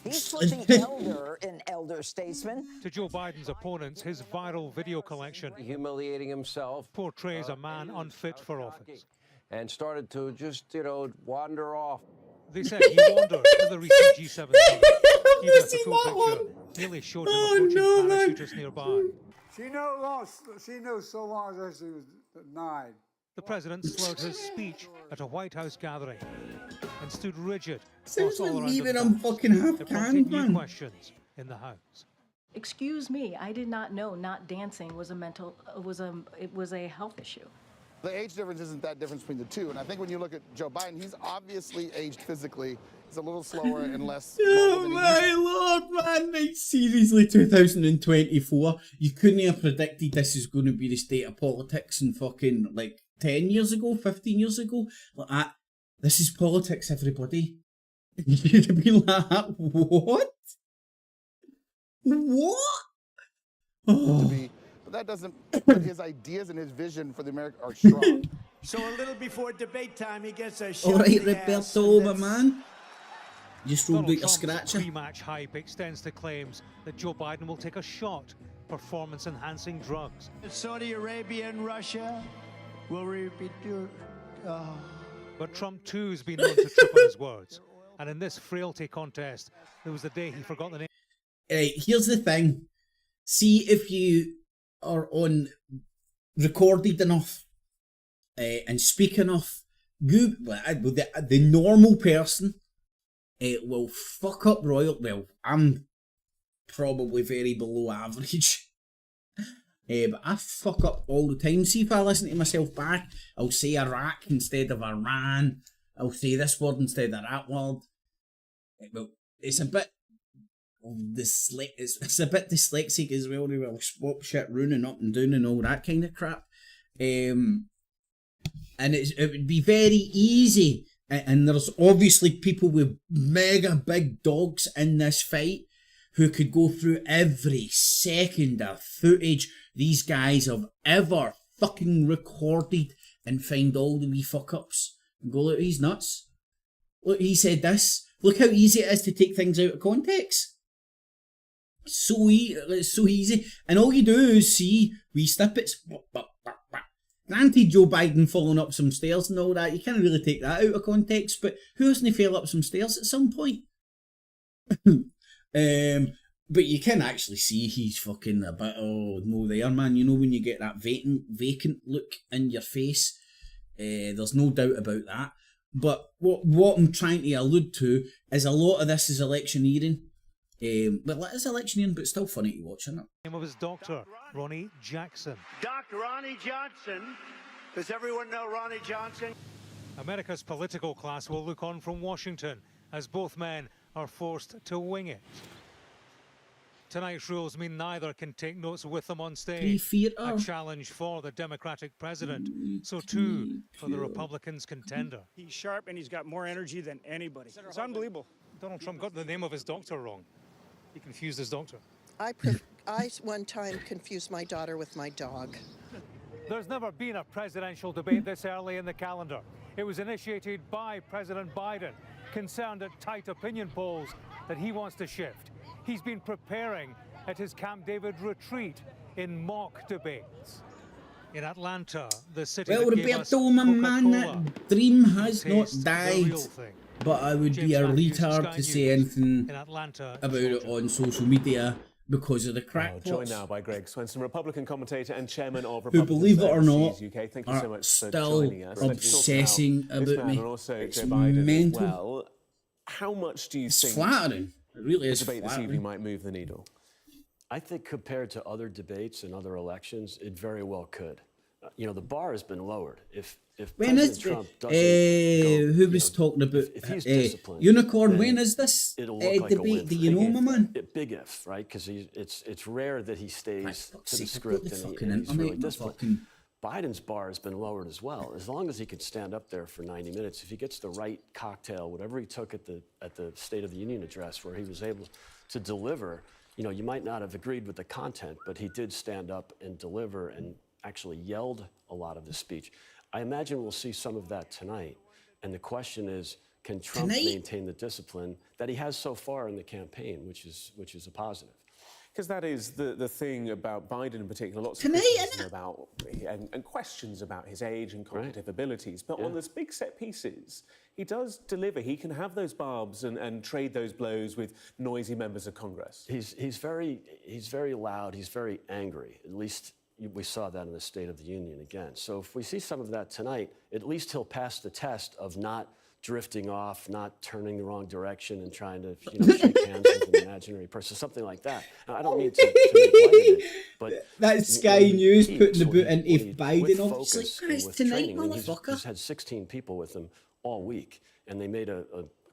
He's switching elder in elder statesman. To Joe Biden's opponents, his viral video collection Humiliating himself. portrays a man unfit for office. And started to just, wander off. They said he wandered at the recent G7 summit. Even if the full picture nearly showed him approaching parachutists nearby. She knew so long as she was 9. The president slurred his speech at a White House gathering and stood rigid. Sounds whilst all like around even him I'm danced. fucking half It prompted canned, new man. questions in the House. Excuse me, I did not know not dancing was a health issue. The age difference isn't that difference between the two, and I think when you look at Joe Biden, he's obviously aged physically. He's a little slower and less. Oh my lord, man! Like, seriously, 2024. You couldn't have predicted this is going to be the state of politics in fucking like 10 years ago, 15 years ago. Like, This is politics, everybody. You'd have been like, what? What? Oh. But that doesn't, but his ideas and his vision for the America are strong. So a little before debate time, he gets a shot. All right, in the ass, Roberto, and my that's- man. Just rolled out Donald your Trump's scratcher. pre-match hype extends to claims that Joe Biden will take a shot, performance-enhancing drugs. Saudi Arabia and Russia will repeat your. Oh. But Trump too has been known to trip on his words. And in this frailty contest, there was the day he forgot the name. Right, here's the thing. See if you are on recorded enough and speak enough. The normal person will fuck up royal. Well, I'm probably very below average. But I fuck up all the time. See if I listen to myself back, I'll say Iraq instead of Iran. I'll say this word instead of that word. Well, it's a bit it's a bit dyslexic as well. They will swap shit running up and down and all that kind of crap. And it would be very easy. And there's obviously people with mega big dogs in this fight who could go through every second of footage these guys have ever fucking recorded and find all the wee fuck-ups and go, look, he's nuts. Look, he said this. Look how easy it is to take things out of context. It's so easy. And all you do is see wee snippets. Granted, Joe Biden falling up some stairs and all that, you can't really take that out of context, but who hasn't fell up some stairs at some point? But you can actually see he's fucking a bit, oh no there, man. You know when you get that vacant look in your face? There's no doubt about that. But what I'm trying to allude to is a lot of this is electioneering. Well, it is electioneering, but still funny to watch, isn't it? The name of his doctor, Ronnie Jackson. Dr. Ronnie Johnson. Does everyone know Ronnie Johnson? America's political class will look on from Washington as both men are forced to wing it. Tonight's rules mean neither can take notes with them on stage. A challenge for the Democratic president, so too for the Republicans' contender. He's sharp and he's got more energy than anybody. It's unbelievable. Donald Trump got the name of his doctor wrong. He confused his doctor. I one time confused my daughter with my dog. There's never been a presidential debate this early in the calendar. It was initiated by President Biden, concerned at tight opinion polls that he wants to shift. He's been preparing at his Camp David retreat in mock debates. In Atlanta, the city Well, that gave us Roberto, my man, Coca-Cola, that dream has not taste the died. real thing. But I would be a retard to say anything about it on social media because of the crackpots. Joined now by Greg Swenson, Republican commentator and chairman of who, Republicans believe it or not, UK. Thank you are so much still for joining us. obsessing about me. And also It's Joe Biden mental. as well. How much do you It's think flattering. It really is the debate this flattering. evening might move the needle? I think compared to other debates and other elections, it very well could. You know, the bar has been lowered. If When President is Trump doesn't who was talking about if he's disciplined, Unicorn? then When is this it'll look like a win debate? Do you know, my man? Big if, right? Because it's rare that he stays to the sake, script put the and fucking he's internet really in my disciplined. Biden's bar has been lowered as well. As long as he could stand up there for 90 minutes, if he gets the right cocktail, whatever he took at the State of the Union address, where he was able to deliver, you know, you might not have agreed with the content, but he did stand up and deliver and actually yelled a lot of the speech. I imagine we'll see some of that tonight. And the question is, can Trump maintain the discipline that he has so far in the campaign, which is a positive? Because that is the thing about Biden in particular. Lots Tonight, of criticism about and questions about his age and cognitive abilities. But on those big set pieces, he does deliver. He can have those barbs and trade those blows with noisy members of Congress. He's very loud. He's very angry. At least we saw that in the State of the Union again. So if we see some of that tonight, at least he'll pass the test of not drifting off, not turning the wrong direction and trying to shake hands with an imaginary person, something like that. Now, I don't mean to make light of it, but that's Sky News putting the boot into Biden. Obviously, with it's tonight, training. motherfucker. He's had 16 people with him all week, and they made a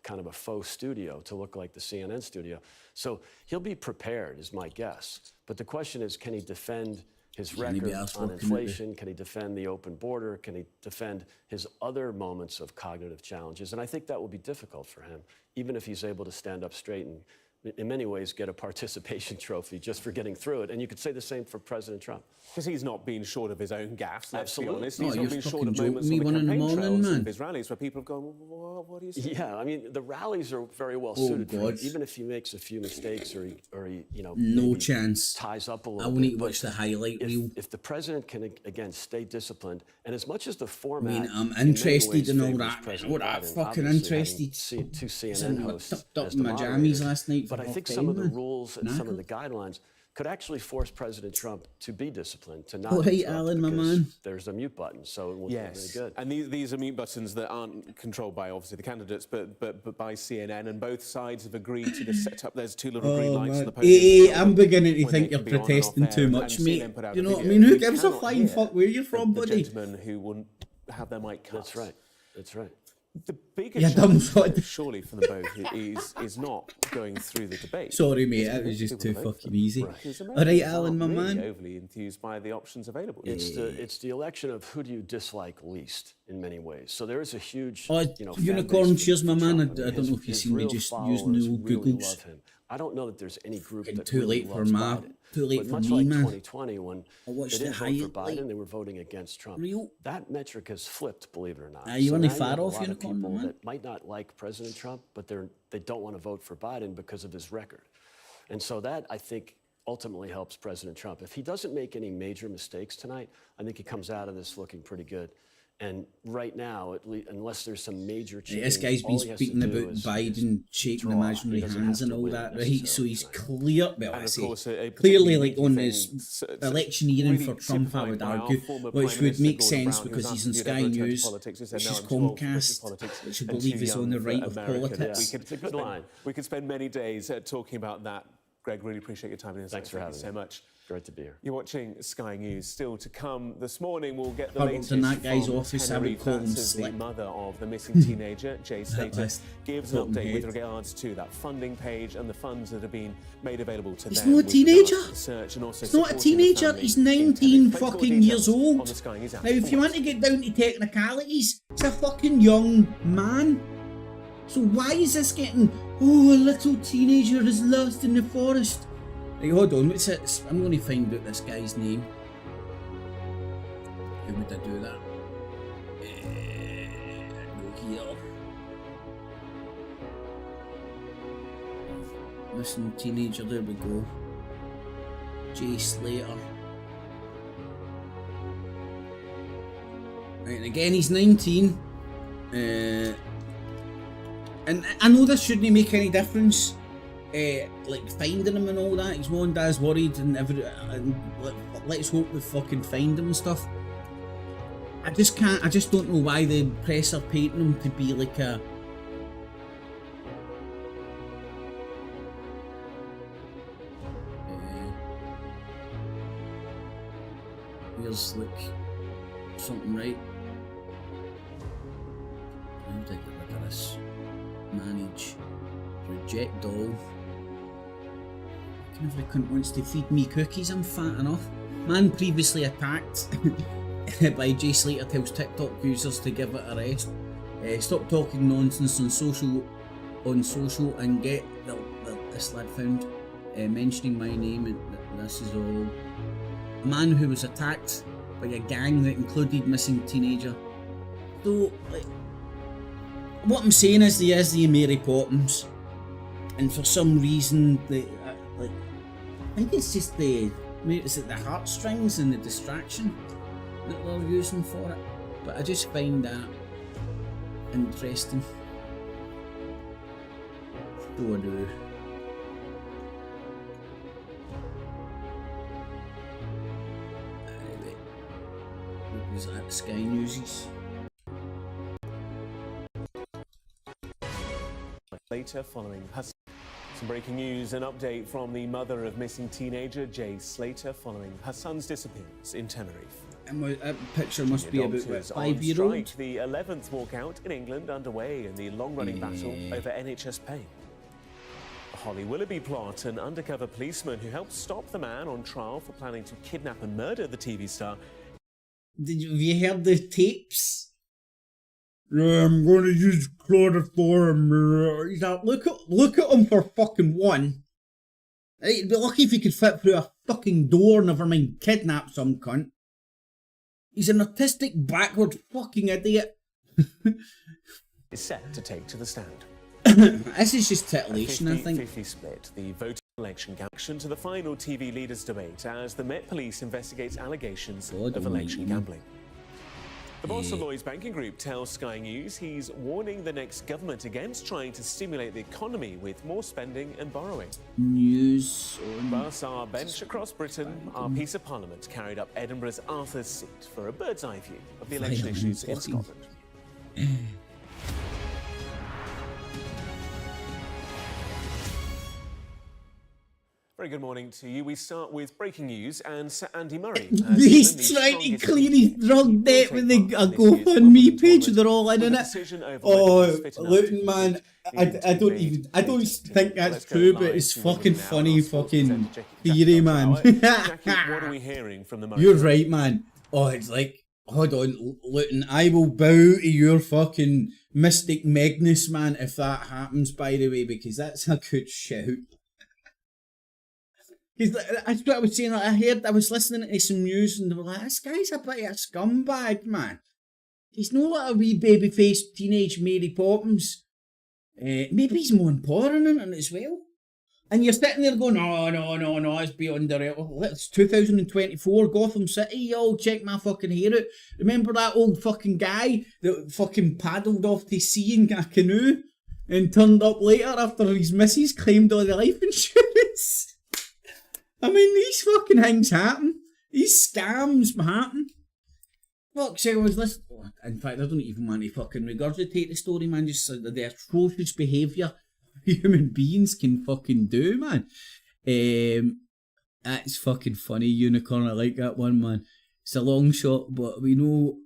kind of a faux studio to look like the CNN studio. So he'll be prepared, is my guess. But the question is, can he defend his record on inflation? Can he defend the open border? Can he defend his other moments of cognitive challenges? And I think that will be difficult for him, even if he's able to stand up straight and, in many ways, get a participation trophy just for getting through it. And you could say the same for President Trump. Because he's not been short of his own gaffes, let's be Absolutely. honest. No, He's not been short of moments on the campaign trails of his rallies where people have gone, well, what do you say? Yeah, I mean, the rallies are very well suited for him. Even if he makes a few mistakes or he you know, no chance. Ties up a little I will need to watch the highlight reel. If the president can, again, stay disciplined, and as much as the format... I mean, I'm interested in all that. I'm fucking interested. Two CNN hosts up in my jammies last night. But I think some of the rules and some of the guidelines could actually force President Trump to be disciplined, to not interrupt, Alan, my because man. There's a mute button, so it will be really good. And these are mute buttons that aren't controlled by, obviously, the candidates, but by CNN, and both sides have agreed to the setup. There's two little green lights on the podium. I'm beginning to think you're protesting too much, mate. You know what I mean? Who gives a flying fuck where you're from, buddy? The gentleman who wouldn't have their mic cut. That's right. That's right. The biggest challenge, surely, for them both is not going through the debate. Sorry, mate, that was just too fucking easy. All right, Alan, my man. Overly enthused by the options available. It's the election of who do you dislike least in many ways. So there is a huge unicorn cheers, my man. I don't know if you've seen me just using the old Googles. I don't know that there's any group that too really late for loves me. Biden. Too late but for much me, like man. 2020, when they didn't vote for Biden, they were voting against Trump. That metric has flipped, believe it or not. You only now far have a off, lot of unicorn, people man. that might not like President Trump, but they don't want to vote for Biden because of his record. And so that, I think, ultimately helps President Trump. If he doesn't make any major mistakes tonight, I think he comes out of this looking pretty good. And right now, at least, unless there's some major change, this guy's been speaking about Biden shaking imaginary hands and all that, right? So he's clear, well, I say, clearly, like on this electioneering for Trump, I would argue, which would make sense because he's on Sky News, which is Comcast, which I believe is on the right of PoliTITS. It's a good line. We could spend many days talking about that. Greg, really appreciate your time and insight. Thanks for having me so much. Great to be here. You're watching Sky News. Still to come this morning, we'll get the latest in that guy's from office. I would call him the mother of the missing teenager, Jay Slater, gives an update with regards to that funding page and the funds that have been made available to them. He's not a teenager. Search and also he's not a teenager. He's 19 fucking years old. Now, if you want to get down to technicalities, he's a fucking young man. So why is this getting, a little teenager is lost in the forest? Hey, hold on, what's it? I'm going to find out this guy's name. How would I do that? Go here. Missing teenager, there we go. Jay Slater. Right, and again, he's 19. And I know this shouldn't make any difference. Like finding him and all that, his mom and dad's worried and let's hope we fucking find him and stuff. I just don't know why the press are painting him to be like a here's like something right. How do I get rid of this? Manage. Reject all. Every cunt wants to feed me cookies, I'm fat enough. Man previously attacked by Jay Slater tells TikTok users to give it a rest. Stop talking nonsense on social and get this lad found mentioning my name, and this is all. A man who was attacked by a gang that included missing teenager. So, like, what I'm saying is he is the Mary Poppins, and for some reason I think it's just is it the heartstrings and the distraction that they're using for it, but I just find that interesting. So I do. Anyway, what was that? Sky Newsies. Later, following some breaking news, an update from the mother of missing teenager Jay Slater following her son's disappearance in Tenerife. And that picture must be about a 5-year-old. The 11th walkout in England underway in the long-running battle over NHS pay. Holly Willoughby plot. An undercover policeman who helped stop the man on trial for planning to kidnap and murder the TV star. Have you heard the tapes? I'm going to use chloroform. He's like, look at him for fucking one. He'd be lucky if he could fit through a fucking door, never mind kidnap some cunt. He's an autistic, backward fucking idiot. Is set to take to the stand. This is just titillation, I think. 50-50 split, the voting election action to the final TV leaders debate as the Met Police investigates allegations of election gambling. The boss of Lloyds Banking Group tells Sky News he's warning the next government against trying to stimulate the economy with more spending and borrowing. News on... Plus, our bench across Britain, our Piece of Parliament carried up Edinburgh's Arthur's Seat for a bird's eye view of the election issues in Scotland. Very good morning to you. We start with breaking news and Sir Andy Murray. He's trying to clear his drug debt with a GoFundMe page. They're all in it. Oh, Luton, man. I don't think that's true, but it's fucking funny fucking theory, man. Jackie, what are we hearing from the Murray? You're right, man. Oh, it's like, hold on, Luton, I will bow to your fucking Mystic Magnus, man, if that happens, by the way, because that's a good shout. That's what I was saying. I was listening to some news and they were like, this guy's a bit of a scumbag, man. He's no like a wee baby-faced teenage Mary Poppins. Maybe he's more important in it as well. And you're sitting there going, no, it's beyond the realm. It's 2024, Gotham City, y'all, check my fucking hair out. Remember that old fucking guy that fucking paddled off to sea in a canoe and turned up later after his missus claimed all the life insurance? I mean, these fucking things happen. These scams happen. Fuck, so I was listening. In fact, I don't even want to fucking regurgitate the story, man. Just the atrocious behaviour human beings can fucking do, man. That's fucking funny, Unicorn. I like that one, man. It's a long shot, but we know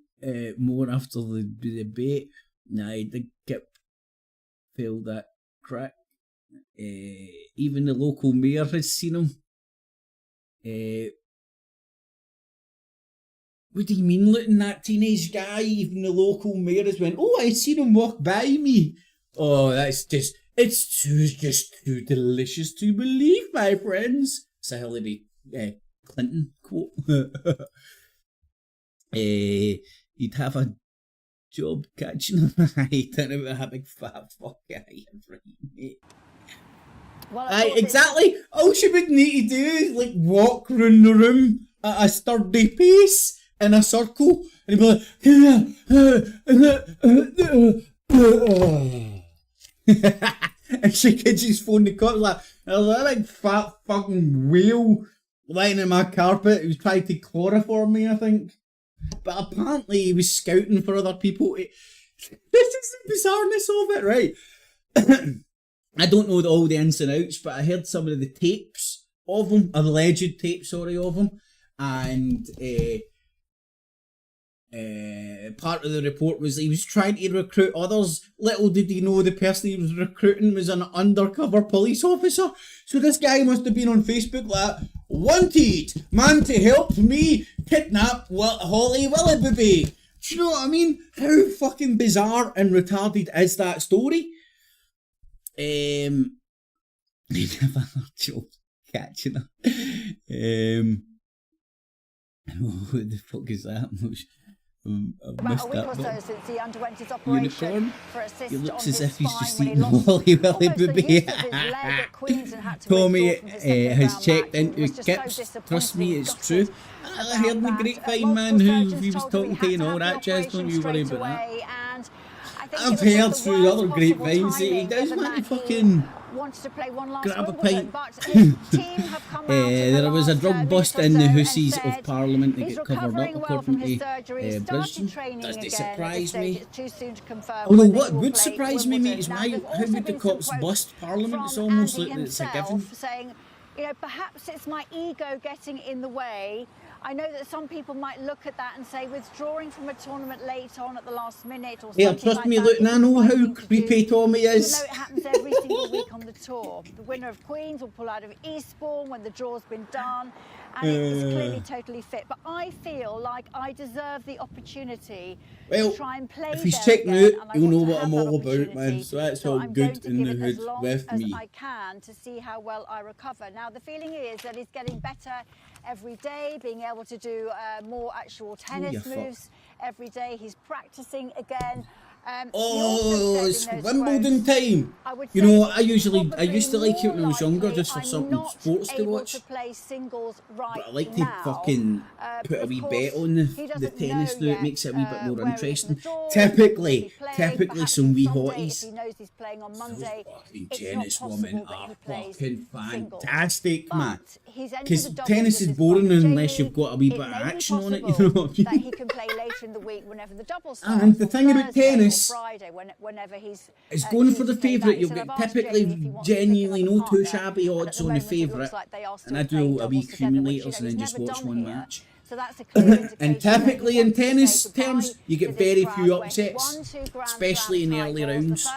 more after the debate. Nah, I did get failed that crack. Even the local mayor has seen him. What do you mean, Luton? That teenage guy, even the local mayor has went, oh, I seen him walk by me. Oh, that's just, it's just too delicious to believe, my friends. It's a Hillary Clinton quote. He'd have a job catching him. I don't know about a big fat fuck guy, mate. Well, exactly. All she would need to do is like walk round the room at a sturdy pace in a circle and be like, and she could just phone the cops like, there's a big fat fucking whale lying in my carpet. He was trying to chloroform me, I think. But apparently he was scouting for other people. This is the bizarreness of it, right? I don't know all the ins and outs, but I heard some of the tapes of him, alleged tapes, of him, and part of the report was he was trying to recruit others. Little did he know the person he was recruiting was an undercover police officer. So this guy must have been on Facebook like, wanted, man to help me kidnap Holly Willoughby. Do you know what I mean? How fucking bizarre and retarded is that story? I never had Joe catching her. What the fuck is that? About a week or so since he underwent his operation for a cyst he looks on as his if he's spine just when he eating lost Holly Willoughby. Tommy has checked into Kips. Trust me, it's true. I heard in the grapevine, man, who he was talking to and all that jazz. Don't you worry about that. I've heard through other grapevines that he does want to fucking grab a pint. There was a drug bust in the Hoosies of Parliament to get covered up, according to Brisbane. Does it surprise me? Although what would surprise me, mate, is how would the cops bust Parliament? It's almost like it's a given. Saying, you know, perhaps it's my ego getting in the way. I know that some people might look at that and say withdrawing from a tournament late on at the last minute or Yeah, something trust like me, that look, and I know how thing to creepy do, Tommy even is. though it happens every single week on the tour. The winner of Queens will pull out of Eastbourne when the draw's been done, and it's clearly totally fit. But I feel like I deserve the opportunity to try and play if he's there checking again, out, and I you'll want know to what have I'm that all about, man. opportunity. So that's So all I'm good going to in give the it as hood long with as me. I can to see how well I recover. Now, the feeling is that he's getting better every day, being able to do more actual tennis moves every day. He's practicing again. It's Wimbledon time. You know, I used to like it when I was younger, just for something sports to watch. But I like to fucking put a wee bet on the tennis now. It makes it a wee bit more interesting. Typically some wee hotties. Those fucking tennis women are fucking fantastic, man. Because tennis is boring unless you've got a wee bit of action on it, you know what I mean? That he can play later in the week whenever the double starts. And the thing about tennis, Friday, whenever he's going for the favourite. You'll get typically genuinely no too shabby odds on the favourite, and I do a wee accumulators and then just watch one match. So that's a clear and typically in tennis terms, you get very few upsets, especially in the early rounds.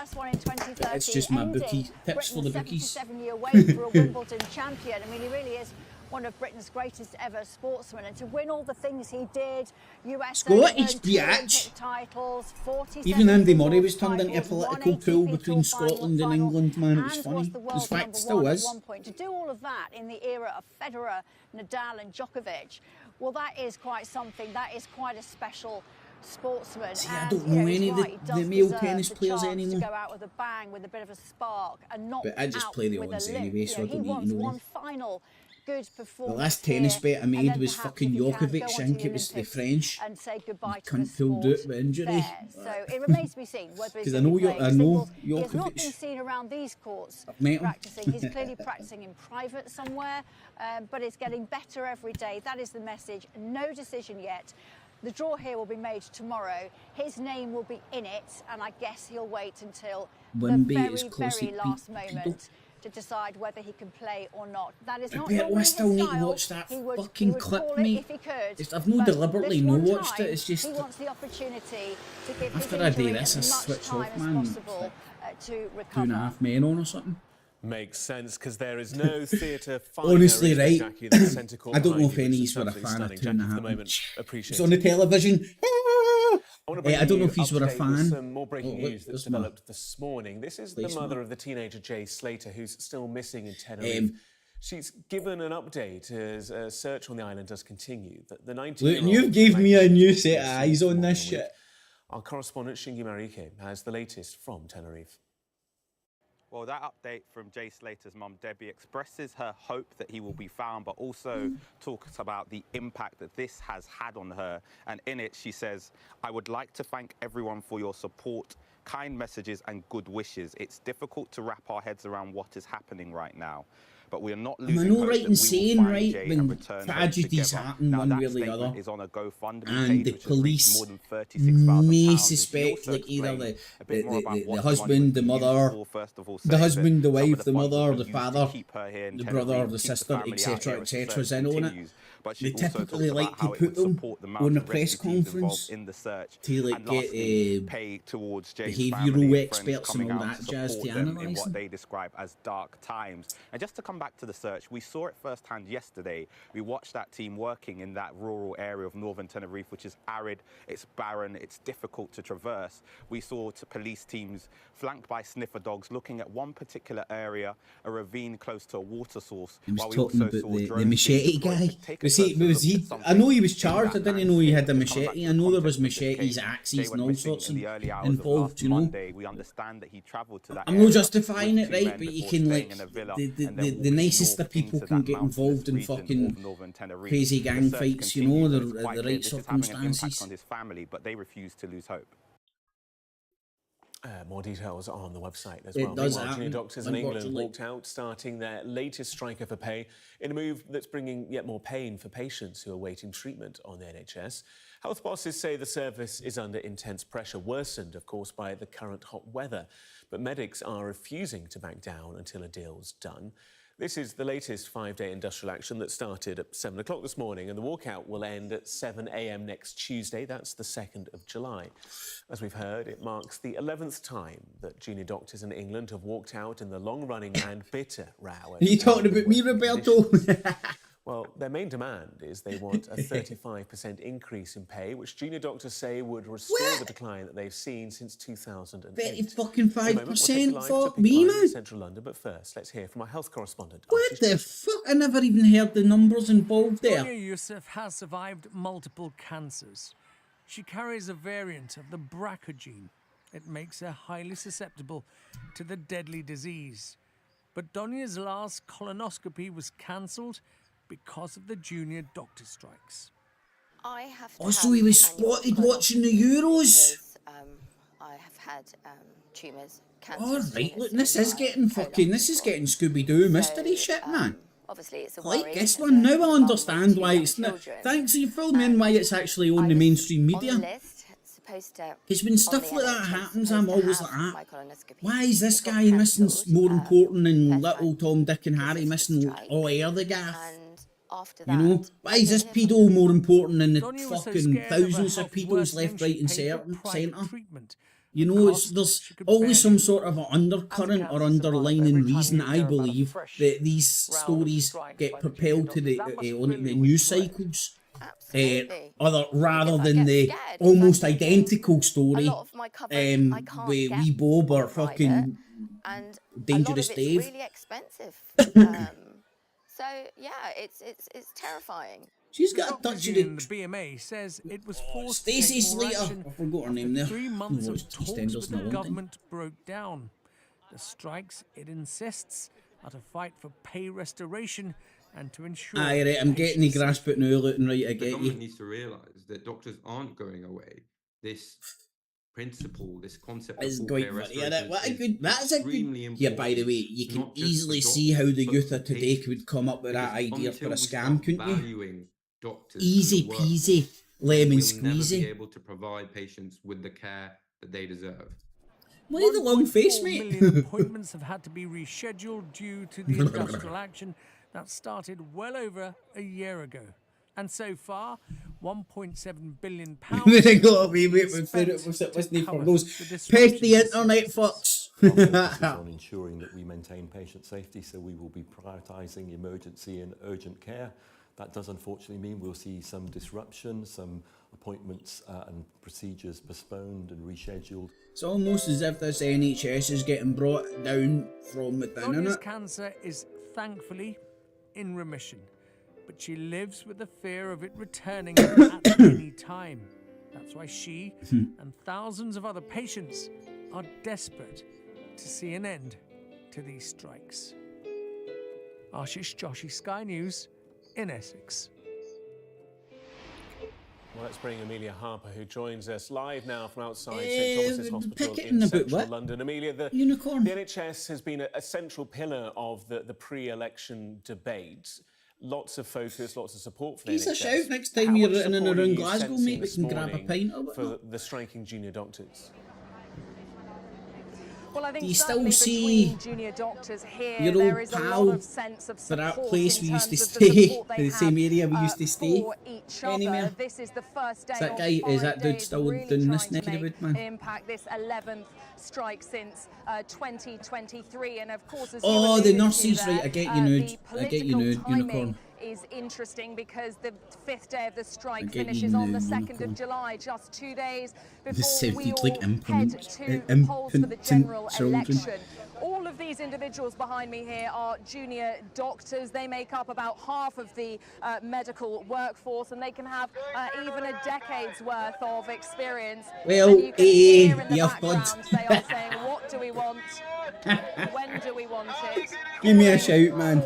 It's just my bookie tips for the bookies. 7-year wait for a Wimbledon champion. I mean, he really is one of Britain's greatest ever sportsmen, and to win all the things he did, US Scottish biatch. titles, 40 Even Andy Murray was turned into a political tool between Scotland and England, man. It was funny. In fact, still is. To do all of that in the era of Federer, Nadal and Djokovic, well, that is quite something. That is quite a special sportsman. See, I don't know any of the male tennis players anymore. To go out with a bang, with a bit of a spark, and not but I just play the odds anyway, so I don't need to know. One final good performance. The last tennis bet I made was fucking Djokovic. I think it was the French. And say goodbye to cunt pulled out with injury. So it remains to be seen whether he's I know Djokovic. He's not been seen around these courts practicing. He's clearly practicing in private somewhere, but it's getting better every day. That is the message. No decision yet. The draw here will be made tomorrow. His name will be in it, and I guess he'll wait until the very last moment to decide whether he can play or not. That is not I still need to watch that fucking clip, mate. I've not deliberately no watched it. It's just he wants the opportunity to give after I do this, I switch off, man. To recover. 2.5 men on or something. Makes sense, because there is no theatre finer. Honestly, right? I don't know if any of you were a fan of 2.5. It's on the television. I don't know if you were a fan. Some more breaking news that's developed this morning. This is the mother of the teenager Jay Slater, who's still missing in Tenerife. She's given an update as a search on the island does continue. The 19-year-old you gave me a new set of eyes on this shit. Our correspondent Shingi Marike has the latest from Tenerife. Well, that update from Jay Slater's mum, Debbie, expresses her hope that he will be found, but also talks about the impact that this has had on her. And in it, she says, "I would like to thank everyone for your support, kind messages and good wishes. It's difficult to wrap our heads around what is happening right now. But we are not losing hope that we will find Jay and return tragedies happen now, one that way or the statement other, is on a GoFundMe and page, the police more than £36,000. may suspect like either the husband, the mother, the husband, the wife, the mother, the father, the brother, the sister, etc., etc. is in on it. But they typically like to put them on a press conference in the search to like get pay towards behavioural experts and all that jazz to analyse in what they describe as dark times. And just to come back to the search, we saw it firsthand yesterday. We watched that team working in that rural area of northern Tenerife, which is arid, it's barren, it's difficult to traverse. We saw police teams flanked by sniffer dogs looking at one particular area, a ravine close to a water source. He was talking about the machete guy. Was he? I know he was charged. I didn't know he had a machete. I know there was machetes, axes, and all sorts involved. You know. We understand that he travelled to that. I'm not justifying it, right? But you can like the nicest of people can get involved in fucking crazy gang fights. You know, the right circumstances. On his family, but they refuse to lose hope. More details on the website as well. Meanwhile, junior doctors in England walked out, starting their latest strike for pay in a move that's bringing yet more pain for patients who are awaiting treatment on the NHS. Health bosses say the service is under intense pressure, worsened, of course, by the current hot weather. But medics are refusing to back down until a deal's done. This is the latest 5-day industrial action that started at 7 o'clock this morning, and the walkout will end at 7 a.m. next Tuesday. That's the 2nd of July. As we've heard, it marks the 11th time that junior doctors in England have walked out in the long-running and bitter row. Are you talking about me, Roberto? Well, their main demand is they want a 35% increase in pay, which junior doctors say would restore the decline that they've seen since 2008. 35%? Fuck me, man. Central London, but first, let's hear from our health correspondent. What the fuck? I never even heard the numbers involved there. Donia Yusuf has survived multiple cancers. She carries a variant of the BRCA gene. It makes her highly susceptible to the deadly disease. But Donia's last colonoscopy was cancelled because of the junior doctor strikes. I have also, he was spotted watching the Euros. I have had tumours, All right, look, this is getting Scooby-Doo mystery shit, man. Obviously, it's a like this one. Now I understand why it's not. Thanks, you fill me in why it's actually on the mainstream media. Because when stuff like that happens, I'm always like, why is this guy missing more important than little Tom, Dick and Harry missing all air the gaff? You know, why is this pedo more important than the fucking thousands of people's left, right and centre? You know, there's always some sort of an undercurrent or underlining reason, I believe, that these stories get propelled to the news cycles. Rather than the almost identical story with Wee Bob or fucking Dangerous Dave. Really expensive. So yeah, it's terrifying. She's got a touch of it. The BMA says it was forced Stacey to take more Slater. action I forgot her name there. 3 months of talks with the government broke down. The strikes, it insists, are to fight for pay restoration and to ensure. Aye, right, I'm getting the grasp it now, looking right. I get the you. government needs to realise that doctors aren't going away. This principle, this concept is of going pay for restoration that's a good. Yeah, by the way, you can easily see how the youth of today could come up with that idea for a scam, couldn't you? Easy peasy, lemon squeezy. We'll never be able to provide patients with the care that they deserve. Why the long face, mate? 1.4 million appointments have had to be rescheduled due to the industrial action that started well over a year ago. And so far, £1.7 billion They got me, mate, wasn't for those petty internet fucks. On ensuring that we maintain patient safety, so we will be prioritising emergency and urgent care. That does unfortunately mean we'll see some disruption, some appointments and procedures postponed and rescheduled. It's almost as if this NHS is getting brought down from within, isn't it? Cancer is thankfully in remission, but she lives with the fear of it returning at any time. That's why she and thousands of other patients are desperate to see an end to these strikes. Ashish Joshi, Sky News in Essex. Well, let's bring Amelia Harper, who joins us live now from outside St Thomas's Hospital in central London. Amelia, the NHS has been a central pillar of the pre-election debate. Lots of focus, lots of support for the NHS. He's a shout next time you're in and around Glasgow, mate. We can grab a pint or whatnot. For the striking junior doctors. Well, I think do you still see junior doctors here, your there old is a pal lot of sense of for that support place we in used to terms of stay, the the same area we used to stay for each other. anywhere? This is the first day Is that guy, is that dude still doing this neck of the wood, man? Impact this 11th strike since 2023, and of course, as oh, the nurses, right? I get you, nude. I get you, nude. Unicorn. Is interesting because the 5th day of the strike finishes on the 2nd of July, just 2 days before we all head to the polls for the general election. All of these individuals behind me here are junior doctors. They make up about half of the medical workforce, and they can have even a decade's worth of experience. Well, they are saying, what do we want? When do we want it? Give me a shout, man.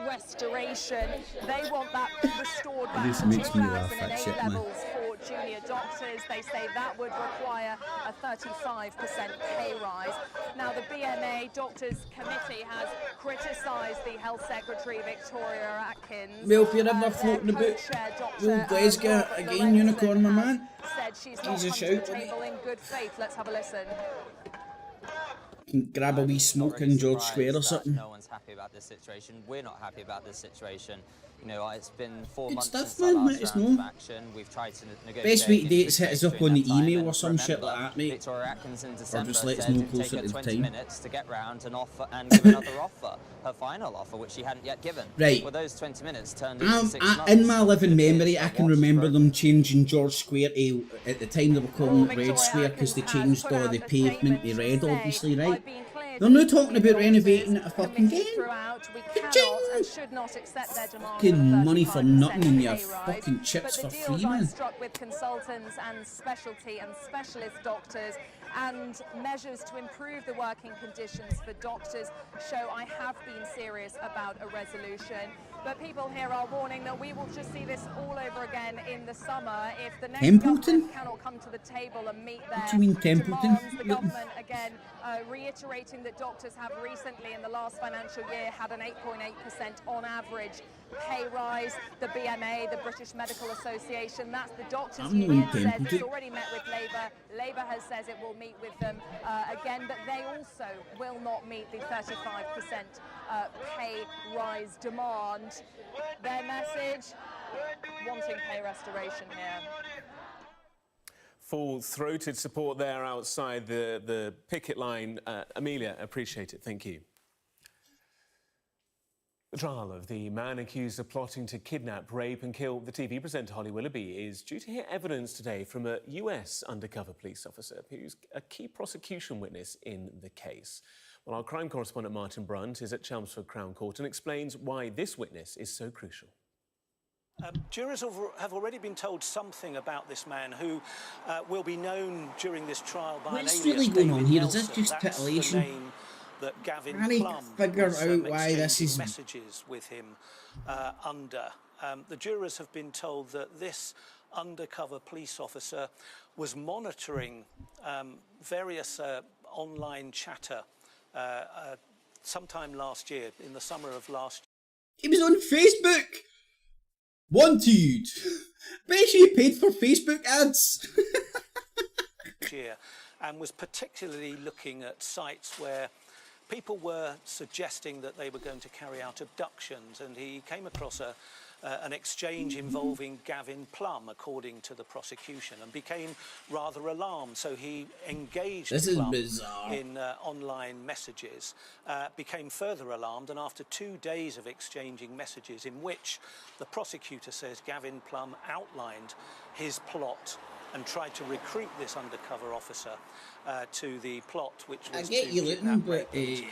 Restoration. They want that restored back this to makes me laugh, 2008 shit, levels for junior doctors. They say that would require a 35% pay rise. Now, the BMA Doctors Committee has criticised the Health Secretary, Victoria Atkins. Well, if you're ever floating about the old Glasgow again, Unicorn, my man. Said she's not come to the table in good faith. Let's have a listen. Can grab a wee smoke in George Square or something. No one's happy about this situation. We're not happy about this situation. You know, it's been 4 months stuff, since our man, last let us round of know. action. We've tried to negotiate. Best way to do it is hit us up on the between that email time, or some and shit like that, mate. Victoria Atkins in Or December just let us said know it'd take closer her to the 20 time. minutes to get round and offer and give another offer, her final offer, which she hadn't yet given. Right. Well, those 20 minutes turned into 6 months. In my living memory, I can remember them changing George Square at the time they were calling it Red Square because they changed all the pavement to red, obviously, right? They're not talking about renovating it a fucking game. We cannot and should not accept their demand Fucking money for nothing and your pay rise. fucking chips But for the free, deals I've man. struck with consultants and specialty and specialist doctors and measures to improve the working conditions for doctors show I have been serious about a resolution. But people here are warning that we will just see this all over again in the summer if the next Templeton? government cannot come to the table and meet their What do you mean Templeton? demands. The government again reiterating that doctors have recently in the last financial year had an 8.8% on average pay rise. The BMA, the British Medical Association, that's the doctors I'm not union, says Templeton. it's already met with Labour. Labour has says it will meet with them again, but they also will not meet the 35% pay rise demand. Their message, wanting pay restoration here. Full-throated support there outside the picket line. Amelia, appreciate it. Thank you. The trial of the man accused of plotting to kidnap, rape and kill the TV presenter Holly Willoughby is due to hear evidence today from a US undercover police officer who's a key prosecution witness in the case. Well, our crime correspondent Martin Brunt is at Chelmsford Crown Court and explains why this witness is so crucial. Jurors have already been told something about this man who will be known during this trial by What's an alias, really going on David here? Is Nelson. this just That's titillation? the name that Gavin Can I Plum figure was, out why this exchanging is- messages with him under. The jurors have been told that this undercover police officer was monitoring various online chatter sometime last year, in the summer of last year. He was on Facebook! Wanted! Bet you paid for Facebook ads! Year, and was particularly looking at sites where people were suggesting that they were going to carry out abductions, and he came across an exchange involving Gavin Plum, according to the prosecution, and became rather alarmed. So he engaged Plum in online messages, became further alarmed, and after 2 days of exchanging messages in which the prosecutor says Gavin Plum outlined his plot and tried to recruit this undercover officer to the plot, which was I get to you looking, kidnap, but rape,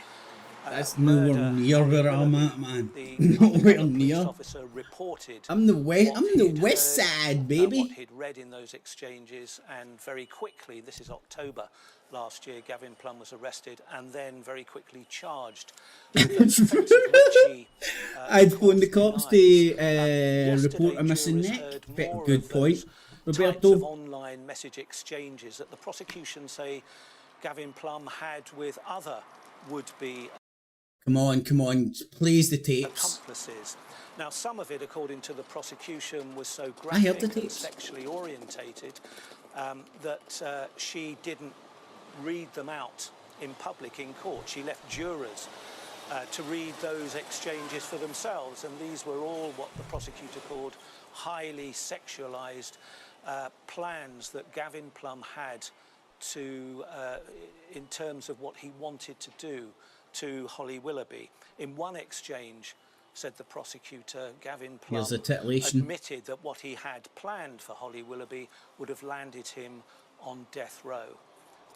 that's nowhere near where I'm at, man. Nowhere near. officer reported I'm the west side, baby. what he'd read in those exchanges, and very quickly, this is October last year, Gavin Plum was arrested and then very quickly charged with those offences which he I'd phoned the cops to report a missing neck. Good point, types Roberto. of online message exchanges that the prosecution say Gavin Plum had with other would-be Come on, please the tapes. accomplices. Now, some of it, according to the prosecution, was so I heard graphic the and tapes. sexually orientated that she didn't read them out in public in court. She left jurors to read those exchanges for themselves, and these were all what the prosecutor called highly sexualized plans that Gavin Plum had to, in terms of what he wanted to do to Holly Willoughby. In one exchange, said the prosecutor, Gavin Plum Here's the titillation. admitted that what he had planned for Holly Willoughby would have landed him on death row.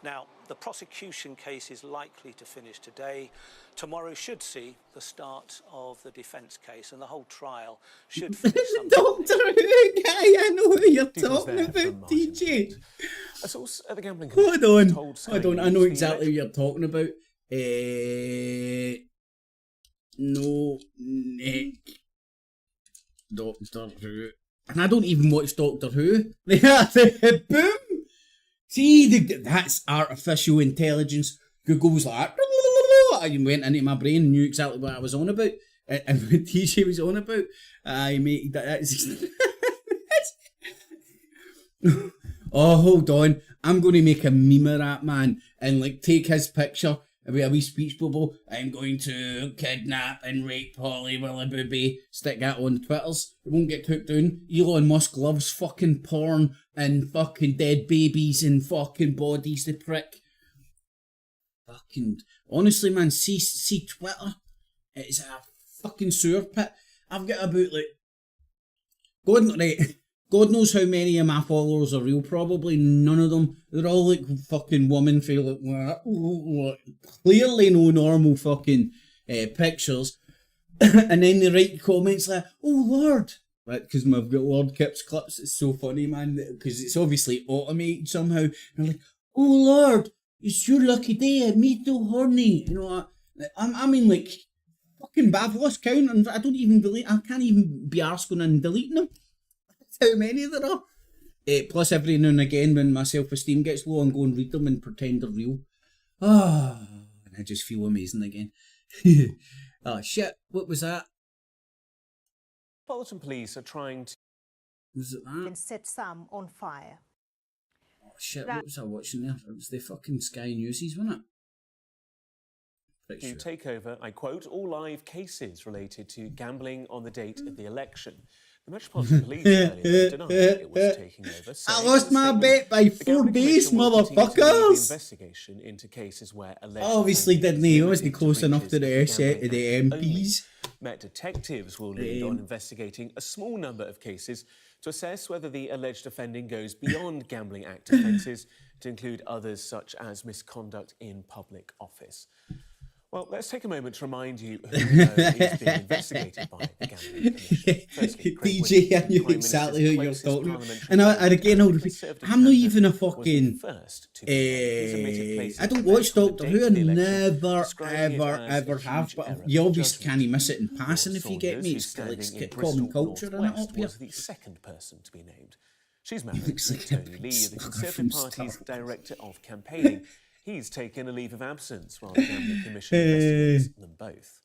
Now, the prosecution case is likely to finish today. Tomorrow should see the start of the defence case, and the whole trial should finish sometime. Doctor Who guy, I know who you're talking about, DJ. A source at the gambling Hold commission on, told Sky I know News the exactly who you're talking about. No neck Doctor Who. And I don't even watch Doctor Who. Boom! See, that's artificial intelligence. Google's like, I went into my brain and knew exactly what I was on about. And what TJ was on about. I mate, that's... Oh, hold on. I'm going to make a meme of that man and like take his picture a wee speech bubble. I'm going to kidnap and rape Polly Willoughby. Stick that on the Twitters. It won't get took down. Elon Musk loves fucking porn and fucking dead babies and fucking bodies, the prick. Fucking honestly, man, see Twitter. It's a fucking sewer pit. I've got about like God knows how many of my followers are real. Probably none of them. They're all like fucking women feel like clearly no normal fucking pictures. And then they write comments like, "Oh Lord," right? Because I've got Lord Kip's clips. It's so funny, man, because it's obviously automated somehow. And they're like, "Oh Lord, it's your lucky day. I made so horny." You know, I mean, like, fucking I've lost count, and I can't even be arsed going and deleting them. That's how many there are. Plus, every now and again, when my self-esteem gets low, I go and read them and pretend they're real. And I just feel amazing again. Oh shit! What was that? Bolton police are trying to. Was it that? And set some on fire. Oh shit! What was I watching there? It was the fucking Sky Newsies, wasn't it? To take over, I quote, all live cases related to gambling on the date of the election. The Metropolitan Police earlier denied it was taking over. I lost my bet by 4 days, motherfuckers! Investigation into cases where obviously didn't he? Wasn't close enough to the MPs. Met detectives will lead on investigating a small number of cases to assess whether the alleged offending goes beyond Gambling Act offences to include others such as misconduct in public office. Well, let's take a moment to remind you who is being investigated by the Gambling Commission. Firstly, DJ, I knew exactly who you're talking about. And I'll repeat, I'm not even a fucking... I don't watch Doctor Who, I never, ever have, but you obviously can't miss it in passing if you get me. It's like common culture in it up here. Was the second person to be named. She's married to Tony Lee, the Conservative Party's Director of Campaigning. He's taken a leave of absence while the Gambling Commission investigates them both.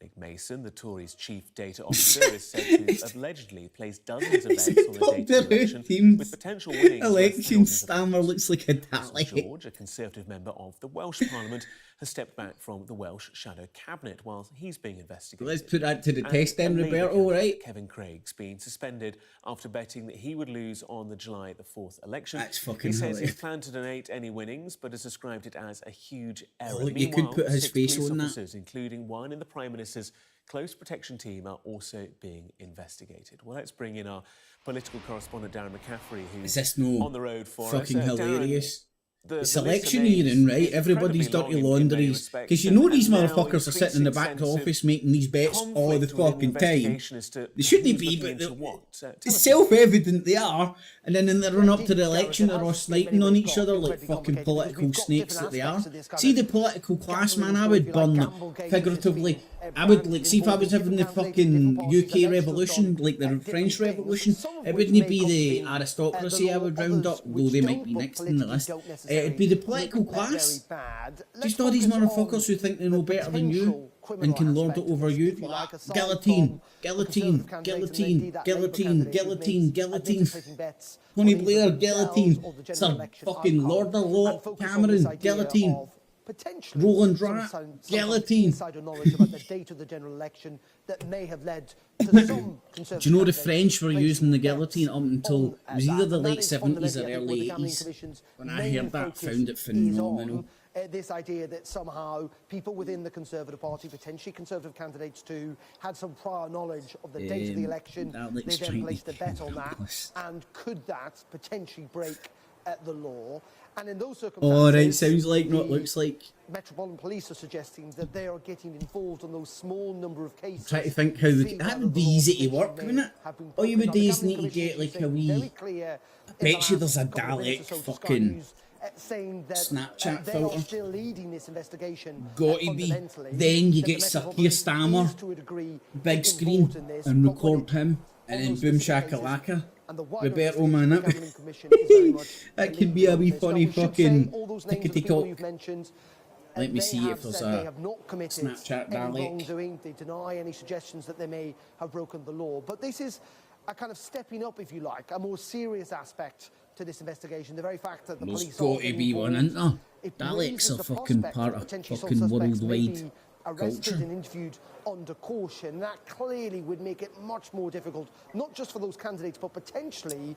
Nick Mason, the Tories' chief data officer, is said to have allegedly placed dozens of bets on the date of the election, with potential winnings. Election stammer looks like a Dalek. George, a Conservative member of the Welsh Parliament, has stepped back from the Welsh Shadow Cabinet while he's being investigated. Let's put that to the test then, Roberto, right? Kevin Craig's been suspended after betting that he would lose on the July the 4th election. That's fucking He says hilarious. he's planned to donate any winnings, but has described it as a huge error. Look, you could put his 6 face police on that. officers, including one in the Prime Minister's close protection team, are also being investigated. Well, let's bring in our political correspondent, Darren McCaffrey, who's on the road for fucking us. hilarious? The It's electioneering, right? Everybody's dirty laundries. Because you know these motherfuckers are sitting in the back office making these bets all the fucking time. They shouldn't be, but it's self-evident they are. And then in the run-up to the election, they're all sniping on each other like fucking political snakes that they are. See the political class, man, I would burn them. Figuratively, I would, like, see if I was having the fucking UK revolution, like the French Revolution, it wouldn't be the aristocracy I would round up, though they might be next in the list. It'd be the political class. Just all these motherfuckers who think they know better than you and can lord it over you. Guillotine, guillotine, guillotine, guillotine, guillotine, guillotine. Tony Blair, guillotine. Sir fucking Lord of Cameron, guillotine. Roland Rat, guillotine. The date of the general election that may have led to some Do you know the French were using the guillotine up until it was either the late 70s or early 80s? When I heard that, I found it phenomenal. This idea that somehow people within the Conservative Party, potentially Conservative candidates too, had some prior knowledge of the date of the election. They then placed a bet on that. And could that potentially break the law? And in those circumstances, oh, right, sounds like what it looks like. Metropolitan Police are suggesting that they are getting involved on those small number of cases. Try to think how that would be easy to work, wouldn't it? All you would do is need to get like a wee. I bet you there's a Dalek fucking Snapchat filter. Still leading this investigation. Got to be. Then you get Sakir Stammer, big screen, and record him, and then boom shakalaka. Roberto, man, that could be a wee funny fucking tickety-tock. Let me see if there's a Snapchat Dalek. They deny any suggestions that they may have broken the law. But this is a kind of stepping up, if you like, a more serious aspect to this investigation. The very fact that the There's police got to be one, isn't there? Daleks are fucking part of fucking worldwide arrested culture. and interviewed under caution. That clearly would make it much more difficult, not just for those candidates, but potentially,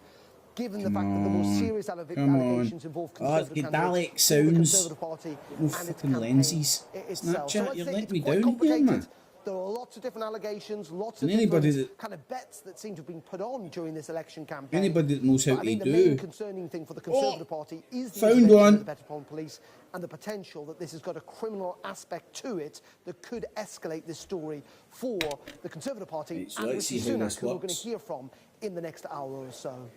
given the fact that the most serious allegations involve Conservative Dalek candidates, the sounds Conservative Party with and its fucking campaign lenses. itself. Snapchat, I'd you're say letting it's me quite down here, complicated. man. There are lots of different allegations, lots of And anybody different that- kind of bets that seem to have been put on during this election campaign. Anybody that knows how But I mean, to the main do. concerning thing for the Conservative Party is the found intervention one. of the Metropolitan Police and the potential that this has got a criminal aspect to it that could escalate this story for the Conservative Party So and let's see Rishi how Sunak, this who we're going works. to hear from in the next hour or so.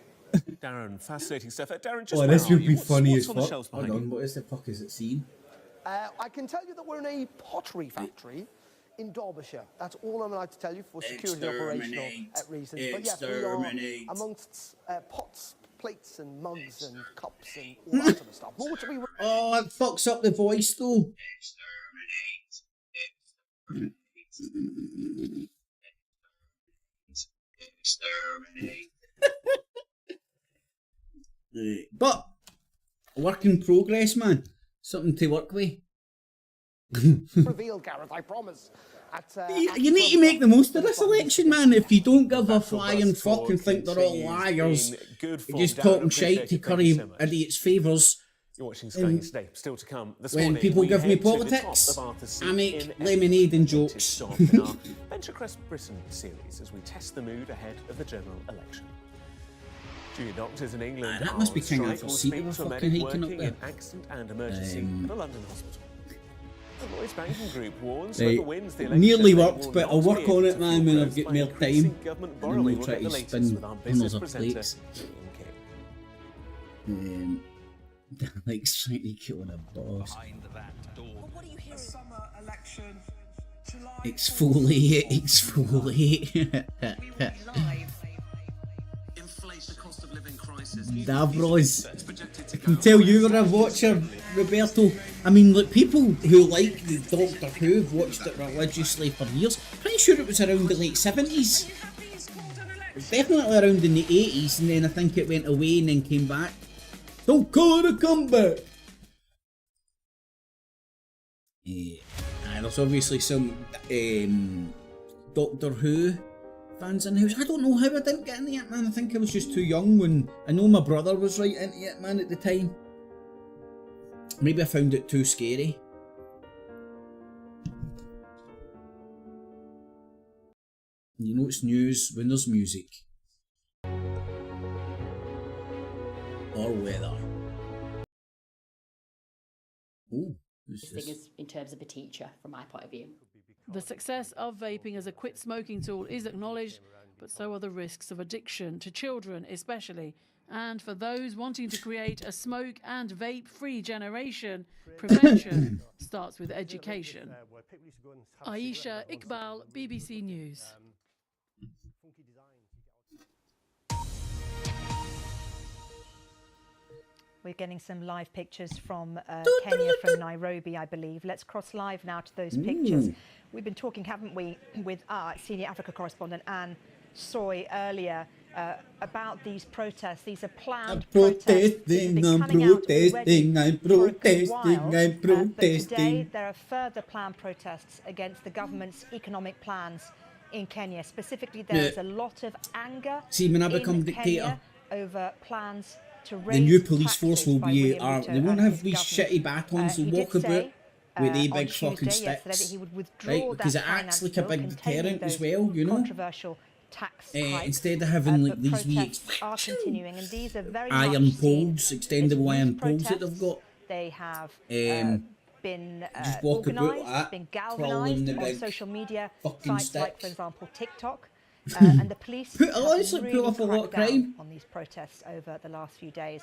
Darren, fascinating stuff. Darren, just Oh, where this are would you? be What's- funny what's as on the fuck. shelves Hold behind on, you? what is the fuck is it seen? I can tell you that we're in a pottery factory in Derbyshire. That's all I'm allowed to tell you for security and operational reasons. But yes, we are amongst pots, plates and mugs and cups and all that sort of stuff. More to be... Oh, it fucks up the voice though. But a work in progress, man. Something to work with. Revealed, Gareth, I promise. You need to make the most of this election, man. If you don't give a flying fuck and think they're all liars, you're just talking shite to curry idiots' favours. You're watching Sky Me today. Still to come. This When morning, people we give me head to the politics, top of Arthur's I Seat make in lemonade and Edinburgh. jokes. Stop in our Venture Crest Britain series as we test the mood ahead of the general election. Junior doctors in England that must be are on King strike. Arthur's We'll Seat speak they were to a fucking medic hiking up working there. in accident and emergency at a London hospital. The Lloyds Banking Group warns Right, whoever wins the election nearly they worked, will but not I'll be work able on to it, man, when fuel I've got by more increasing time. government And borrowing. then We'll we'll try get the to latest spin with our hundreds business of presenter, plates. Ian King. Like trying to kill a boss. Exfoliate, exfoliate. Davros. I can tell you were a watcher, Roberto. I mean, like, people who like the Doctor Who have watched it religiously for years. Pretty sure it was around the late 70s. Definitely around in the 80s, and then I think it went away and then came back. Don't call it a comeback! There's obviously some Doctor Who fans in the house. I don't know how I didn't get into it, man. I think I was just too young when... I know my brother was right into it, man, at the time. Maybe I found it too scary. You know it's news when there's music. Or weather. Oh, who's this? Thing is, in terms of a teacher, from my point of view. The success of vaping as a quit smoking tool is acknowledged, but so are the risks of addiction, to children especially. And for those wanting to create a smoke and vape-free generation, prevention starts with education. Aisha Iqbal, BBC News. We're getting some live pictures from Kenya, from Nairobi, I believe. Let's cross live now to those pictures. We've been talking, haven't we, with our senior Africa correspondent Anne Soy earlier about these protests. These are planned protests. I'm protesting. But today there are further planned protests against the government's economic plans in Kenya. Specifically, there is a lot of anger in Kenya over plans to raise the new police force will be they won't have these shitty batons and walk about with a big fucking sticks, right? Because it acts like a big deterrent as well, you know. Instead of having like these wee iron poles, extendable iron poles that they've got. They have been just walk about like that, been galvanised on social media sites sticks. like, for example, TikTok. And the police have really off a lot of crime on these protests over the last few days.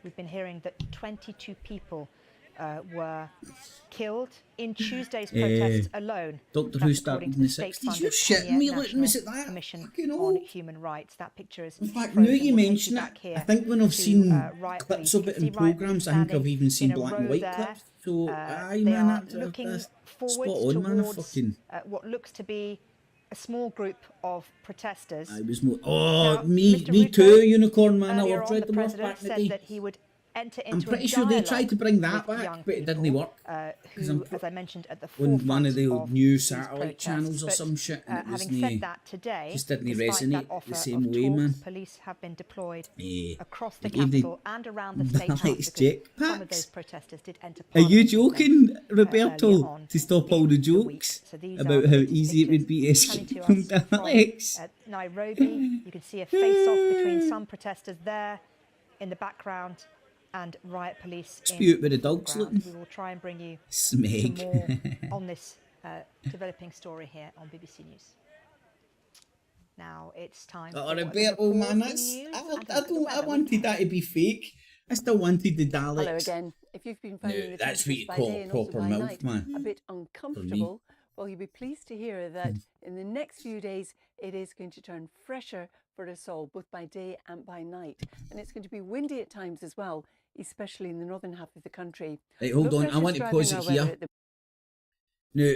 We've been hearing that 22 people were killed in Tuesday's protests alone. Doctor Who started in the 60s. You're shitting me, look, miss at that. Commission on Human Rights. That picture is. In fact, now you mention it, I think when I've seen clips of it in programmes, I think I've even seen black and white clips. So, aye, man, looking that's forward spot on, man. towards what looks to be a small group of protesters. I was more. Oh, now, me too, Unicorn Man. I loved Read the Worst back in the day. That he would enter into I'm pretty sure they tried to bring that back, but it didn't work. Who, as I mentioned, at the on one of the new satellite channels or some shit. And having said that, today, just didn't resonate the same way, man. Police have been deployed across the They gave capital and around the state house because some of those protesters did enter. Are you joking, Roberto, to stop all the jokes about how easy it would be to escape from Daleks? At Nairobi, you can see a face-off between some protesters there in the background and riot police. Dispute with the dogs looking. We will try and bring you some more on this developing story here on BBC News. Now it's time. Oh, Roberto, man, I wanted that to be fake. I still wanted the Daleks. Hello again. If you've been finding the that's what you call proper mouth, man. A bit uncomfortable, well, you'll be pleased to hear that in the next few days it is going to turn fresher for us all, both by day and by night, and it's going to be windy at times as well, especially in the northern half of the country. Right, hold on, I want to pause it here. Now,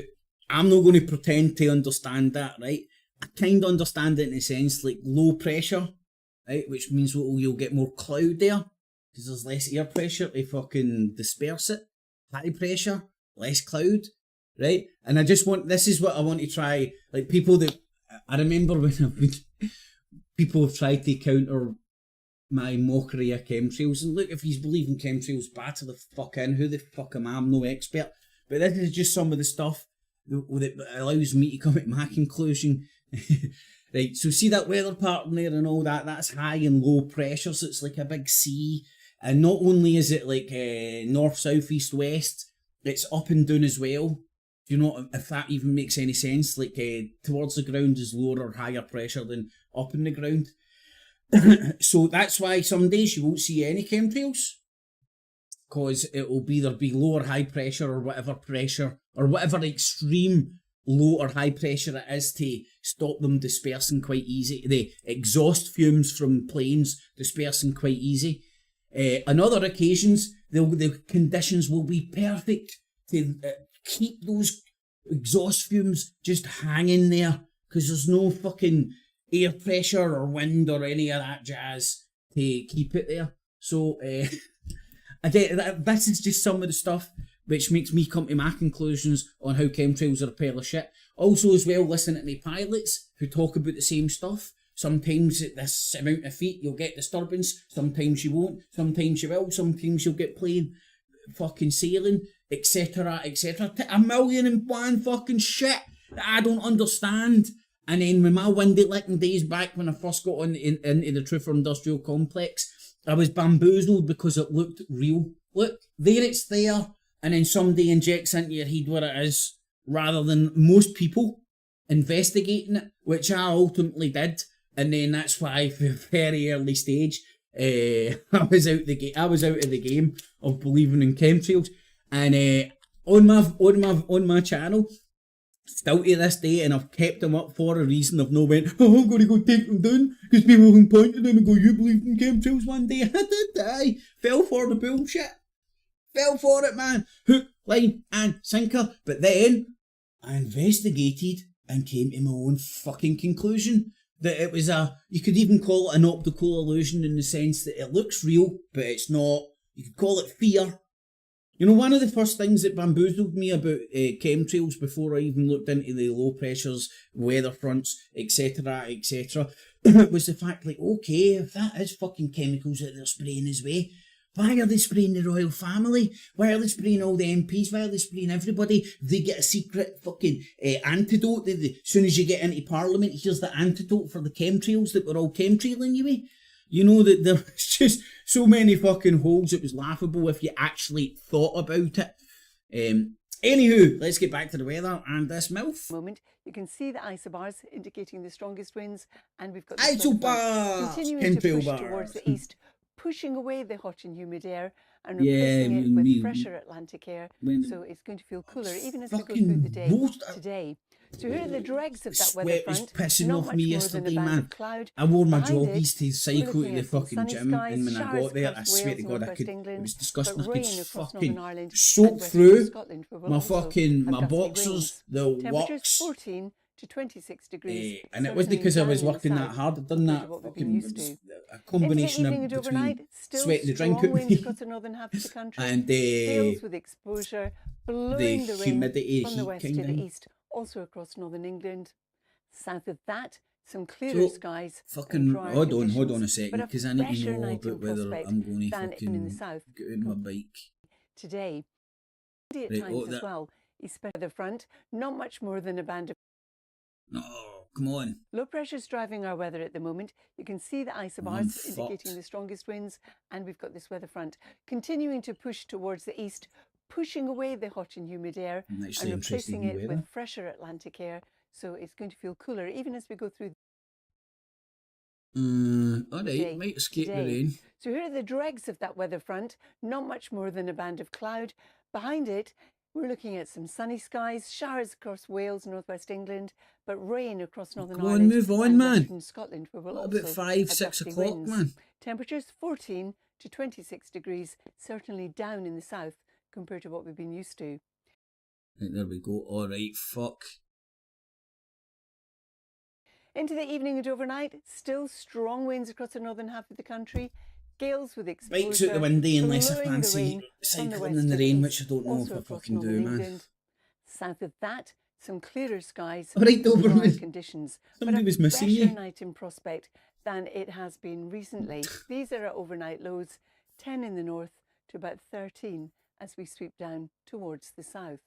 I'm not going to pretend to understand that, right? I kind of understand it in a sense, like low pressure, right? Which means you'll get more cloud there, because there's less air pressure to fucking disperse it. High pressure, less cloud, right? And I just want, this is what I want to try, like people that, I remember when I've been, people have tried to counter my mockery of chemtrails. And look, if you believe in chemtrails, batter the fuck in. Who the fuck am I? I'm no expert. But this is just some of the stuff that allows me to come at my conclusion. Right, so see that weather pattern there and all that? That's high and low pressure, so it's like a big sea. And not only is it like north, south, east, west, it's up and down as well. Do you know if that even makes any sense? Like towards the ground is lower or higher pressure than up in the ground. So that's why some days you won't see any chemtrails, because it will either be low or high pressure or whatever extreme low or high pressure it is to stop them dispersing quite easy. The exhaust fumes from planes dispersing quite easy. On other occasions, the conditions will be perfect to keep those exhaust fumes just hanging there, because there's no fucking air pressure or wind or any of that jazz to keep it there. So this is just some of the stuff which makes me come to my conclusions on how chemtrails are a pile of shit. Also as well, listening to pilots who talk about the same stuff. Sometimes at this amount of feet you'll get disturbance, sometimes you won't, sometimes you will, sometimes you'll get plain fucking sailing, etc, etc. A million and one fucking shit that I don't understand. And then with my windy licking days back when I first got into the Truth or Industrial Complex, I was bamboozled because it looked real. Look, there it's there, and then somebody injects into your head what it is, rather than most people investigating it, which I ultimately did. And then that's why, from a very early stage, I was out of the game of believing in chemtrails. And on my channel, still to this day, and I've kept them up for a reason. I've not went, oh, I'm going to go take them down, because people can point to them and go, you believe in chemtrails one day? I did, I fell for the bullshit. Fell for it, man. Hook, line and sinker. But then I investigated and came to my own fucking conclusion that it was you could even call it an optical illusion, in the sense that it looks real, but it's not. You could call it fear. You know, one of the first things that bamboozled me about chemtrails before I even looked into the low pressures, weather fronts, etc., etc., was the fact, like, okay, if that is fucking chemicals that they're spraying his way, why are they spraying the royal family? Why are they spraying all the MPs? Why are they spraying everybody? They get a secret fucking antidote. As soon as you get into Parliament, here's the antidote for the chemtrails that we're all chemtrailing you with. You know that there's just so many fucking holes, it was laughable if you actually thought about it. Anywho, let's get back to the weather and this MILF. Moment, you can see the isobars indicating the strongest winds, and we've got the isobars continuing to push towards the east, pushing away the hot and humid air and replacing it with fresher Atlantic air. So it's going to feel cooler even as we go through the day today. So here are the dregs of that weather front. Sweat was pissing off me yesterday, man. I wore my joggies to cycle to the fucking gym, and when I got there, I swear to God, it was disgusting. I could fucking soak through my boxers, the wax, to 26 degrees. And it wasn't because I was working that hard. I'd done that fucking a combination of between sweating the drink out winds across the northern half of the country, and gales with exposure, blowing the rain humidity, from the west to the east, also across northern England. South of that, some clearer skies. Fucking hold on a second, but because I need to know about whether I'm going to fucking in the south get on my bike today. At times as well, especially the front, not much more than a band of. No, come on. Low pressure is driving our weather at the moment. You can see the isobars indicating the strongest winds, and we've got this weather front continuing to push towards the east, pushing away the hot and humid air and replacing it with fresher Atlantic air. So it's going to feel cooler even as we go through. Alright, might escape the rain. So here are the dregs of that weather front. Not much more than a band of cloud. Behind it, we're looking at some sunny skies, showers across Wales, northwest England, but rain across Northern Ireland. Move on, man. Western Scotland, where we'll what also about 5, 6 o'clock, winds. man? Temperatures 14 to 26 degrees, certainly down in the south compared to what we've been used to. Right, there we go. Alright, fuck. Into the evening and overnight, still strong winds across the northern half of the country. Gales with exposure. Bike's out the window unless I fancy cycling in the rain, which I don't know if I fucking do, man. South of that, some clearer skies. Alright, Doberman. Conditions. Somebody was missing you. A fresher night in prospect than it has been recently. These are our overnight lows, 10 in the north to about 13 as we sweep down towards the south.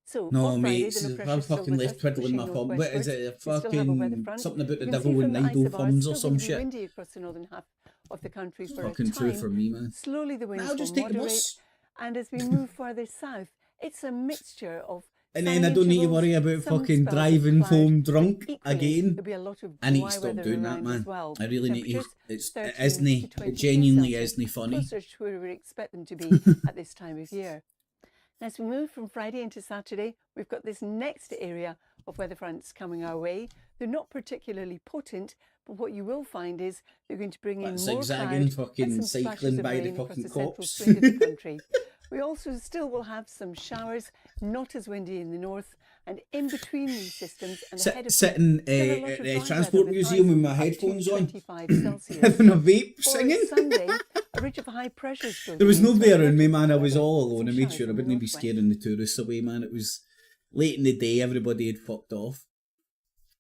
So, no, mate, I'm fucking left twiddling my thumb. What is it? Fucking something about the devil with idle thumbs or some shit. Windy across the northern half of the country for fucking a time. True for me, man. Slowly the winds I'll just will take the moderate, bus. and as we move further south, it's a mixture of. And then I don't need to worry about fucking driving home drunk again. I need to stop doing that, man. I really need to. It isn't. It genuinely isn't funny. Closer to where we expect them to be at this time of year. As we move from Friday into Saturday, we've got this next area of weather fronts coming our way. They're not particularly potent, but what you will find is they're going to bring in more zigzagging, cloud fucking and some cycling splashes by of the rain across fucking the central cops. swing of the country. We also still will have some showers, not as windy in the north, and in between these systems and ahead of sitting at the transport museum with my headphones on, having a vape, singing. Sunday, a ridge of high pressure. There was nobody around me, man. I was all alone. I made sure I wouldn't be scaring the tourists away, man. It was late in the day. Everybody had fucked off,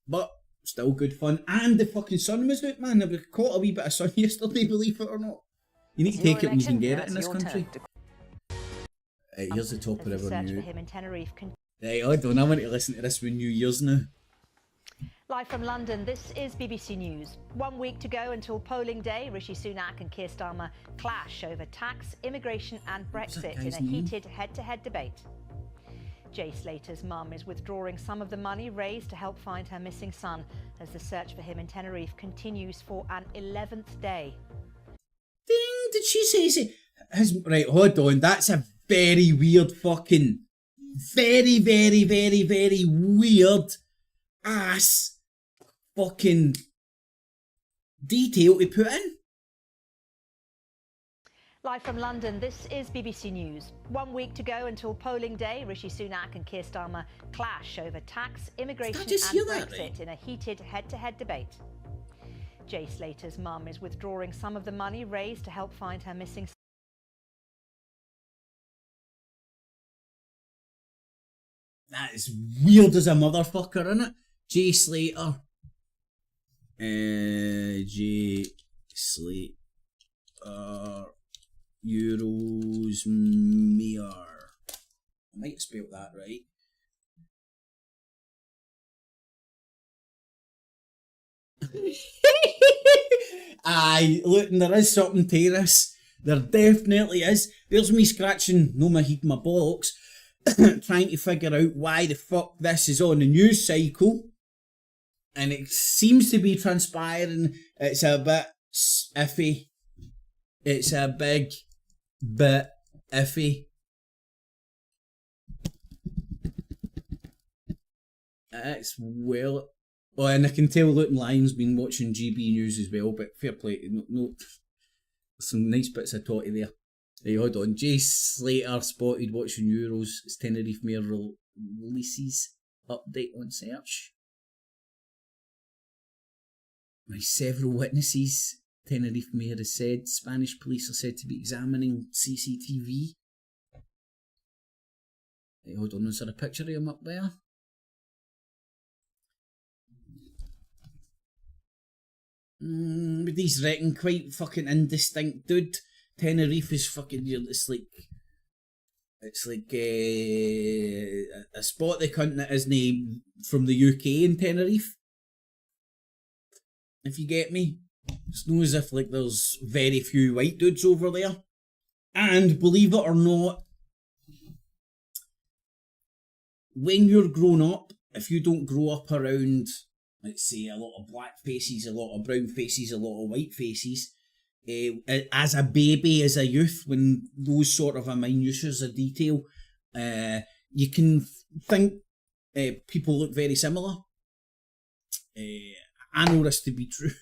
but still good fun. And the fucking sun was out, man. I caught a wee bit of sun yesterday, believe it or not. You need to take it when you can get it in this country. Here's the top of River New. Right, hold on, I want to listen to this with New Year's now. Live from London, this is BBC News. 1 week to go until polling day. Rishi Sunak and Keir Starmer clash over tax, immigration and Brexit in a heated head-to-head debate. Jay Slater's mum is withdrawing some of the money raised to help find her missing son as the search for him in Tenerife continues for an 11th day. Ding, did she say right, hold on, that's a very weird fucking, very weird ass fucking detail to put in. Live from London, this is BBC News. 1 week to go until polling day. Rishi Sunak and Keir Starmer clash over tax, immigration and Brexit in a heated head-to-head debate. Jay Slater's mum is withdrawing some of the money raised to help find her missing son. That is weird as a motherfucker, isn't it? Jay Slater. Jay Slater. Euros Mayor. I might have spelled that right. Aye, look, there is something to this. There definitely is. There's me scratching, no my head, my bollocks, trying to figure out why the fuck this is on the news cycle. And it seems to be transpiring. It's a bit iffy. It's a big bit iffy. It's well... Oh, and I can tell Luton Lyon's been watching GB News as well, but fair play. No, some nice bits of totty there. Hey, hold on. Jay Slater spotted watching Euros as Tenerife Mayor releases update on search. By several witnesses, Tenerife Mayor has said Spanish police are said to be examining CCTV. Hey, hold on, is there a picture of him up there? But these reckon quite fucking indistinct, dude. Tenerife is fucking, it's like a spot the cunt that isn't from the UK in Tenerife. If you get me. It's not as if like there's very few white dudes over there. And believe it or not, when you're grown up, if you don't grow up around, let's say, a lot of black faces, a lot of brown faces, a lot of white faces, as a baby, as a youth, when those sort of minutiae of detail, you can think people look very similar. I know this to be true,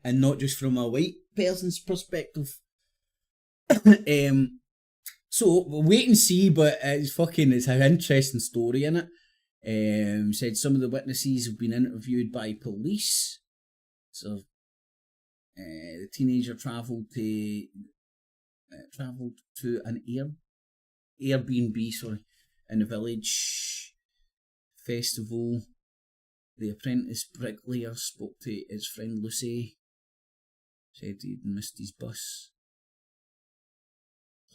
and not just from a white person's perspective. So we'll wait and see, but it's an interesting story in it. Said some of the witnesses have been interviewed by police. So the teenager travelled to an Airbnb, in the village festival. The apprentice bricklayer spoke to his friend Lucy. Said he'd missed his bus.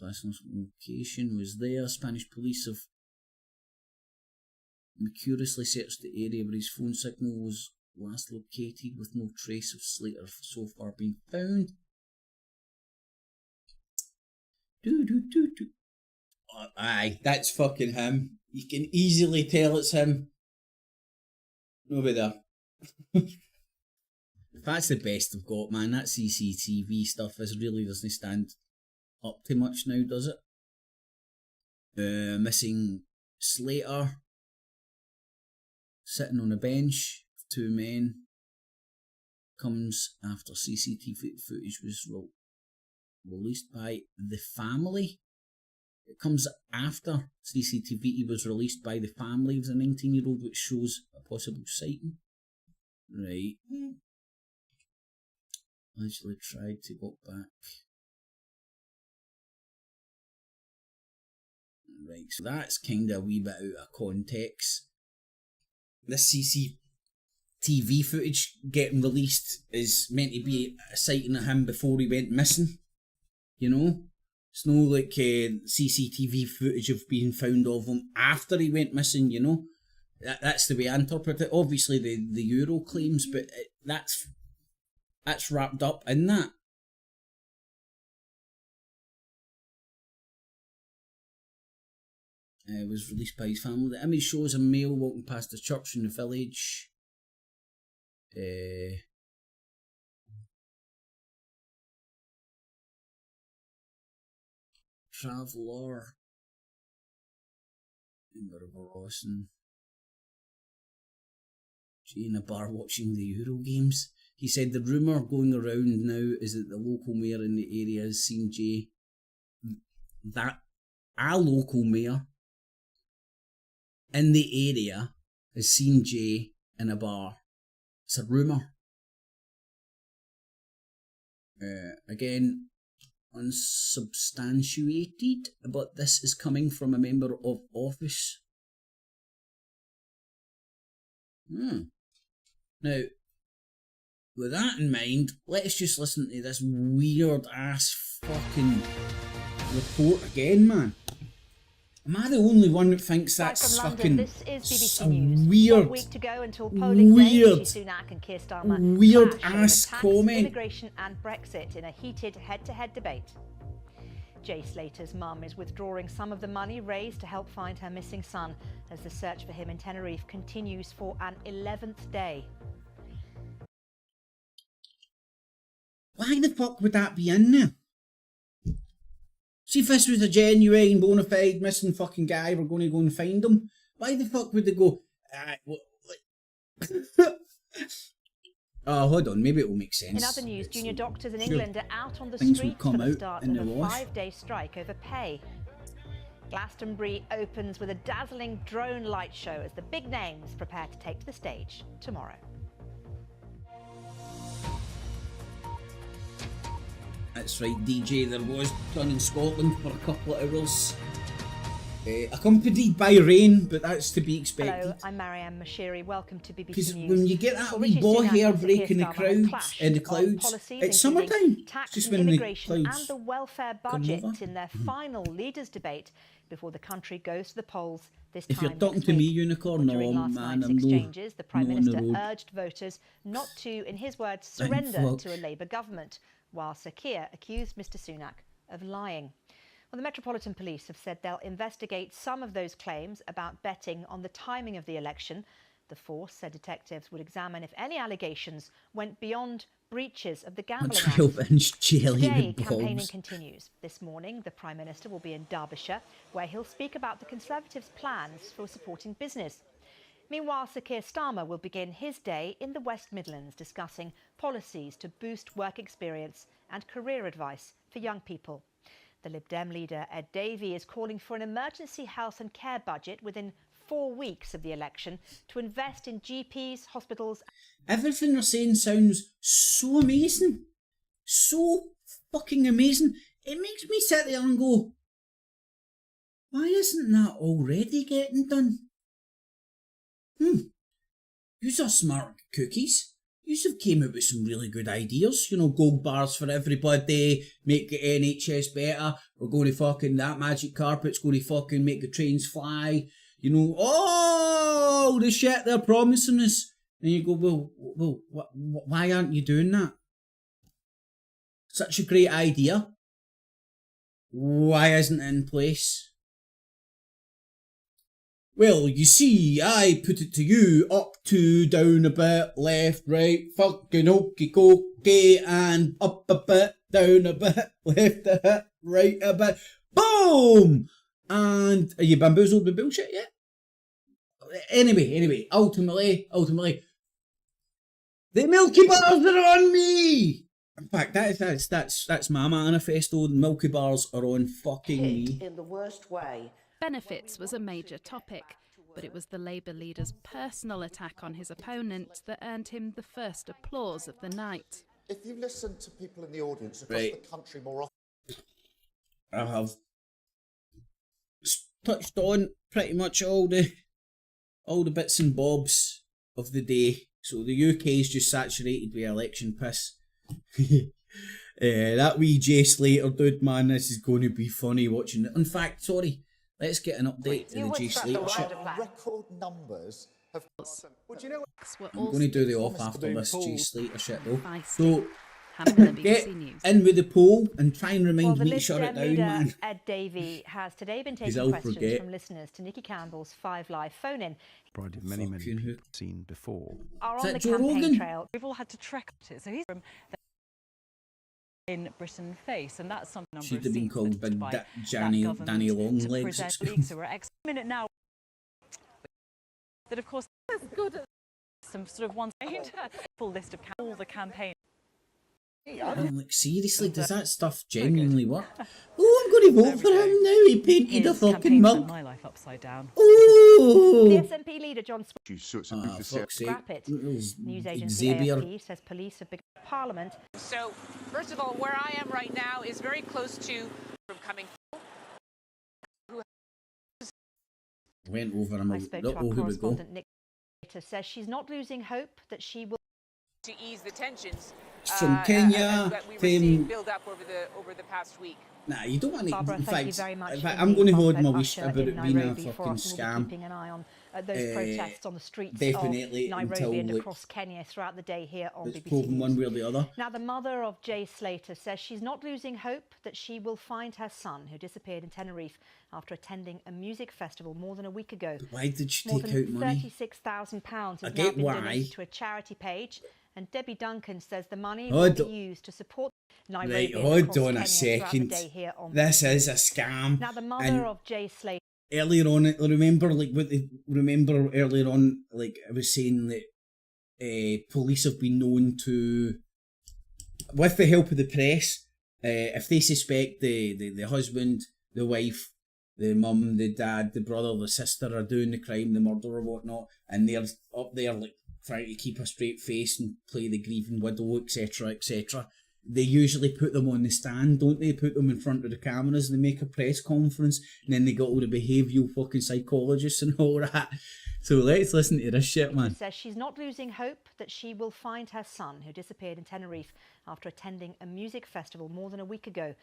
Last location was there. Spanish police have curiously searched the area where his phone signal was last located, with no trace of Slater so far being found. Oh, aye, that's fucking him. You can easily tell it's him. Nobody there. That's the best I've got, man. That CCTV stuff really doesn't stand up too much now, does it? Missing Slater. Sitting on a bench with two men. Comes after CCTV footage was released by the family. It comes after CCTV was released by the family of the 19-year-old, which shows a possible sighting. Right. Allegedly tried to walk back. Right, so that's kind of a wee bit out of context. This CCTV footage getting released is meant to be a sighting of him before he went missing. You know? It's no like CCTV footage of being found of him after he went missing, you know? That's the way I interpret it. Obviously the Euro claims, but that's wrapped up in that. It was released by his family. The image shows a male walking past a church in the village. Traveller. Rawson. In a bar watching the Euro games. He said the rumour going around now is that the local mayor in the area has seen Jay. That a local mayor in the area has seen Jay in a bar. It's a rumour. Again, unsubstantiated, but this is coming from a member of office. Now, with that in mind, let's just listen to this weird ass fucking report again, man. Am I the only one that thinks that's fucking this is BBC News. weird, 1 week to go until polling day, Rishi Sunak and Keir Starmer weird clash ass over tax, comment? immigration and Brexit in a heated head-to-head debate. Jay Slater's mum is withdrawing some of the money raised to help find her missing son as the search for him in Tenerife continues for an 11th day. Why the fuck would that be in there? See, if this was a genuine, bona fide missing fucking guy, we're going to go and find him. Why the fuck would they go, oh, hold on, maybe it will make sense. In other news, junior doctors in England are out on the Things streets will come for the out start in of the a wash. 5-day strike over pay. Glastonbury opens with a dazzling drone light show as the big names prepare to take to the stage tomorrow. That's right, DJ, there was done in Scotland for a couple of hours. Accompanied by rain, but that's to be expected. Hello, I'm Marianne Mashiri. Welcome to BBC Because News. when you get that wee boy hair breaking the crowds in the clouds, it's summertime. Tax Just and when the immigration clouds and the welfare come budget over. in their final leaders' debate before the country goes to the polls this If time you're talking next to me, week. Unicorn, no, During last man, night's I'm exchanges, the Prime no on the Minister road. urged voters not to, in his words, Thank surrender fuck. to a Labour government, while Sir Keir accused Mr Sunak of lying. Well, the Metropolitan Police have said they'll investigate some of those claims about betting on the timing of the election. The force said detectives would examine if any allegations went beyond breaches of the Gambling A Act. 12-inch jelly Today, with campaigning bulbs. continues. This morning, the Prime Minister will be in Derbyshire, where he'll speak about the Conservatives' plans for supporting business. Meanwhile, Sir Keir Starmer will begin his day in the West Midlands discussing policies to boost work experience and career advice for young people. The Lib Dem leader, Ed Davey, is calling for an emergency health and care budget within 4 weeks of the election to invest in GPs, hospitals. Everything they're saying sounds so amazing. So fucking amazing. It makes me sit there and go, why isn't that already getting done? Yous are smart cookies. Yous have came up with some really good ideas. You know, gold bars for everybody, make the NHS better. We're going to fucking, that magic carpet's going to fucking make the trains fly. You know, oh, the shit they're promising us. And you go, well, why aren't you doing that? Such a great idea. Why isn't it in place? Well, you see, I put it to you, up, to, down a bit, left, right, fucking hokey cokey, and up a bit, down a bit, left a bit, right a bit, boom! And are you bamboozled with bullshit yet? Anyway, ultimately, the Milky Bars are on me! In fact, that's my manifesto, the Milky Bars are on fucking me. In the worst way. Benefits was a major topic, but it was the Labour leader's personal attack on his opponent that earned him the first applause of the night. If you listen to people in the audience across the country more often... I have touched on pretty much all the bits and bobs of the day. So the UK is just saturated with election piss. That wee Jay Slater dude, man, this is going to be funny watching it. In fact, sorry, let's get an update to the Jay Slater shit. Record numbers have... Well, do you know I'm going to do the off after this Jay Slater shit though. Feisty. So, get in with the poll and try and remind me to shut it down, man. Ed Davey has today been 'Cause taking I'll questions forget. from listeners to Nikki Campbell's 5 Live phone-in. Probably many people seen before. Are Is on that the Joe campaign Rogan? trail. We've all had to trek up to it. So he's from in Britain face, and that's some number Should of have been seats called lifted Big by Danny that Danny government to Longlegs. present leagues who are minute now. That of course is good at some sort of one full list of all the campaign. I'm like, seriously, does that stuff genuinely work? Oh, I'm going to vote for him now. He painted a fucking mug. My life upside down. Ooh. The SNP leader John Fuck's sake. scrap it. News agency Xavier. AFP says police have begun Parliament. So, first of all, where I am right now is very close to from coming. Went over him. I spoke to our correspondent Nick later, says she's not losing hope that she will To ease the tensions From Kenya, that we were seeing build up over the past week. Nah, you don't want to. Barbara, In thank you fact, very much in fact, indeed. I'm going to hold Mohammed my wish Usher about in it being a Nairobi for fucking us. We'll be scam. keeping an eye on those protests on the streets definitely of Nairobi until, and like, across Kenya throughout the day here on it's BBC proven News. one way or the other. Now, the mother of Jay Slater says she's not losing hope that she will find her son, who disappeared in Tenerife after attending a music festival more than a week ago. But why did she More take than out money? £36,000 I has now get been why. donated to a charity page, and Debbie Duncan says the money Hold will be on. used to support Nairobi Right, and hold across on Kenya a throughout the second. day here on This BBC is a News. scam. Now, the mother And of Jay Slater. earlier on, remember earlier on, like I was saying that police have been known to, with the help of the press, if they suspect the husband, the wife, the mum, the dad, the brother, the sister are doing the crime, the murder or whatnot, and they're up there like trying to keep a straight face and play the grieving widow, etc., etc. They usually put them on the stand, don't they? Put them in front of the cameras and they make a press conference, and then they got all the behavioural fucking psychologists and all that. So let's listen to this shit, man. She says she's not losing hope that she will find her son, who disappeared in Tenerife after attending a music festival more than a week ago.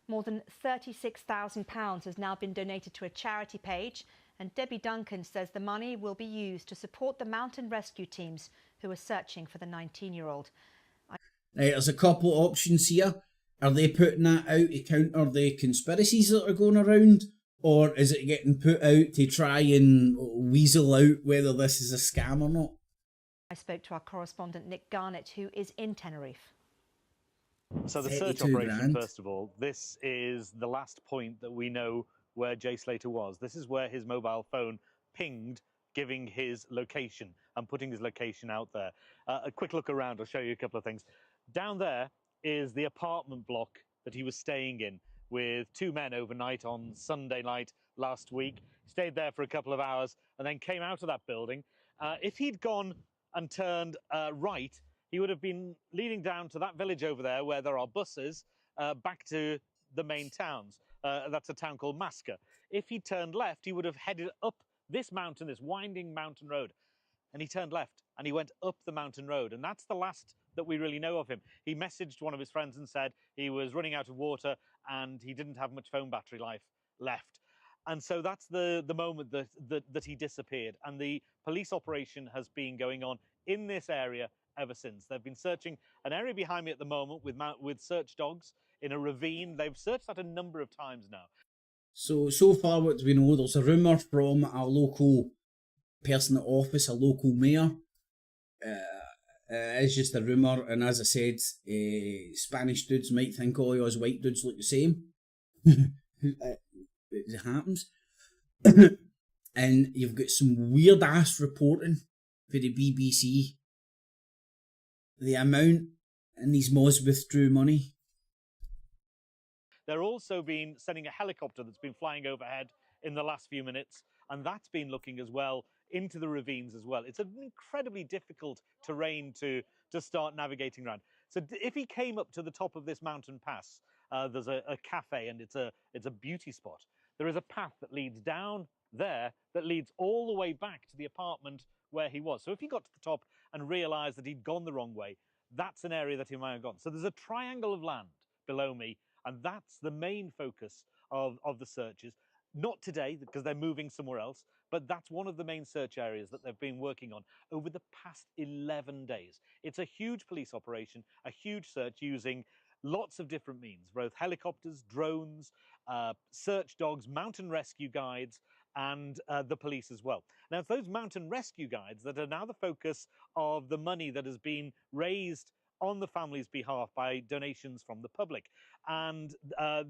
More than £36,000 has now been donated to a charity page, and Debbie Duncan says the money will be used to support the mountain rescue teams who are searching for the 19-year-old. Right, there's a couple of options here. Are they putting that out to counter the conspiracies that are going around? Or is it getting put out to try and weasel out whether this is a scam or not? I spoke to our correspondent Nick Garnett, who is in Tenerife. So the search operation, first of all, this is the last point that we know where Jay Slater was. This is where his mobile phone pinged, giving his location and putting his location out there. A quick look around, I'll show you a couple of things. Down there is the apartment block that he was staying in with two men overnight on Sunday night last week. Stayed there for a couple of hours and then came out of that building. If he'd gone and turned right, he would have been leading down to that village over there where there are buses back to the main towns. That's a town called Masca. If he turned left, he would have headed up this mountain, this winding mountain road. And he turned left and he went up the mountain road. And that's the last that we really know of him. He messaged one of his friends and said he was running out of water and he didn't have much phone battery life left. And so that's the moment that he disappeared. And the police operation has been going on in this area ever since. They've been searching an area behind me at the moment with search dogs in a ravine. They've searched that a number of times now. So far what we know, there's a rumour from a local person at office, a local mayor. It's just a rumour, and as I said, Spanish dudes might think all us white dudes look the same. It happens. And you've got some weird ass reporting for the BBC. The amount and these mods withdrew money. They're also been sending a helicopter that's been flying overhead in the last few minutes, and that's been looking as well into the ravines as well. It's an incredibly difficult terrain to start navigating around. So if he came up to the top of this mountain pass, there's a cafe and it's a beauty spot. There is a path that leads down there that leads all the way back to the apartment where he was. So if he got to the top and realised that he'd gone the wrong way, that's an area that he might have gone. So there's a triangle of land below me, and that's the main focus of the searches. Not today, because they're moving somewhere else, but that's one of the main search areas that they've been working on over the past 11 days. It's a huge police operation, a huge search using lots of different means, both helicopters, drones, search dogs, mountain rescue guides, and the police as well. Now, it's those mountain rescue guides that are now the focus of the money that has been raised on the family's behalf by donations from the public. And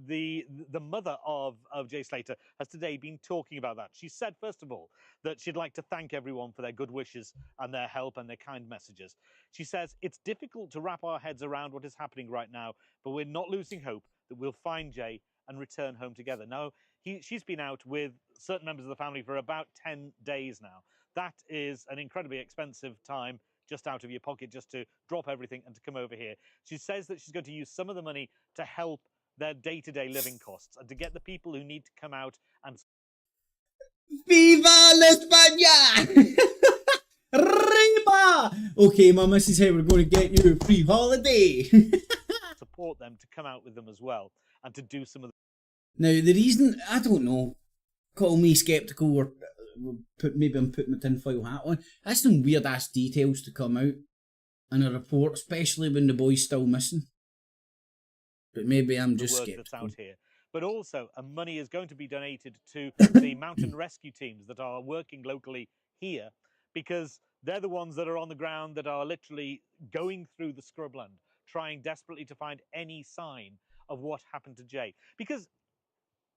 the mother of Jay Slater has today been talking about that. She said, first of all, that she'd like to thank everyone for their good wishes and their help and their kind messages. She says, it's difficult to wrap our heads around what is happening right now, but we're not losing hope that we'll find Jay and return home together. Now, she's been out with certain members of the family for about 10 days now. That is an incredibly expensive time just out of your pocket, just to drop everything and to come over here. She says that she's going to use some of the money to help their day-to-day living costs and to get the people who need to come out and... Viva la España! Arriba! Okay, Mum, this is how we're going to get you a free holiday. support them to come out with them as well and to do some of the... Now, the reason, I don't know, call me sceptical or maybe I'm putting my tinfoil hat on. That's some weird ass details to come out in a report, especially when the boy's still missing. But maybe I'm just sceptical. That's out here. But also, money is going to be donated to the mountain rescue teams that are working locally here, because they're the ones that are on the ground that are literally going through the scrubland, trying desperately to find any sign of what happened to Jay. Because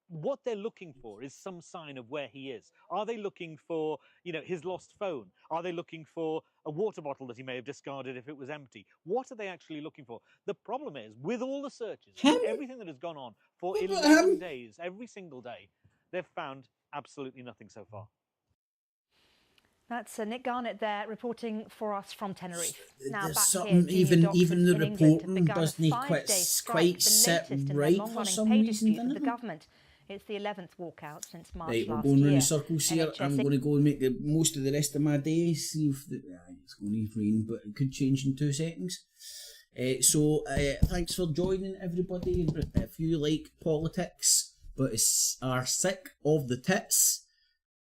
what they're looking for is some sign of where he is. Are they looking for, his lost phone? Are they looking for a water bottle that he may have discarded if it was empty? What are they actually looking for? The problem is, with all the searches, everything that has gone on for 11 days, every single day, they've found absolutely nothing so far. That's Nick Garnett there reporting for us from Tenerife. Now There's back something, here, senior doctors even the in England have reporting begun a doesn't five-day quite strike, the sit latest in their right for long-running some pay reason, dispute with the doesn't it? government. It's the 11th walkout since March Right, we're last going round year. in circles here. I'm going to go and make the most of the rest of my day. See if it's going to rain, but it could change in 2 seconds. So thanks for joining, everybody. If you like politics but are sick of the tits,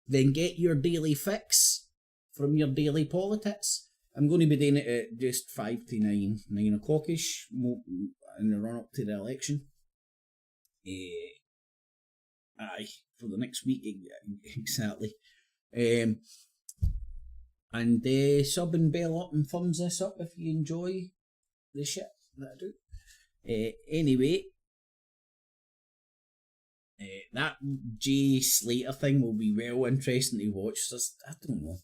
then get your daily fix from your daily PoliTITS. I'm going to be doing it at just 5 to 9 o'clock-ish in the run-up to the election. Aye, for the next week, exactly. And sub and bell up and thumbs this up if you enjoy the shit that I do. Anyway, that Jay Slater thing will be well interesting to watch. I don't know.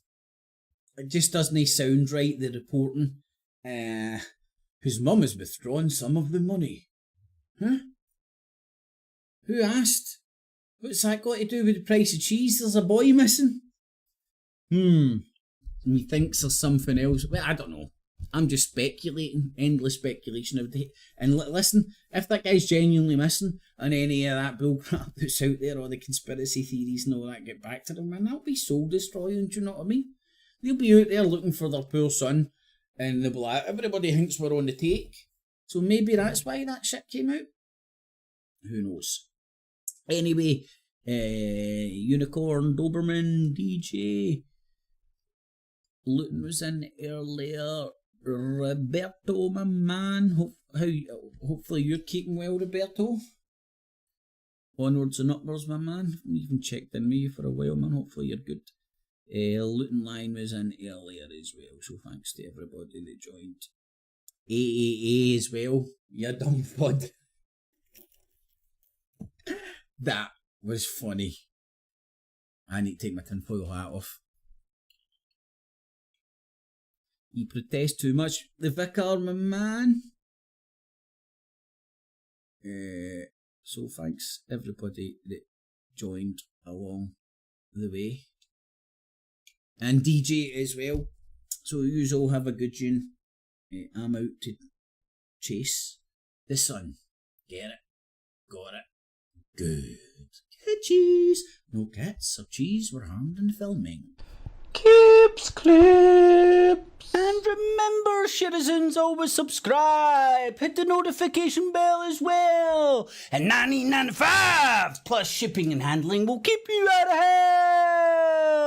It just doesn't sound right, the reporting. Whose mum has withdrawn some of the money. Huh? Who asked? What's that got to do with the price of cheese? There's a boy missing. He thinks there's something else. Well, I don't know. I'm just speculating. Endless speculation of the. And listen, if that guy's genuinely missing and any of that bullcrap that's out there, all the conspiracy theories and all that get back to them, man, that'll be soul destroying, do you know what I mean? They'll be out there looking for their poor son and they'll be like, everybody thinks we're on the take. So maybe that's why that shit came out. Who knows? Anyway, Unicorn, Doberman, DJ, Luton was in earlier. Roberto, my man. Hopefully you're keeping well, Roberto. Onwards and upwards, my man. I haven't even checked in with you for a while, man. Hopefully you're good. Luton Line was in earlier as well, so thanks to everybody that joined. AAA as well, you dumb fud. That was funny. I need to take my tinfoil hat off. You protest too much. The vicar, my man. So thanks everybody that joined along the way. And DJ as well. So you all have a good tune. I'm out to chase the sun. Get it. Got it. Good. Good cheese. No cats or cheese were harmed in filming. Clips. And remember, citizens, always subscribe. Hit the notification bell as well. And $19.95 plus shipping and handling will keep you out of hell.